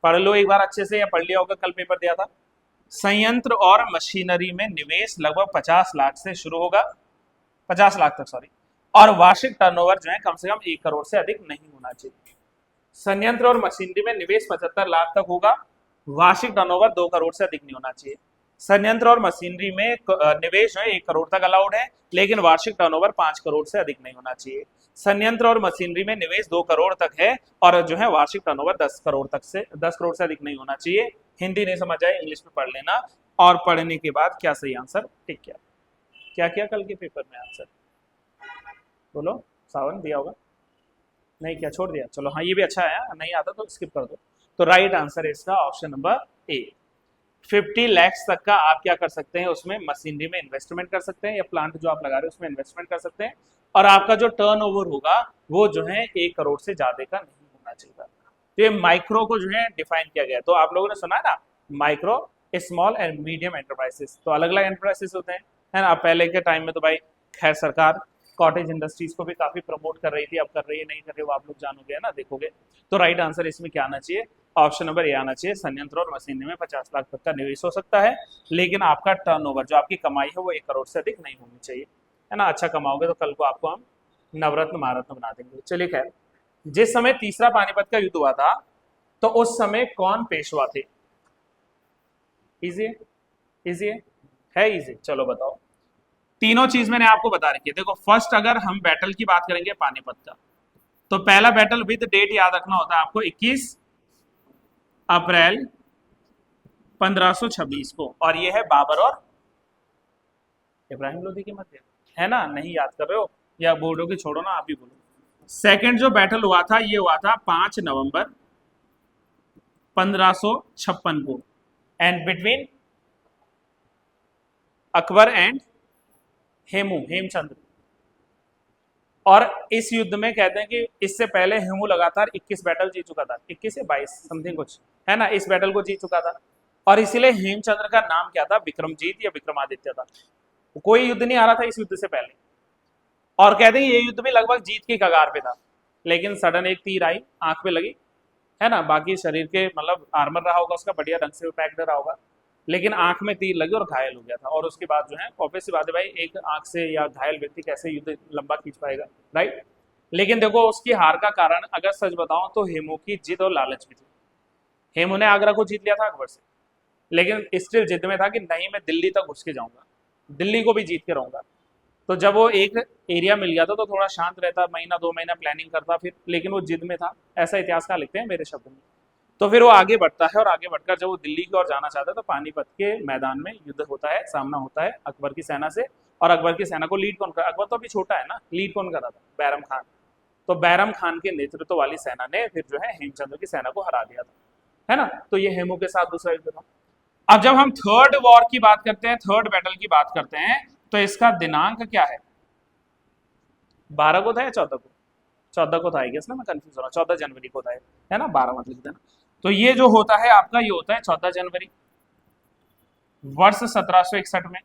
पढ़ लो एक बार अच्छे से, या पढ़ लिया होगा कल पेपर दिया था। संयंत्र और मशीनरी में निवेश लगभग 50 लाख से शुरू होगा, 50 लाख तक सॉरी, और वार्षिक टर्नओवर जो है कम से कम 1 करोड़ से अधिक नहीं होना चाहिए। संयंत्र और मशीनरी में निवेश 75 लाख तक होगा, वार्षिक टर्नओवर 2 करोड़ से अधिक नहीं होना चाहिए। संयंत्र और मशीनरी में निवेश जो है 1 करोड़ तक अलाउड है, लेकिन वार्षिक टर्नओवर 5 करोड़ से अधिक नहीं होना चाहिए। संयंत्र और मशीनरी में निवेश 2 करोड़ तक है और जो है वार्षिक टर्नओवर 10 करोड़ से अधिक नहीं होना चाहिए। हिंदी नहीं समझ आए इंग्लिश में पढ़ लेना, और पढ़ने के बाद क्या सही आंसर टिक किया। क्या किया कल के पेपर में आंसर बोलो, सावन दिया होगा नहीं, क्या छोड़ दिया? चलो हाँ, ये भी अच्छा है, नहीं आता तो स्किप कर दो। तो राइट आंसर है इसका ऑप्शन नंबर ए। 50 लैक्स तक का आप क्या कर सकते हैं, उसमें मशीनरी में इन्वेस्टमेंट कर सकते हैं, या प्लांट जो आप लगा रहे हैं उसमें इन्वेस्टमेंट कर सकते हैं, और आपका जो टर्नओवर होगा वो जो है 1 करोड़ से ज्यादा का नहीं होना चाहिए। तो ये माइक्रो को जो है डिफाइन किया गया। तो आप लोगों ने सुना है ना, micro, small and medium enterprises, तो अलग अलग एंटरप्राइजेस होते हैं, है ना। पहले के टाइम में तो भाई खैर सरकार कॉटेज इंडस्ट्रीज को भी काफी प्रमोट कर रही थी, अब कर रही है नहीं कर रही, वो आप लोग जानोगे ना, देखोगे। तो राइट आंसर इसमें क्या आना चाहिए, ऑप्शन नंबर ए आना चाहिए। संयंत्र और मशीनरी में 50 लाख तक का निवेश हो सकता है, लेकिन आपका टर्नओवर जो आपकी कमाई है वो 1 करोड़ से अधिक नहीं होनी चाहिए, है ना। अच्छा कमाओगे तो कल को आपको हम नवरत्न महारत्न बना देंगे। चलिए खैर, जिस समय तीसरा पानीपत का युद्ध हुआ था तो उस समय कौन पेशवा थे? इजी है, इजी है इजी। चलो बताओ, तीनों चीज मैंने आपको बता रखी है। देखो फर्स्ट अगर हम बैटल की बात करेंगे पानीपत का, तो पहला बैटल विद डेट याद रखना होता है आपको, 21 अप्रैल 1526 को, और ये है बाबर और इब्राहिम लोधी की मध्य, है ना। नहीं याद कर रहे हो या बोर्डो की छोड़ो ना, आप ही बोलो। सेकंड जो बैटल हुआ था ये हुआ था 5 नवंबर 1556 को, and between Akbar and Hemchandra. और इस युद्ध में कहते हैं कि इससे पहले हेमू लगातार 21 बैटल जीत चुका था, 21 या 22 समथिंग कुछ, है ना। इस बैटल को जीत चुका था, और इसीलिए हेमचंद्र का नाम क्या था, विक्रमजीत या विक्रमादित्य था। कोई युद्ध नहीं आ रहा था इस युद्ध से पहले, और कहते हैं ये युद्ध भी लगभग जीत की कगार पे था, लेकिन सडन एक तीर आई, आंख पे लगी, है ना। बाकी शरीर के मतलब आर्मर रहा होगा उसका, बढ़िया ढंग से पैक्ड रहा होगा, लेकिन आंख में तीर लगी और घायल हो गया था। और उसके बाद जो है ऑब्वियस सी बात है भाई, एक आंख से या घायल व्यक्ति कैसे युद्ध लंबा खींच पाएगा, राइट। लेकिन देखो उसकी हार का कारण अगर सच बताऊं तो हेमू की जिद और लालच भी थी। हेमू ने आगरा को जीत लिया था अकबर से, लेकिन स्टिल जिद में था कि नहीं मैं दिल्ली तक घुस के जाऊंगा, दिल्ली को भी जीत के रहूंगा। तो जब वो एक एरिया मिल गया था तो थोड़ा शांत रहता, महीना 2 महीना प्लानिंग करता फिर, लेकिन वो जिद में था, ऐसा इतिहासकार लिखते हैं मेरे शब्द में। तो फिर वो आगे बढ़ता है, और आगे बढ़कर जब वो दिल्ली की ओर जाना चाहता है तो पानीपत के मैदान में युद्ध होता है, सामना होता है अकबर की सेना से। और अकबर की सेना को लीड कौन कर, अकबर तो अभी छोटा है ना, लीड कौन कर रहा था, बैरम खान। तो बैरम खान के नेतृत्व वाली सेना ने फिर जो है हेमचंद्र की सेना को हरा दिया था, है ना। तो ये हेमू के साथ दूसरा युद्ध था। अब जब हम थर्ड वॉर की बात करते हैं, थर्ड बैटल की बात करते हैं, तो इसका दिनांक क्या है, 12 को था या 14 को? 14 को था आई गेस ना, मैं कंफ्यूज हो रहा हूँ, 14 जनवरी को था, है ना, 12 मत लिख देना। तो ये जो होता है आपका, ये होता है 14 जनवरी वर्ष 1761 में।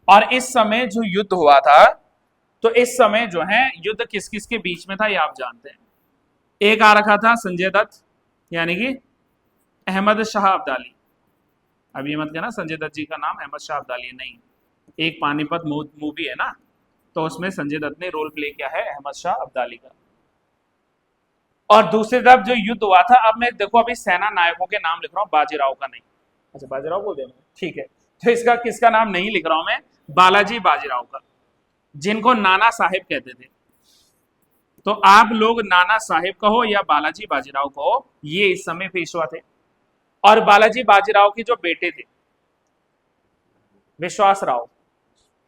और इस समय जो युद्ध हुआ था, तो इस समय जो है युद्ध किस किस के बीच में था ये आप जानते हैं। एक आ रखा था संजय दत्त यानी कि अहमद शाह अब्दाली। अब ये मत कहना संजय दत्त जी का नाम अहमद शाह अब्दाली नहीं, एक पानीपत मूवी है ना, तो उसमें संजय दत्त ने रोल प्ले किया है अहमद शाह अब्दाली का। और दूसरी तरफ जो युद्ध हुआ था, अब मैं देखो अभी सेना नायकों के नाम लिख रहा हूँ, बाजीराव का नहीं, अच्छा बाजीराव बोल देना, ठीक है। तो इसका किसका नाम नहीं लिख रहा हूं मैं, बालाजी बाजीराव का, जिनको नाना साहेब कहते थे। तो आप लोग नाना साहेब कहो या बालाजी बाजीराव कहो, ये इस समय पेशवा थे। और बालाजी बाजीराव के जो बेटे थे विश्वास राव,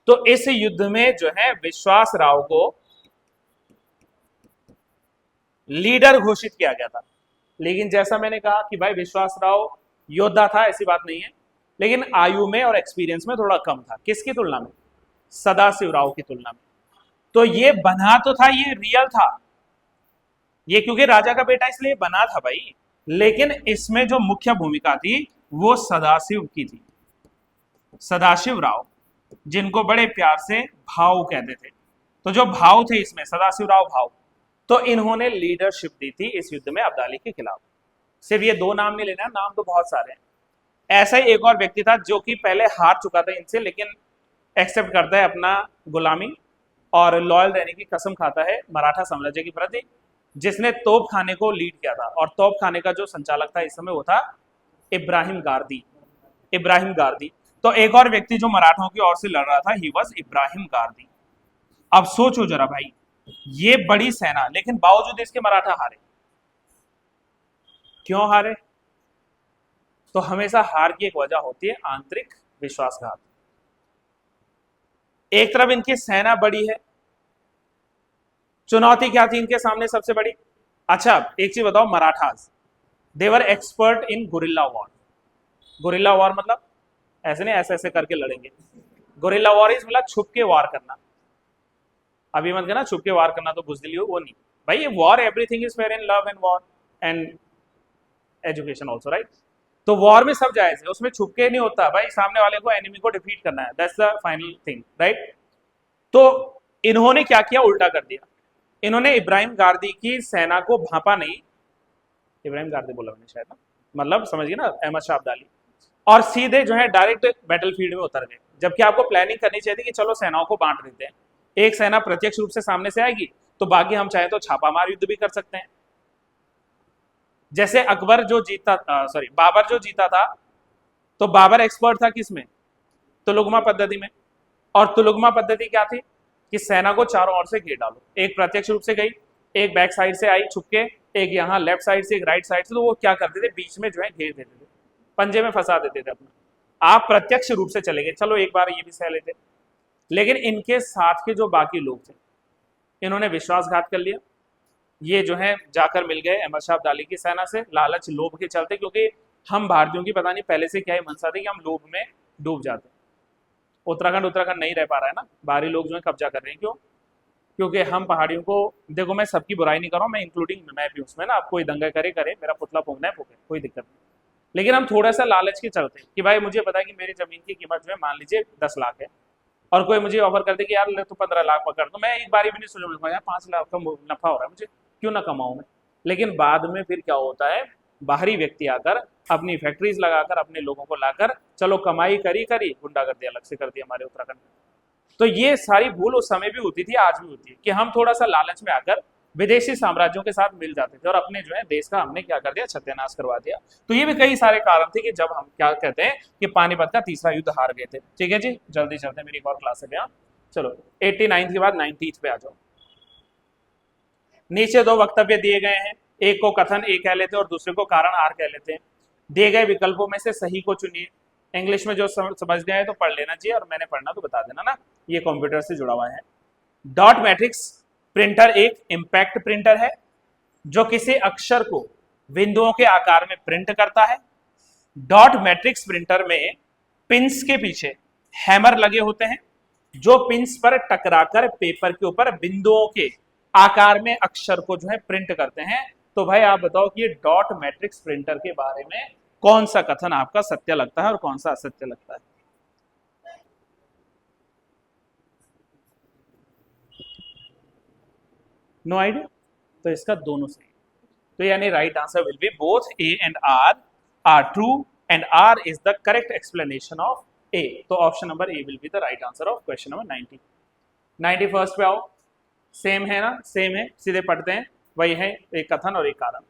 तो इस युद्ध में जो है विश्वास राव को लीडर घोषित किया गया था। लेकिन जैसा मैंने कहा कि भाई विश्वास राव योद्धा था ऐसी बात नहीं है, लेकिन आयु में और एक्सपीरियंस में थोड़ा कम था, किसकी तुलना में, सदाशिव राव की तुलना में। तो ये बना तो था, ये रियल था, ये क्योंकि राजा का बेटा इसलिए बना था भाई, लेकिन इसमें जो मुख्य भूमिका थी वो सदाशिव की थी, सदाशिव राव, जिनको बड़े प्यार से भाव कहते थे। तो जो भाव थे इसमें, सदाशिव राव भाव, तो इन्होंने लीडरशिप दी थी इस युद्ध में अब्दाली के खिलाफ। सिर्फ ये 2 नाम नहीं लेना, नाम तो बहुत सारे हैं। ऐसा ही एक और व्यक्ति था जो कि पहले हार चुका था इनसे, लेकिन एक्सेप्ट करता है अपना गुलामी और लॉयल रहने की कसम खाता है मराठा साम्राज्य के प्रति, जिसने तोप खाने को लीड किया था। और तोप खाने का जो संचालक था इस समय वो था इब्राहिम गारदी। इब्राहिम गारदी। तो एक और व्यक्ति जो मराठाओं की ओर से लड़ रहा था, ही वॉज इब्राहिम गारदी। अब सोचो जरा भाई, ये बड़ी सेना, लेकिन बावजूद इसके मराठा हारे। क्यों हारे? तो हमेशा हार की एक वजह होती है आंतरिक विश्वासघात। एक तरफ इनकी सेना बड़ी है, चुनौती क्या थी इनके सामने सबसे बड़ी? अच्छा एक चीज बताओ, Marathas they were expert in guerrilla war. Guerrilla war मतलब ऐसे नहीं ऐसे ऐसे करके लड़ेंगे। गुरिल्ला वॉर इज मतलब छुप के वार करना। अभी मत कहना छुप के वार करना तो बुजदिली हो, वो नहीं भाई। ये war, everything is fair in love and war and education also, right? तो वॉर में सब जायज है, उसमें छुप के नहीं होता भाई, सामने वाले को, एनिमी को डिफीट करना है, that's the final thing, right? तो इन्होंने क्या किया? उल्टा कर दिया। इन्होंने इब्राहिम गारदी की सेना को भांपा नहीं, इब्राहिम गारदी बोला मैंने शायद ना, मतलब समझिए ना, अहमद शाह अब्दाली, और सीधे जो है डायरेक्ट बैटलफील्ड में उतर गए। जबकि आपको प्लानिंग करनी चाहिए थी कि चलो सेनाओं को बांट देते हैं, एक सेना प्रत्यक्ष रूप से सामने से आएगी तो बाकी हम चाहे तो छापामार युद्ध भी कर सकते हैं। जैसे अकबर जो जीता, सॉरी बाबर जो जीता था, तो बाबर एक्सपर्ट था किसमें? तुलुगमा पद्धति में। और तुलुगमा पद्धति क्या थी? कि सेना को चारों ओर से घेर डालो, एक प्रत्यक्ष रूप से गई, एक बैक साइड से आई छुप के, एक यहाँ लेफ्ट साइड से, एक राइट साइड से। तो वो क्या करते थे? बीच में जो है घेर देते थे, पंजे में फंसा देते थे अपना। आप प्रत्यक्ष रूप से चले गए, चलो एक बार ये भी सह लेते। लेकिन इनके साथ के जो बाकी लोग थे, इन्होंने विश्वासघात कर लिया। ये जो है जाकर मिल गए अहमद शाह अब्दाली की सेना से, लालच लोभ के चलते, क्योंकि हम भारतीयों की पता नहीं पहले से क्या ही मनसा थी कि हम लोभ में डूब जाते हैं। उत्तराखंड नहीं रह पा रहा है ना, बाहरी लोग जो है कब्जा कर रहे हैं। क्यों? क्योंकि हम पहाड़ियों को, देखो मैं सबकी बुराई नहीं कर रहा हूँ, मैं इंक्लूडिंग मैं भी उसमें ना, आप कोई दंगा करे, मेरा पुतला फूकना है फूके, कोई दिक्कत नहीं। लेकिन हम थोड़ा सा लालच के चलते कि भाई मुझे पता है कि मेरी जमीन की कीमत जो है मान लीजिए 10 लाख है, और कोई मुझे ऑफर करते कि यार ले तो 15 लाख पकड़ दो, मैं एक बारी भी नहीं सोचूंगा यार 5 लाख का नफा हो रहा है मुझे, क्यों ना कमाऊं मैं। लेकिन बाद में फिर क्या होता है, बाहरी व्यक्ति आकर अपनी फैक्ट्रीज लगाकर अपने लोगों को लाकर, चलो कमाई करी गुंडागर्दी अलग से कर दी हमारे उत्तराखंड में। तो ये सारी भूल उस समय भी होती थी, आज भी होती है, कि हम थोड़ा सा लालच में आकर विदेशी साम्राज्यों के साथ मिल जाते थे और अपने जो है देश का हमने क्या कर दिया, सत्यानाश करवा दिया। तो ये भी कई सारे कारण थे कि जब हम क्या कहते हैं कि पानीपत का तीसरा युद्ध हार गए थे। ठीक है जी, जल्दी चलते, मेरी एक और क्लास है भैया। चलो 89 के बाद 90 पे आ जाओ। नीचे दो वक्तव्य दिए गए हैं, एक को कथन ए कह लेते हैं और दूसरे को कारण आर कह लेते हैं। दिए गए विकल्पों में से सही को चुनिए। इंग्लिश में जो समझ गए तो पढ़ लेना चाहिए, और मैंने पढ़ना तो बता देना ना, ये कंप्यूटर से जुड़ा हुआ है। डॉट मैट्रिक्स प्रिंटर एक इंपैक्ट प्रिंटर है जो किसी अक्षर को बिंदुओं के आकार में प्रिंट करता है। डॉट मैट्रिक्स प्रिंटर में पिंस के पीछे हैमर लगे होते हैं जो पिंस पर टकराकर पेपर के ऊपर बिंदुओं के आकार में अक्षर को जो है प्रिंट करते हैं। तो भाई आप बताओ कि ये डॉट मैट्रिक्स प्रिंटर के बारे में कौन सा कथन आपका सत्य लगता है और कौन सा असत्य लगता है? No idea? तो इसका दोनों सही। तो यानी right answer will be both A and R true, and R is the correct explanation of A. तो option number A will be the right answer of question number 90। 91 पे आओ। सेम है ना? सेम है, सीधे पढ़ते हैं। वही है, एक कथन और एक कारण।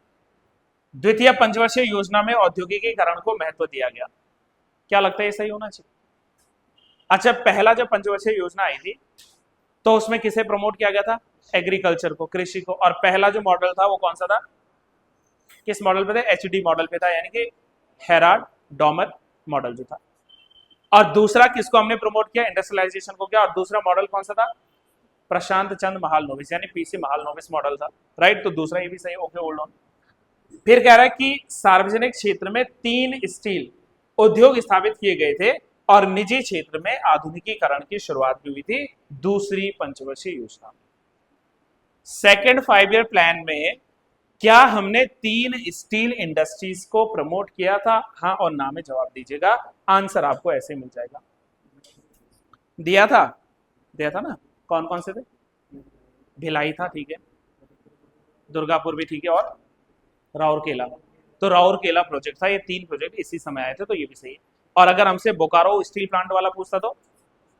द्वितीय पंचवर्षीय योजना में औद्योगिकीकरण को महत्व दिया गया। क्या लगता है ये सही होना चाहिए? अच्छा, पहला जब पंचवर्षीय योजना आई थी तो उसमें किसे प्रमोट किया गया था? एग्रीकल्चर को, कृषि को। और पहला जो मॉडल था वो कौन सा था? किस मॉडल पे था? एचडी मॉडल पे था, यानी कि हेराल्ड डॉमर मॉडल जो था। और दूसरा किसको हमने प्रमोट किया? इंडस्ट्रियलाइजेशन को किया। और दूसरा मॉडल कौन सा था? प्रशांत चंद्र महालनोबिस, यानी पीसी महालनोबिस मॉडल था, राइट? तो दूसरा ये भी सही, ओके होल्ड ऑन। फिर कह रहा है कि सार्वजनिक क्षेत्र में 3 स्टील उद्योग स्थापित किए गए थे और निजी क्षेत्र में आधुनिकीकरण की शुरुआत भी हुई थी दूसरी पंचवर्षीय योजना में। सेकेंड 5 ईयर प्लान में क्या हमने 3 स्टील इंडस्ट्रीज को प्रमोट किया था? हाँ और ना में जवाब दीजिएगा, आंसर आपको ऐसे मिल जाएगा। दिया था ना? कौन कौन से थे? भिलाई था, ठीक है, दुर्गापुर भी ठीक है, और राउरकेला, तो राउरकेला प्रोजेक्ट था। ये 3 प्रोजेक्ट इसी समय आए थे, तो ये भी सही है। और अगर हमसे बोकारो स्टील प्लांट वाला पूछता तो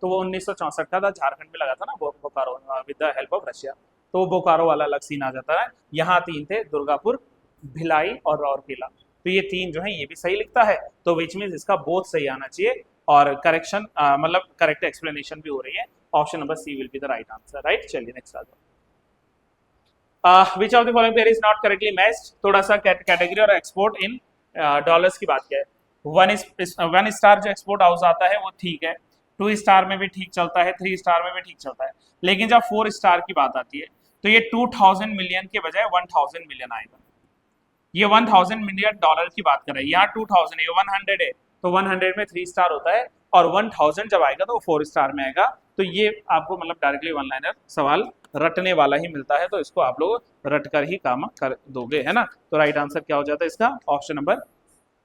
वो 1964 का था, झारखंड में लगा था ना Bokaro, with the help of Russia. तो वो बोकारो वाला अलग सीन आ जाता है। यहाँ 3 थे, दुर्गापुर, भिलाई और राउरकेला। तो ये 3 जो है ये भी सही लिखता है, तो विच मीन इसका बोथ सही आना चाहिए और करेक्शन मतलब करेक्ट एक्सप्लेनेशन भी हो रही है। Option number C will be the right answer, right. चलिए नेक्स्ट आ जाओ। Which of the following pair is not correctly matched. थोड़ा सा कैटेगरी और एक्सपोर्ट इन डॉलर्स की बात किया है। 1 स्टार जो एक्सपोर्ट हाउस आता है वो ठीक है, 2 स्टार में भी ठीक चलता है, 3 स्टार में भी ठीक चलता है, लेकिन जब 4 स्टार की बात आती है तो ये 2000 मिलियन के बजाय 1000 मिलियन आएगा। ये 1000 मिलियन डॉलर की बात कर रहे हैं, यहाँ 2000 है, 100 है, तो 100 में 3 स्टार होता है, और 1000 जब आएगा तो वो 4 स्टार में आएगा। तो ये आपको मतलब डायरेक्टली वन लाइनर सवाल रटने वाला ही मिलता है, तो इसको आप लोग रट कर ही काम कर दोगे, है ना। तो राइट आंसर क्या हो जाता है इसका? Option number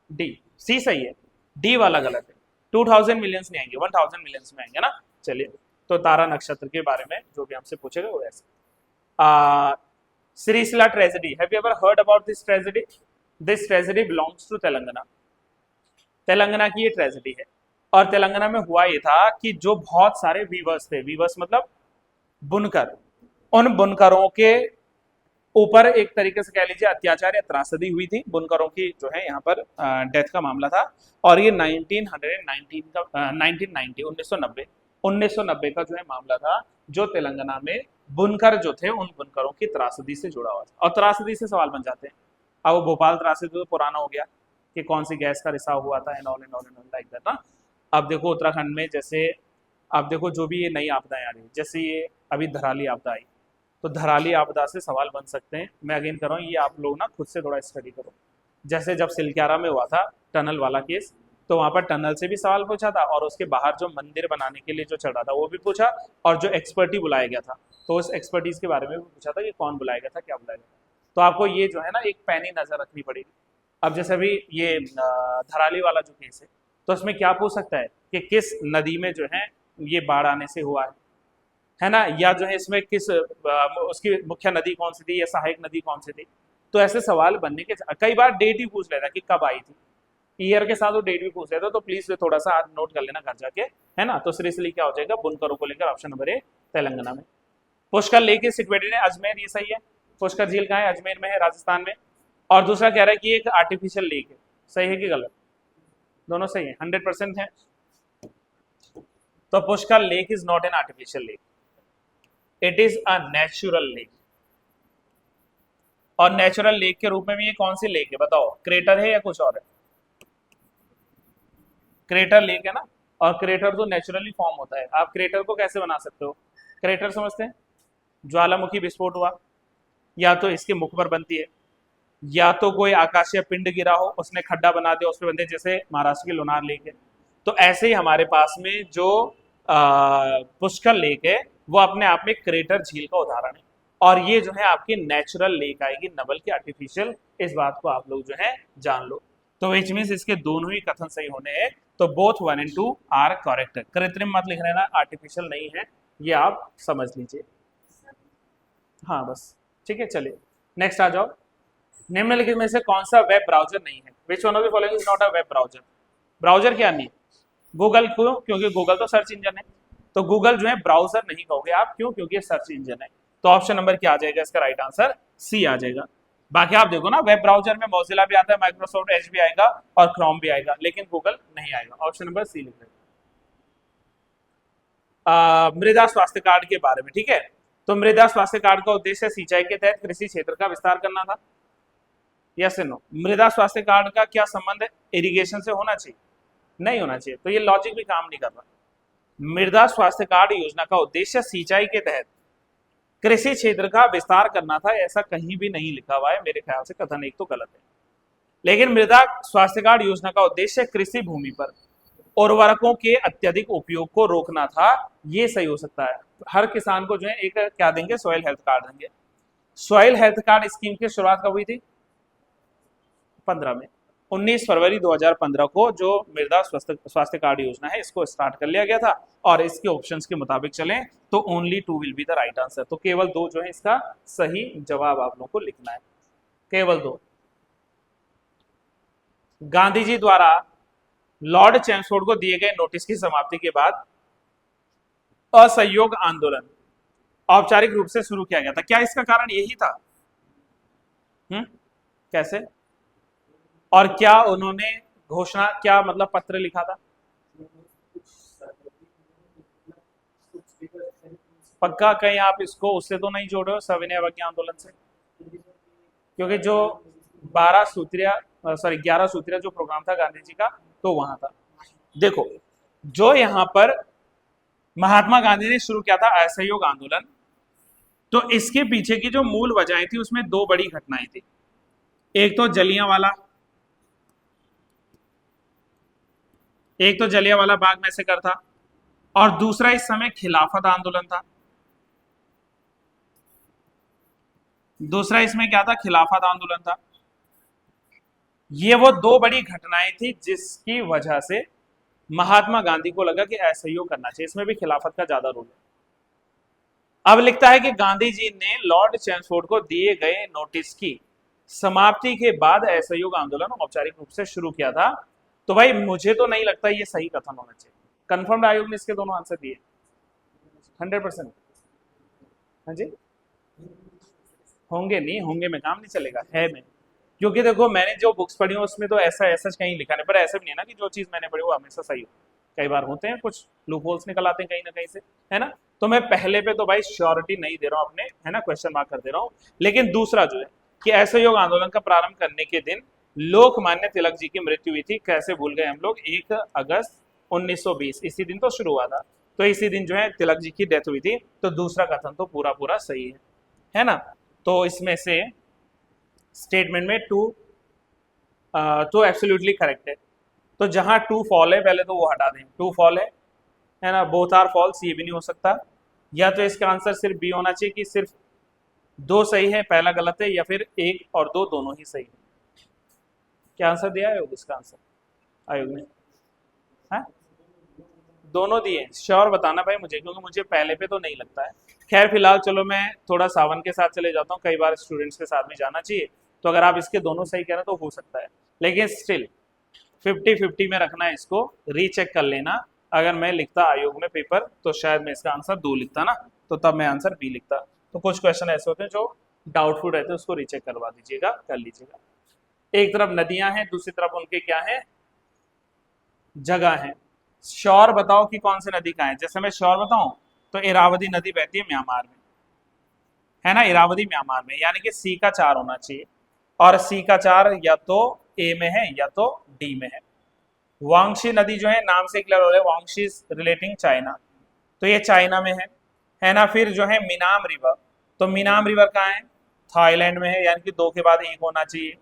D. सी सही है, डी वाला गलत है। 2000 मिलियंस नहीं आएंगे, 1000 मिलियंस में आएंगे ना। चलिए, तो तारा नक्षत्र के बारे में जो भी हमसे पूछेगा वो ऐसे। Srisila tragedy. Have you ever heard about this tragedy? This tragedy belongs to Telangana. Telangana की ये ट्रेजेडी है, और तेलंगाना में हुआ ये था कि जो बहुत सारे वीवर्स थे, वीवर्स मतलब बुनकर, उन बुनकरों के ऊपर एक तरीके से कह लीजिए अत्याचार या त्रासदी हुई थी। बुनकरों की जो है यहाँ पर डेथ का मामला था, और ये 1919 का 1990 का जो है मामला था, जो तेलंगाना में बुनकर जो थे उन बुनकरों की त्रासदी से जुड़ा हुआ था। और त्रासदी से सवाल बन जाते हैं। अब वो भोपाल त्रासदी तो पुराना हो गया कि कौन सी गैस का रिसाव हुआ था, एंड ऑल लाइक दैट ना। अब देखो उत्तराखंड में जैसे, अब देखो जो भी ये नई आपदाएं आ रही है, जैसे ये अभी धराली आपदा आई, तो धराली आपदा से सवाल बन सकते हैं। मैं अगेन कर रहा हूँ, ये आप लोग ना खुद से थोड़ा स्टडी करो। जैसे जब सिलक्यारा में हुआ था टनल वाला केस, तो वहां पर टनल से भी सवाल पूछा था, और उसके बाहर जो मंदिर बनाने के लिए जो चल रहा था वो भी पूछा, और जो एक्सपर्टी बुलाया गया था तो उस एक्सपर्टीज के बारे में भी पूछा था कि कौन बुलाया गया था, क्या बुलाया गया था। तो आपको ये जो है ना एक पैनी नजर रखनी पड़ेगी। अब जैसे अभी ये धराली वाला जो केस है, तो उसमें क्या पूछ सकता है कि किस नदी में जो है ये बाढ़ आने से हुआ है ना, या जो है इसमें किस उसकी मुख्य नदी कौन सी थी या सहायक नदी कौन सी थी। तो ऐसे सवाल बनने के कई बार डेट ही पूछ लेता कि कब आई थी, ईयर के साथ वो डेट भी पूछ लेता। तो प्लीज थोड़ा सा आज नोट कर लेना घर जाके, है ना। तो सीरियसली क्या हो जाएगा बुनकरों को लेकर, ऑप्शन नंबर ए तेलंगाना में। Pushkar lake is situated in Ajmer, ये सही है। पुष्कर झील कहाँ है? अजमेर में है, राजस्थान में। और दूसरा कह रहा है कि एक आर्टिफिशियल लेक है, सही है कि गलत? दोनों सही है, 100% है। तो Pushkar lake is not an artificial lake, it is a natural lake. और नेचुरल लेक के रूप में भी ये कौन सी लेक है बताओ? क्रेटर है या कुछ और है? क्रेटर लेक है ना, और क्रेटर तो नेचुरली फॉर्म होता है। आप क्रेटर को कैसे बना सकते हो? क्रेटर समझते हैं? ज्वालामुखी विस्फोट हुआ, या तो इसके मुख पर बनती है, या तो कोई आकाशीय पिंड गिरा हो उसने खड्डा बना दिया उस पर बनते, जैसे महाराष्ट्र की लोनार लेक है। तो ऐसे ही हमारे पास में जो पुष्कर लेक है वो अपने आप में क्रेटर झील का उदाहरण है, और ये जो है आपकी नेचुरल लेक आएगी, न बल्कि आर्टिफिशियल। इस बात को आप लोग जो है जान लो। तो विच मींस इसके दोनों ही कथन सही होने हैं, तो बोथ 1 and 2 आर करेक्ट। कृत्रिम मत लिख लेना, आर्टिफिशियल नहीं है, ये आप समझ लीजिए। हाँ बस ठीक है। चलिए नेक्स्ट आ जाओ। निम्नलिखित में से कौन सा वेब ब्राउजर नहीं है? Which one of the following is not a web browser? Browser क्या नहीं? गूगल क्यों? क्योंकि गूगल तो सर्च इंजन है, तो गूगल जो है ब्राउजर नहीं कहोगे आप, क्यों? क्योंकि ये सर्च इंजन है। तो ऑप्शन नंबर क्या आ जाएगा इसका? राइट आंसर सी आ जाएगा। बाकी आप देखो ना, वेब ब्राउजर में मोजिला भी आता है, माइक्रोसॉफ्ट एज भी आएगा और क्रोम भी आएगा, लेकिन गूगल नहीं आएगा। ऑप्शन नंबर सी लिख रहे। मृदा स्वास्थ्य कार्ड के बारे में, ठीक है। तो मृदा स्वास्थ्य कार्ड का उद्देश्य सिंचाई के तहत कृषि क्षेत्र का विस्तार करना था, यस नो। मृदा स्वास्थ्य कार्ड का क्या संबंध है? इरिगेशन से होना चाहिए? नहीं होना चाहिए, तो ये लॉजिक भी काम नहीं कर रहा। मृदा स्वास्थ्य कार्ड योजना का उद्देश्य सिंचाई के तहत कृषि क्षेत्र का विस्तार करना था, ऐसा कहीं भी नहीं लिखा हुआ है मेरे ख्याल से। कथन एक तो गलत है, लेकिन मृदा स्वास्थ्य कार्ड योजना का उद्देश्य कृषि भूमि पर उर्वरकों के अत्यधिक उपयोग को रोकना था, ये सही हो सकता है। हर किसान को जो है एक क्या देंगे? सॉइल हेल्थ कार्ड देंगे। सॉइल हेल्थ कार्ड स्कीम की शुरुआत कब हुई थी? 15 में, 19 फरवरी 2015 को जो मृदा स्वास्थ्य कार्ड योजना है इसको स्टार्ट कर लिया गया था, और इसके ऑप्शंस के मुताबिक चलें तो only 2 will be the right answer. तो केवल 2 जो है इसका सही जवाब आप लोगों को लिखना है, केवल 2। गांधी जी द्वारा लॉर्ड चैमस्फोर्ड को दिए गए नोटिस की समाप्ति के बाद असहयोग आंदोलन औपचारिक रूप से शुरू किया गया था। क्या इसका कारण यही था? कैसे? और क्या उन्होंने घोषणा, क्या मतलब पत्र लिखा था? पक्का कहीं आप इसको उससे तो नहीं जोड़ रहे हो, सविनय अवज्ञा आंदोलन से? क्योंकि जो 12 सूत्रीय, सॉरी 11 सूत्रीय जो प्रोग्राम था गांधी जी का, तो वहां था। देखो, जो यहां पर महात्मा गांधी ने शुरू किया था असहयोग आंदोलन, तो इसके पीछे की जो मूल वजह थी उसमें दो बड़ी घटनाएं थी। एक तो जलियांवाला बाग मैसेकर था, और दूसरा इस समय खिलाफत आंदोलन था। दूसरा इसमें क्या था? खिलाफत आंदोलन था। ये वो दो बड़ी घटनाएं थी जिसकी वजह से महात्मा गांधी को लगा कि असहयोग करना चाहिए। इसमें भी खिलाफत का ज्यादा रोल है। अब लिखता है कि गांधी जी ने लॉर्ड चैमस्फोर्ड को दिए गए नोटिस की समाप्ति के बाद असहयोग आंदोलन औपचारिक रूप से शुरू किया था। तो भाई मुझे तो नहीं लगता ये सही कथन होना चाहिए। कंफर्म्ड आयोग ने इसके दोनों आंसर दिए 100%। हाँ जी, होंगे नहीं होंगे में काम नहीं चलेगा, है में। क्योंकि देखो मैंने जो बुक्स पढ़ी हैं उसमें तो ऐसा ऐसा कहीं लिखा नहीं, पर ऐसा भी नहीं है ना कि जो चीज मैंने पढ़ी वो हमेशा सही हो। कई बार होते हैं कुछ लूप होल्स निकल आते हैं कहीं ना कहीं से, है ना। तो मैं पहले पे तो भाई श्योरिटी नहीं दे रहा हूँ अपने, है ना, क्वेश्चन मार्क कर दे रहा हूँ। लेकिन दूसरा जो है कि असहयोग आंदोलन का प्रारंभ करने के दिन लोकमान्य तिलक जी की मृत्यु हुई थी। कैसे भूल गए हम लोग? 1 अगस्त 1920, इसी दिन तो शुरू हुआ था। तो इसी दिन जो है तिलक जी की डेथ हुई थी। तो दूसरा कथन तो पूरा पूरा सही है ना। तो इसमें से स्टेटमेंट में टू तो एब्सोल्युटली करेक्ट है। तो जहां टू फॉल है पहले तो वो हटा दें, टू फॉल है ना, बोथ आर फॉल्स, ये भी नहीं हो सकता। या तो इसका आंसर सिर्फ बी होना चाहिए कि सिर्फ दो सही है, पहला गलत है, या फिर एक और दो दोनों ही सही है। क्या आंसर दिया है इसका आंसर आयोग ने? है दोनों दिए? श्योर बताना भाई मुझे, क्योंकि मुझे पहले पे तो नहीं लगता है। खैर फिलहाल चलो मैं थोड़ा सावन के साथ चले जाता हूँ, कई बार स्टूडेंट्स के साथ भी जाना चाहिए। तो अगर आप इसके दोनों सही कह रहे हैं तो हो सकता है, लेकिन स्टिल 50-50 में रखना है इसको, रीचेक कर लेना। अगर मैं लिखता आयोग में पेपर तो शायद मैं इसका आंसर 2 लिखता ना, तो तब मैं आंसर बी लिखता। तो कुछ क्वेश्चन ऐसे होते हैं जो डाउटफुल रहते हैं, उसको रीचेक करवा दीजिएगा, कर लीजिएगा। एक तरफ नदियां हैं, दूसरी तरफ उनके क्या है? जगह है। श्योर बताओ कि कौन सी नदी का है। जैसे मैं श्योर बताऊं तो इरावदी नदी बहती है म्यांमार में, है ना, इरावदी म्यांमार में, यानी कि सी का 4 होना चाहिए। और सी का 4 या तो ए में है या तो डी में है। वांगशी नदी जो है नाम से क्लियर हो रहा है, वांगशी इज रिलेटिंग चाइना, तो ये चाइना में है ना। फिर जो है मिनाम रिवर, तो मिनाम रिवर कहाँ है? थाईलैंड में है, यानी कि 2 के बाद 1 होना चाहिए।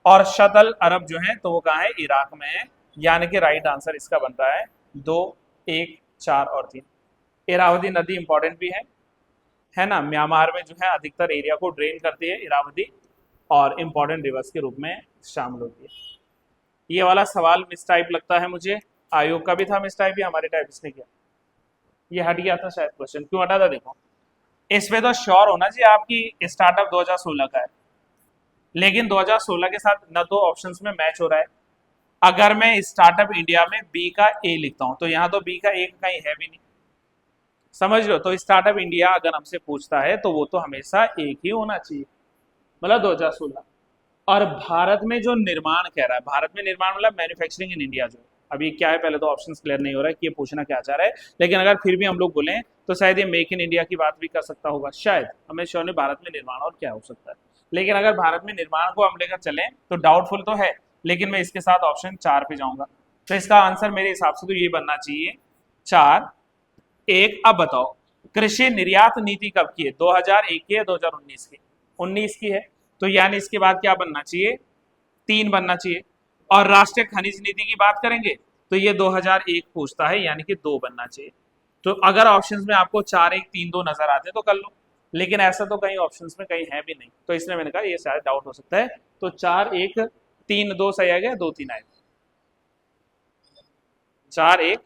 और शतल अरब जो है तो वो कहाँ है? इराक में है, यानी कि राइट आंसर इसका बन रहा है 2, 1, 4 और 3। इरावदी नदी इंपॉर्टेंट भी है ना। म्यांमार में जो है अधिकतर एरिया को ड्रेन करती है इरावदी, और इंपॉर्टेंट रिवर्स के रूप में शामिल होती है। ये वाला सवाल मिस टाइप लगता है मुझे, आयोग का भी था मिस टाइप, या हमारे टाइप इसने किया? ये हट गया था शायद क्वेश्चन, क्यों हटा था देखो। इसमें तो श्योर होना चाहिए आपकी स्टार्टअप 2016 का है, लेकिन 2016 के साथ न तो ऑप्शंस में मैच हो रहा है। अगर मैं स्टार्टअप इंडिया में बी का ए लिखता हूं तो यहाँ तो बी का ए कहीं है भी नहीं, समझ लो। तो स्टार्टअप इंडिया अगर हमसे पूछता है तो वो तो हमेशा एक ही होना चाहिए, मतलब 2016। और भारत में जो निर्माण कह रहा है, भारत में निर्माण मतलब मैन्युफैक्चरिंग इन इंडिया, जो अभी क्या है पहले तो ऑप्शन क्लियर नहीं हो रहा है कि ये पूछना क्या चाह रहा है। लेकिन अगर फिर भी हम लोग बोलें तो शायद ये मेक इन इंडिया की बात भी कर सकता होगा, शायद, हमें श्योर नहीं भारत में निर्माण और क्या हो सकता है। लेकिन अगर भारत में निर्माण को हम लेकर चलें तो डाउटफुल तो है, लेकिन मैं इसके साथ ऑप्शन 4 पे जाऊंगा। तो इसका आंसर मेरे हिसाब से तो ये बनना चाहिए 4, 1। अब बताओ कृषि निर्यात नीति कब की है? 2001 की है, 2019 की? 19 की है, तो यानी इसके बाद क्या बनना चाहिए? 3 बनना चाहिए। और राष्ट्रीय खनिज नीति की बात करेंगे तो ये 2001 पूछता है, यानी कि 2 बनना चाहिए। तो अगर ऑप्शंस में आपको 4, 1, 3, 2 नजर आते तो कर लो, लेकिन ऐसा तो कहीं ऑप्शंस में कहीं है भी नहीं, तो इसलिए मैंने कहा ये शायद डाउट हो सकता है। तो 4, 1, 3, 2 सही आ गया, 2, 3 आएगा। 4, 1,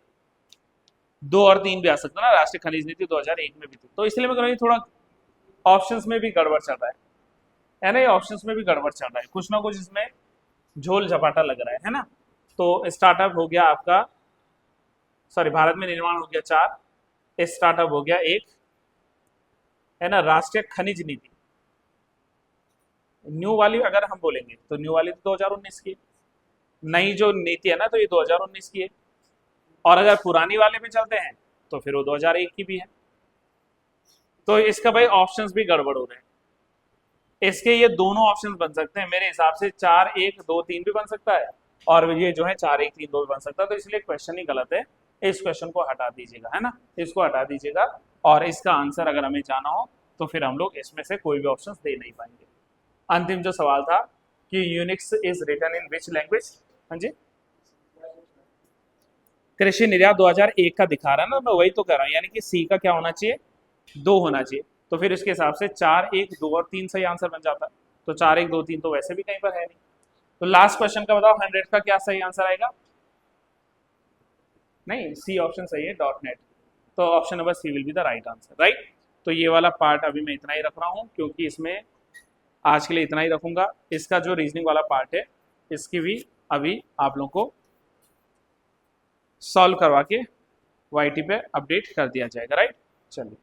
2 और 3 भी आ सकता ना, राष्ट्रीय खनिज नीति 2001 में भी थी। तो इसलिए मैं कह रहा हूँ थोड़ा ऑप्शंस में भी गड़बड़ चल रहा है ना, ये ऑप्शंस में भी गड़बड़ चल रहा है, कुछ ना कुछ इसमें झोल झपाटा लग रहा है ना। तो स्टार्टअप हो गया आपका, सॉरी, भारत में निर्माण हो गया 4, स्टार्टअप हो गया 1, है ना। राष्ट्रीय खनिज नीति, न्यू वाली अगर हम बोलेंगे तो न्यू वाली तो 2019 की है। नई जो नीति है ना तो ये 2019 की है। और अगर पुरानी वाले पे चलते हैं तो फिर वो 2001 की भी है। तो इसका भाई ऑप्शंस भी गड़बड़ हो रहे हैं। इसके ये दोनों ऑप्शंस बन सकते हैं मेरे हिसाब से, 4 1 2 3 भी बन सकता है, और ये जो है 4 1 3 2 भी बन सकता है। तो इसलिए क्वेश्चन ही गलत है, इस क्वेश्चन को हटा दीजिएगा, है ना, इसको हटा दीजिएगा। और इसका आंसर अगर हमें जाना हो तो फिर हम लोग इसमें से कोई भी ऑप्शन दे नहीं पाएंगे। अंतिम जो सवाल था कि Unix is written in which language. हाँ जी, कृषि निर्यात 2001 का दिखा रहा है ना, मैं वही तो कह रहा हूँ, यानी कि सी का क्या होना चाहिए, 2 होना चाहिए। तो फिर इसके हिसाब से 4 1 2 और 3 सही आंसर बन जाता है। तो 4 1 2 3 तो वैसे भी कहीं पर है नहीं। तो लास्ट क्वेश्चन का बताओ, 100 का क्या सही आंसर आएगा। नहीं, सी ऑप्शन सही है, डॉट नेट। तो option number C will be the right answer, right. तो ये वाला पार्ट अभी मैं इतना ही रख रहा हूँ, क्योंकि इसमें आज के लिए इतना ही रखूंगा। इसका जो रीजनिंग वाला पार्ट है इसकी भी अभी आप लोगों को सॉल्व करवा के वाईटी पे अपडेट कर दिया जाएगा, राइट। चलिए।